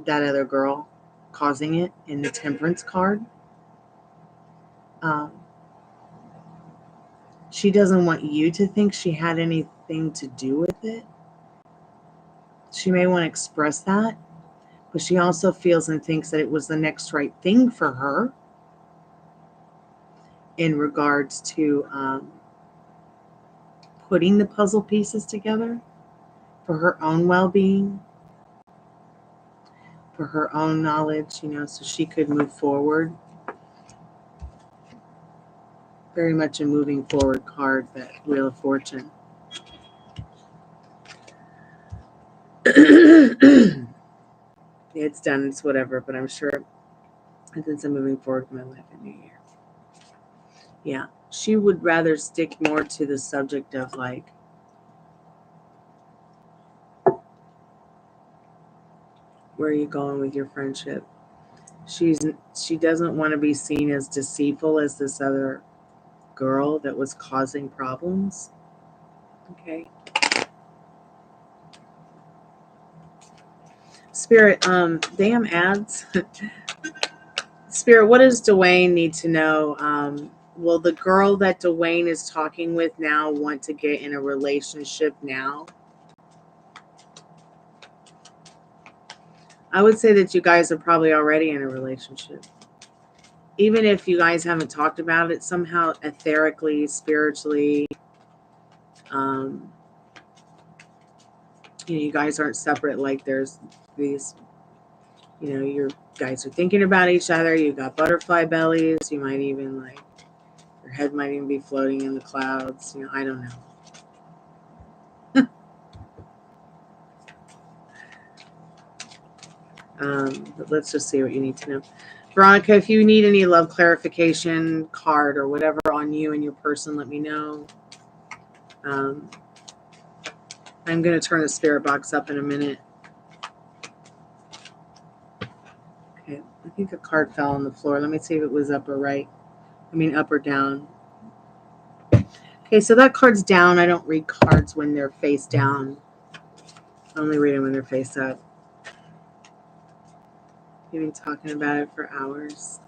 that other girl causing it in the Temperance card. She doesn't want you to think she had anything to do with it. She may want to express that, but she also feels and thinks that it was the next right thing for her in regards to putting the puzzle pieces together for her own well-being, for her own knowledge, so she could move forward. Very much a moving forward card, that Wheel of Fortune. It's done, it's whatever, but I'm sure since I'm moving forward with my life in New Year. Yeah, she would rather stick more to the subject of like, where are you going with your friendship? She doesn't want to be seen as deceitful as this other girl that was causing problems. Okay. Spirit, damn ads. Spirit, what does Dwayne need to know? Will the girl that Dwayne is talking with now want to get in a relationship now? I would say that you guys are probably already in a relationship. Even if you guys haven't talked about it somehow, etherically, spiritually, you guys aren't separate. Like there's these, you guys are thinking about each other. You got butterfly bellies. You might even your head might even be floating in the clouds. I don't know. But let's just see what you need to know. Veronica, if you need any love clarification card or whatever on you and your person, let me know. I'm going to turn the spirit box up in a minute. Okay, I think a card fell on the floor. Let me see if it was up or up or down. Okay, so that card's down. I don't read cards when they're face down. I only read them when they're face up. You've been talking about it for hours.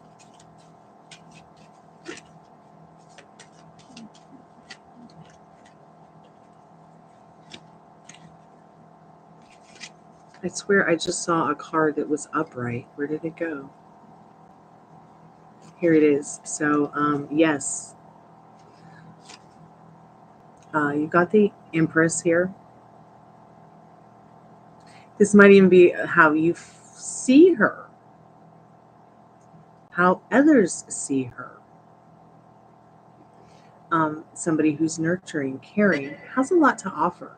I swear I just saw a card that was upright. Where did it go? Here it is. So, yes. You got the Empress here. This might even be how you see her. How others see her. Somebody who's nurturing, caring, has a lot to offer.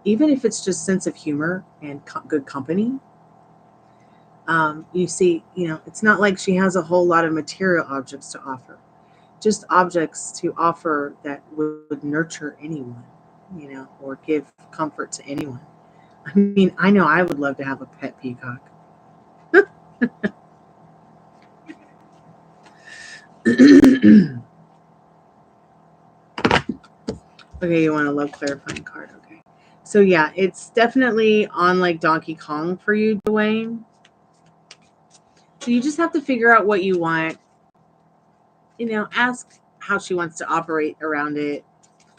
Even if it's just sense of humor and good company. You see, it's not like she has a whole lot of material objects to offer. Just objects to offer that would nurture anyone, or give comfort to anyone. I mean, I know I would love to have a pet peacock. Okay, you want a love clarifying card. Okay. So yeah, it's definitely on like Donkey Kong for you, Dwayne. So you just have to figure out what you want. Ask how she wants to operate around it.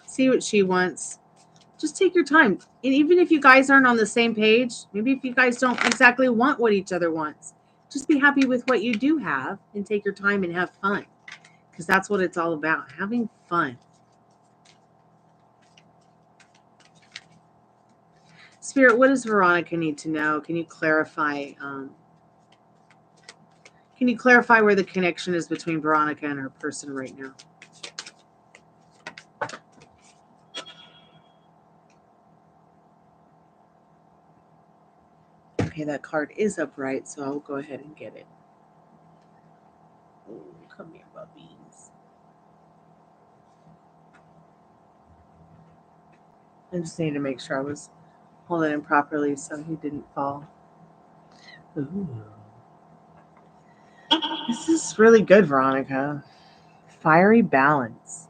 See what she wants. Just take your time. And even if you guys aren't on the same page, maybe if you guys don't exactly want what each other wants, just be happy with what you do have and take your time and have fun. Because that's what it's all about, having fun. Spirit, what does Veronica need to know? Can you clarify? Can you clarify where the connection is between Veronica and her person right now? Okay, that card is upright, so I'll go ahead and get it. Oh, come here, puppies. I just need to make sure I was holding him properly so he didn't fall. Ooh. This is really good, Veronica. Fiery balance.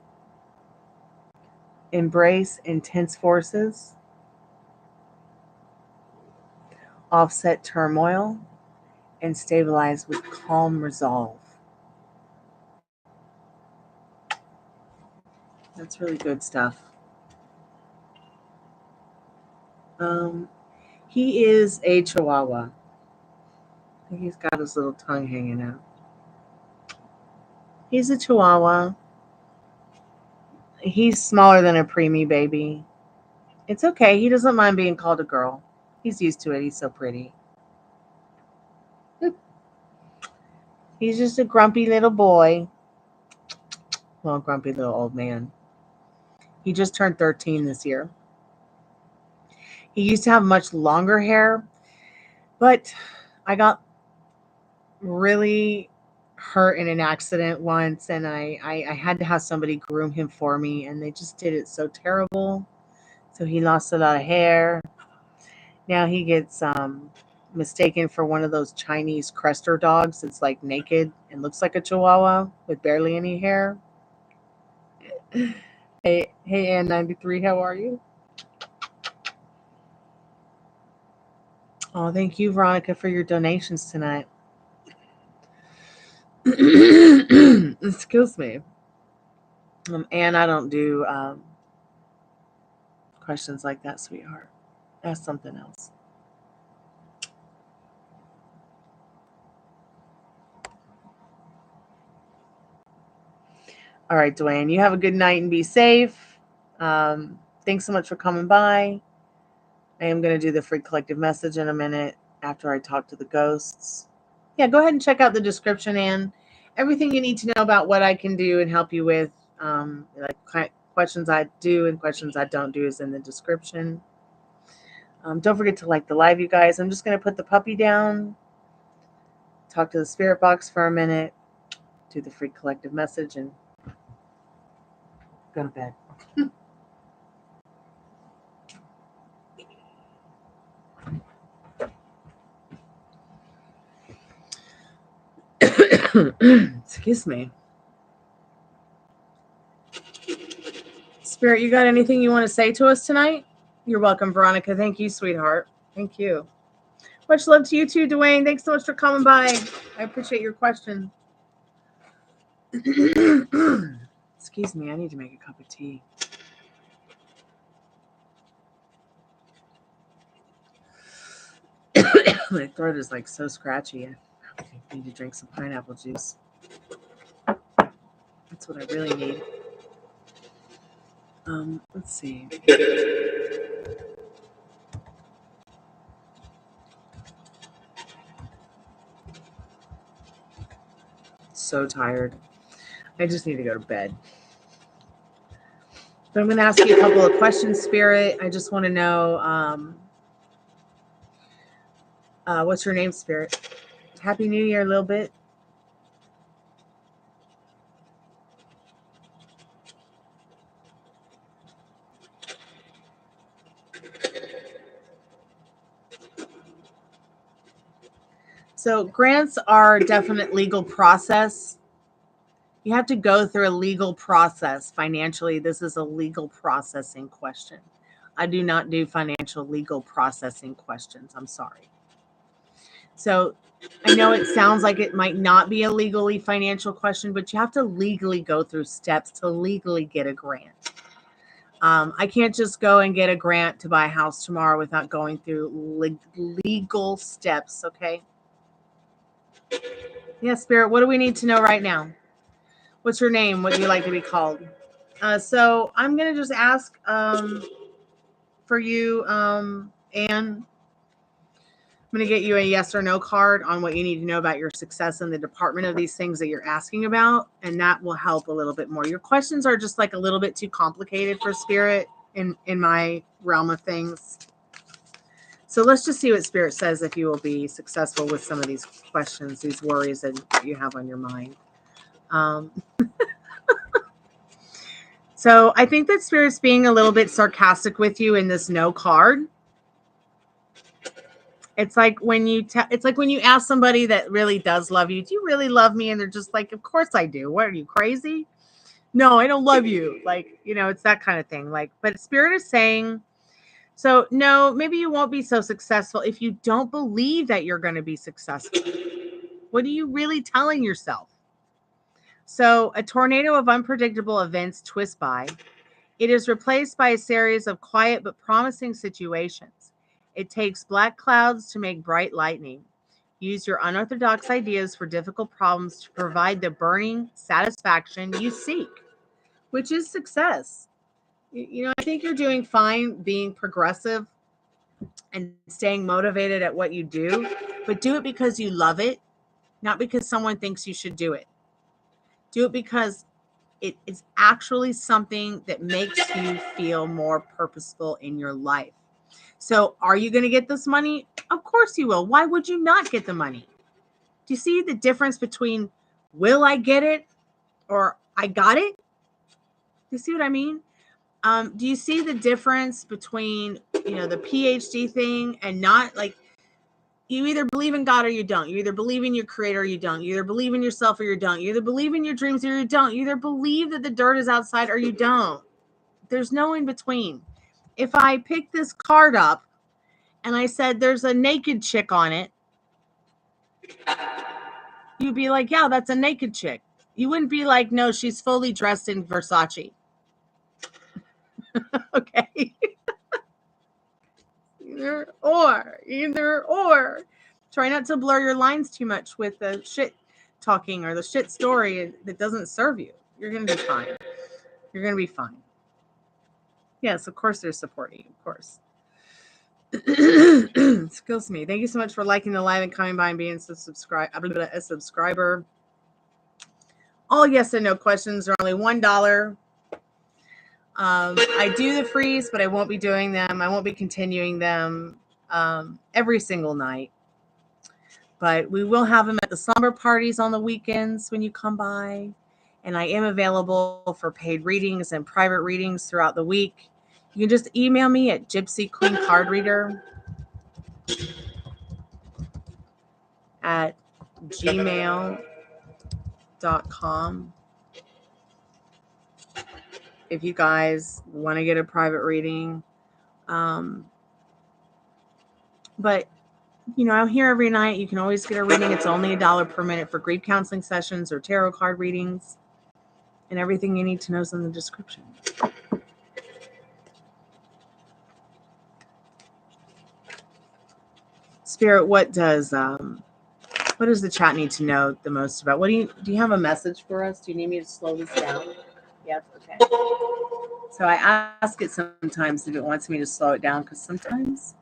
Embrace intense forces. Offset turmoil. And stabilize with calm resolve. That's really good stuff. He is a Chihuahua. I think he's got his little tongue hanging out. He's a Chihuahua. He's smaller than a preemie baby. It's okay. He doesn't mind being called a girl. He's used to it. He's so pretty. He's just a grumpy little boy. Well, grumpy little old man. He just turned 13 this year. He used to have much longer hair, but I got really hurt in an accident once, and I had to have somebody groom him for me, and they just did it so terrible. So he lost a lot of hair. Now he gets mistaken for one of those Chinese Crester dogs that's like naked and looks like a Chihuahua with barely any hair. Hey Ann93, how are you? Oh, thank you, Veronica, for your donations tonight. Excuse me. And I don't do questions like that, sweetheart. Ask something else. All right, Dwayne, you have a good night and be safe. Thanks so much for coming by. I am going to do the free collective message in a minute after I talk to the ghosts. Yeah, go ahead and check out the description and everything you need to know about what I can do and help you with. Like questions I do and questions I don't do is in the description. Don't forget to like the live, you guys. I'm just going to put the puppy down, talk to the spirit box for a minute, do the free collective message, and go to bed. Excuse me. Spirit, you got anything you want to say to us tonight? You're welcome, Veronica. Thank you, sweetheart. Thank you. Much love to you too, Dwayne. Thanks so much for coming by. I appreciate your question. Excuse me, I need to make a cup of tea. My throat is like so scratchy. I need to drink some pineapple juice. That's what I really need. Let's see. So tired. I just need to go to bed. But I'm going to ask you a couple of questions, Spirit. I just want to know, what's your name, Spirit? Happy New Year a little bit. So grants are a definite legal process. You have to go through a legal process. Financially, this is a legal processing question. I do not do financial legal processing questions. I'm sorry. So I know it sounds like it might not be a legally financial question, but you have to legally go through steps to legally get a grant. I can't just go and get a grant to buy a house tomorrow without going through legal steps, okay? Yeah, Spirit, what do we need to know right now? What's your name? What do you like to be called? So I'm going to just ask for you, Anne. I'm going to get you a yes or no card on what you need to know about your success in the department of these things that you're asking about, and that will help a little bit more. Your questions are just like a little bit too complicated for Spirit in my realm of things. So let's just see what Spirit says if you will be successful with some of these questions, these worries that you have on your mind. So I think that Spirit's being a little bit sarcastic with you in this no card. It's like when you ask somebody that really does love you, do you really love me? And they're just like, of course I do. What, are you crazy? No, I don't love you. Like, it's that kind of thing. Like, but Spirit is saying, so no, maybe you won't be so successful if you don't believe that you're going to be successful. What are you really telling yourself? So a tornado of unpredictable events twists by. It is replaced by a series of quiet but promising situations. It takes black clouds to make bright lightning. Use your unorthodox ideas for difficult problems to provide the burning satisfaction you seek, which is success. I think you're doing fine being progressive and staying motivated at what you do, but do it because you love it, not because someone thinks you should do it. Do it because it is actually something that makes you feel more purposeful in your life. So are you going to get this money? Of course you will. Why would you not get the money? Do you see the difference between will I get it or I got it? Do you see what I mean? Do you see the difference between, the PhD thing and not like, you either believe in God or you don't. You either believe in your creator or you don't. You either believe in yourself or you don't. You either believe in your dreams or you don't. You either believe that the dirt is outside or you don't. There's no in between. If I pick this card up and I said there's a naked chick on it, you'd be like, yeah, that's a naked chick. You wouldn't be like, no, she's fully dressed in Versace. Okay. Either or. Try not to blur your lines too much with the shit talking or the shit story that doesn't serve you. You're going to be fine. You're going to be fine. Yes, of course they're supporting you. Of course. Excuse me. Thank you so much for liking the live and coming by and being a subscriber. All yes and no questions are only $1. I do the frees, but I won't be doing them. I won't be continuing them every single night. But we will have them at the slumber parties on the weekends when you come by. And I am available for paid readings and private readings throughout the week. You can just email me at gypsyqueencardreader@gmail.com if you guys want to get a private reading. But you know, I'm here every night. You can always get a reading. It's only $1 per minute for grief counseling sessions or tarot card readings. And everything you need to know is in the description. Spirit, what does the chat need to know the most about? Do you have a message for us? Do you need me to slow this down? Yes, okay. So I ask it sometimes if it wants me to slow it down, because sometimes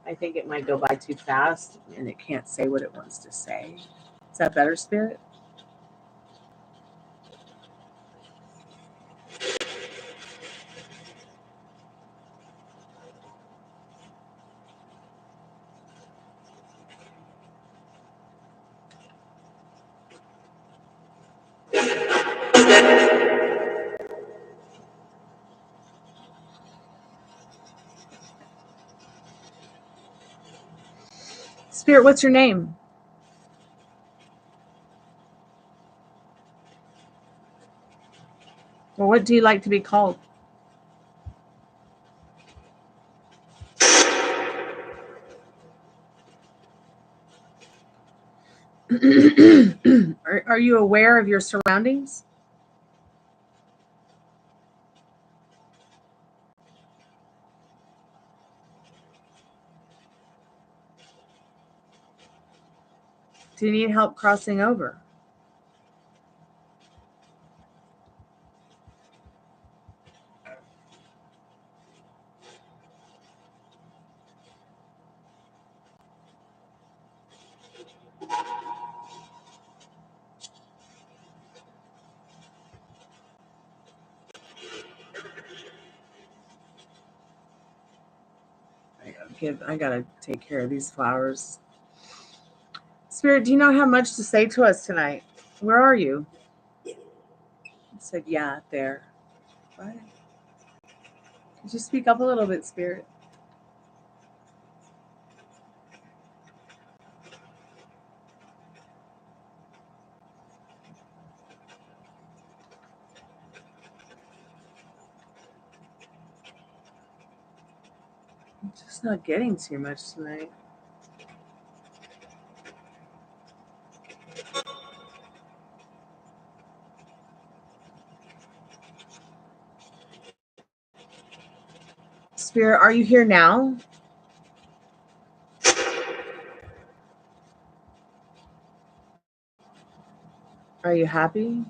I think it might go by too fast and it can't say what it wants to say. Is that better, Spirit? Spirit, what's your name? Or what do you like to be called? Are you aware of your surroundings? Do you need help crossing over? I gotta take care of these flowers. Spirit, do you not have much to say to us tonight? Where are you? It said, yeah, there. What? Could you speak up a little bit, Spirit? I'm just not getting too much tonight. Spirit, are you here now? Are you happy?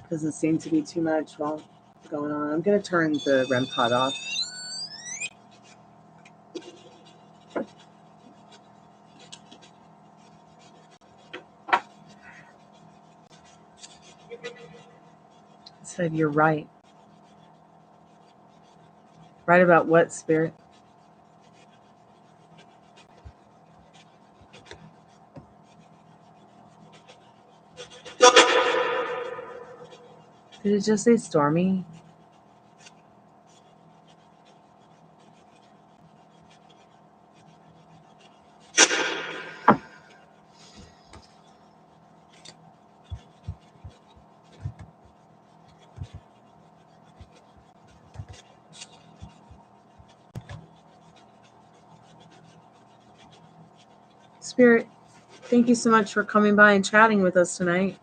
Doesn't seem to be too much going on. I'm going to turn the REM pod off. It said, you're right. Right about what, Spirit? Did it just say stormy? Spirit, thank you so much for coming by and chatting with us tonight.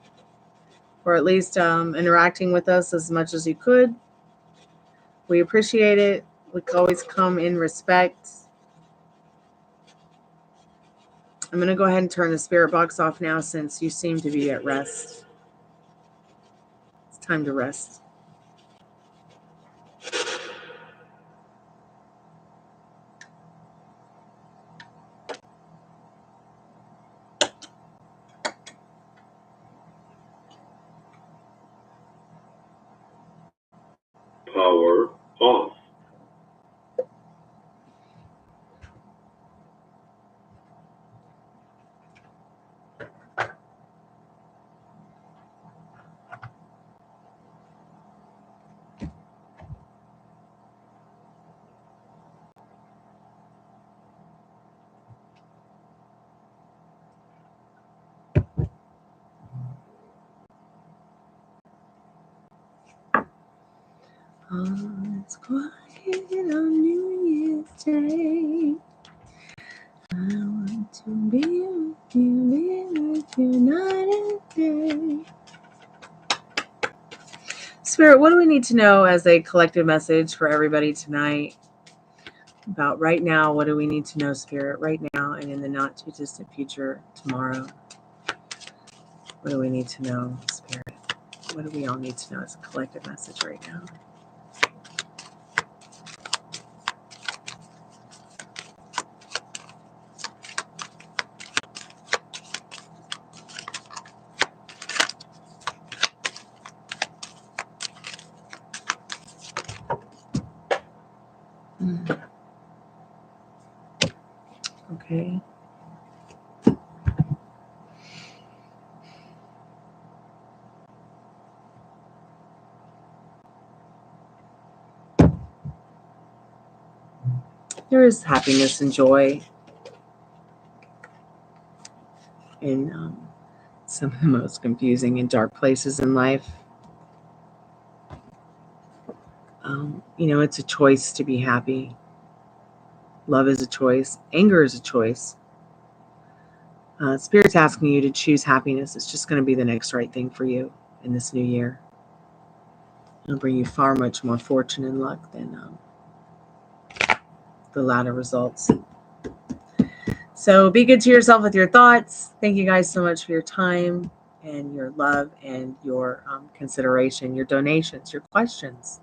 Or at least interacting with us as much as you could. We appreciate it. We can always come in respect. I'm going to go ahead and turn the spirit box off now since you seem to be at rest. It's time to rest. Power off. It's quiet on New Year's Day. I want to be with you night and day. Spirit, what do we need to know as a collective message for everybody tonight about right now? What do we need to know, Spirit, right now and in the not too distant future tomorrow? What do we need to know, Spirit? What do we all need to know as a collective message right now? Okay. There is happiness and joy in some of the most confusing and dark places in life. It's a choice to be happy. Love is a choice. Anger is a choice. Spirit's asking you to choose happiness. It's just going to be the next right thing for you in this new year. It'll bring you far much more fortune and luck than the latter results. So be good to yourself with your thoughts. Thank you guys so much for your time and your love and your consideration, your donations, your questions.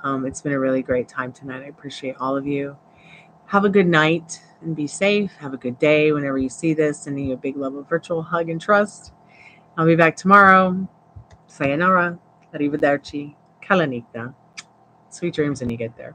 It's been a really great time tonight. I appreciate all of you. Have a good night and be safe. Have a good day whenever you see this. Sending you a big love of virtual hug and trust. I'll be back tomorrow. Sayonara. Arrivederci. Kalanita. Sweet dreams when you get there.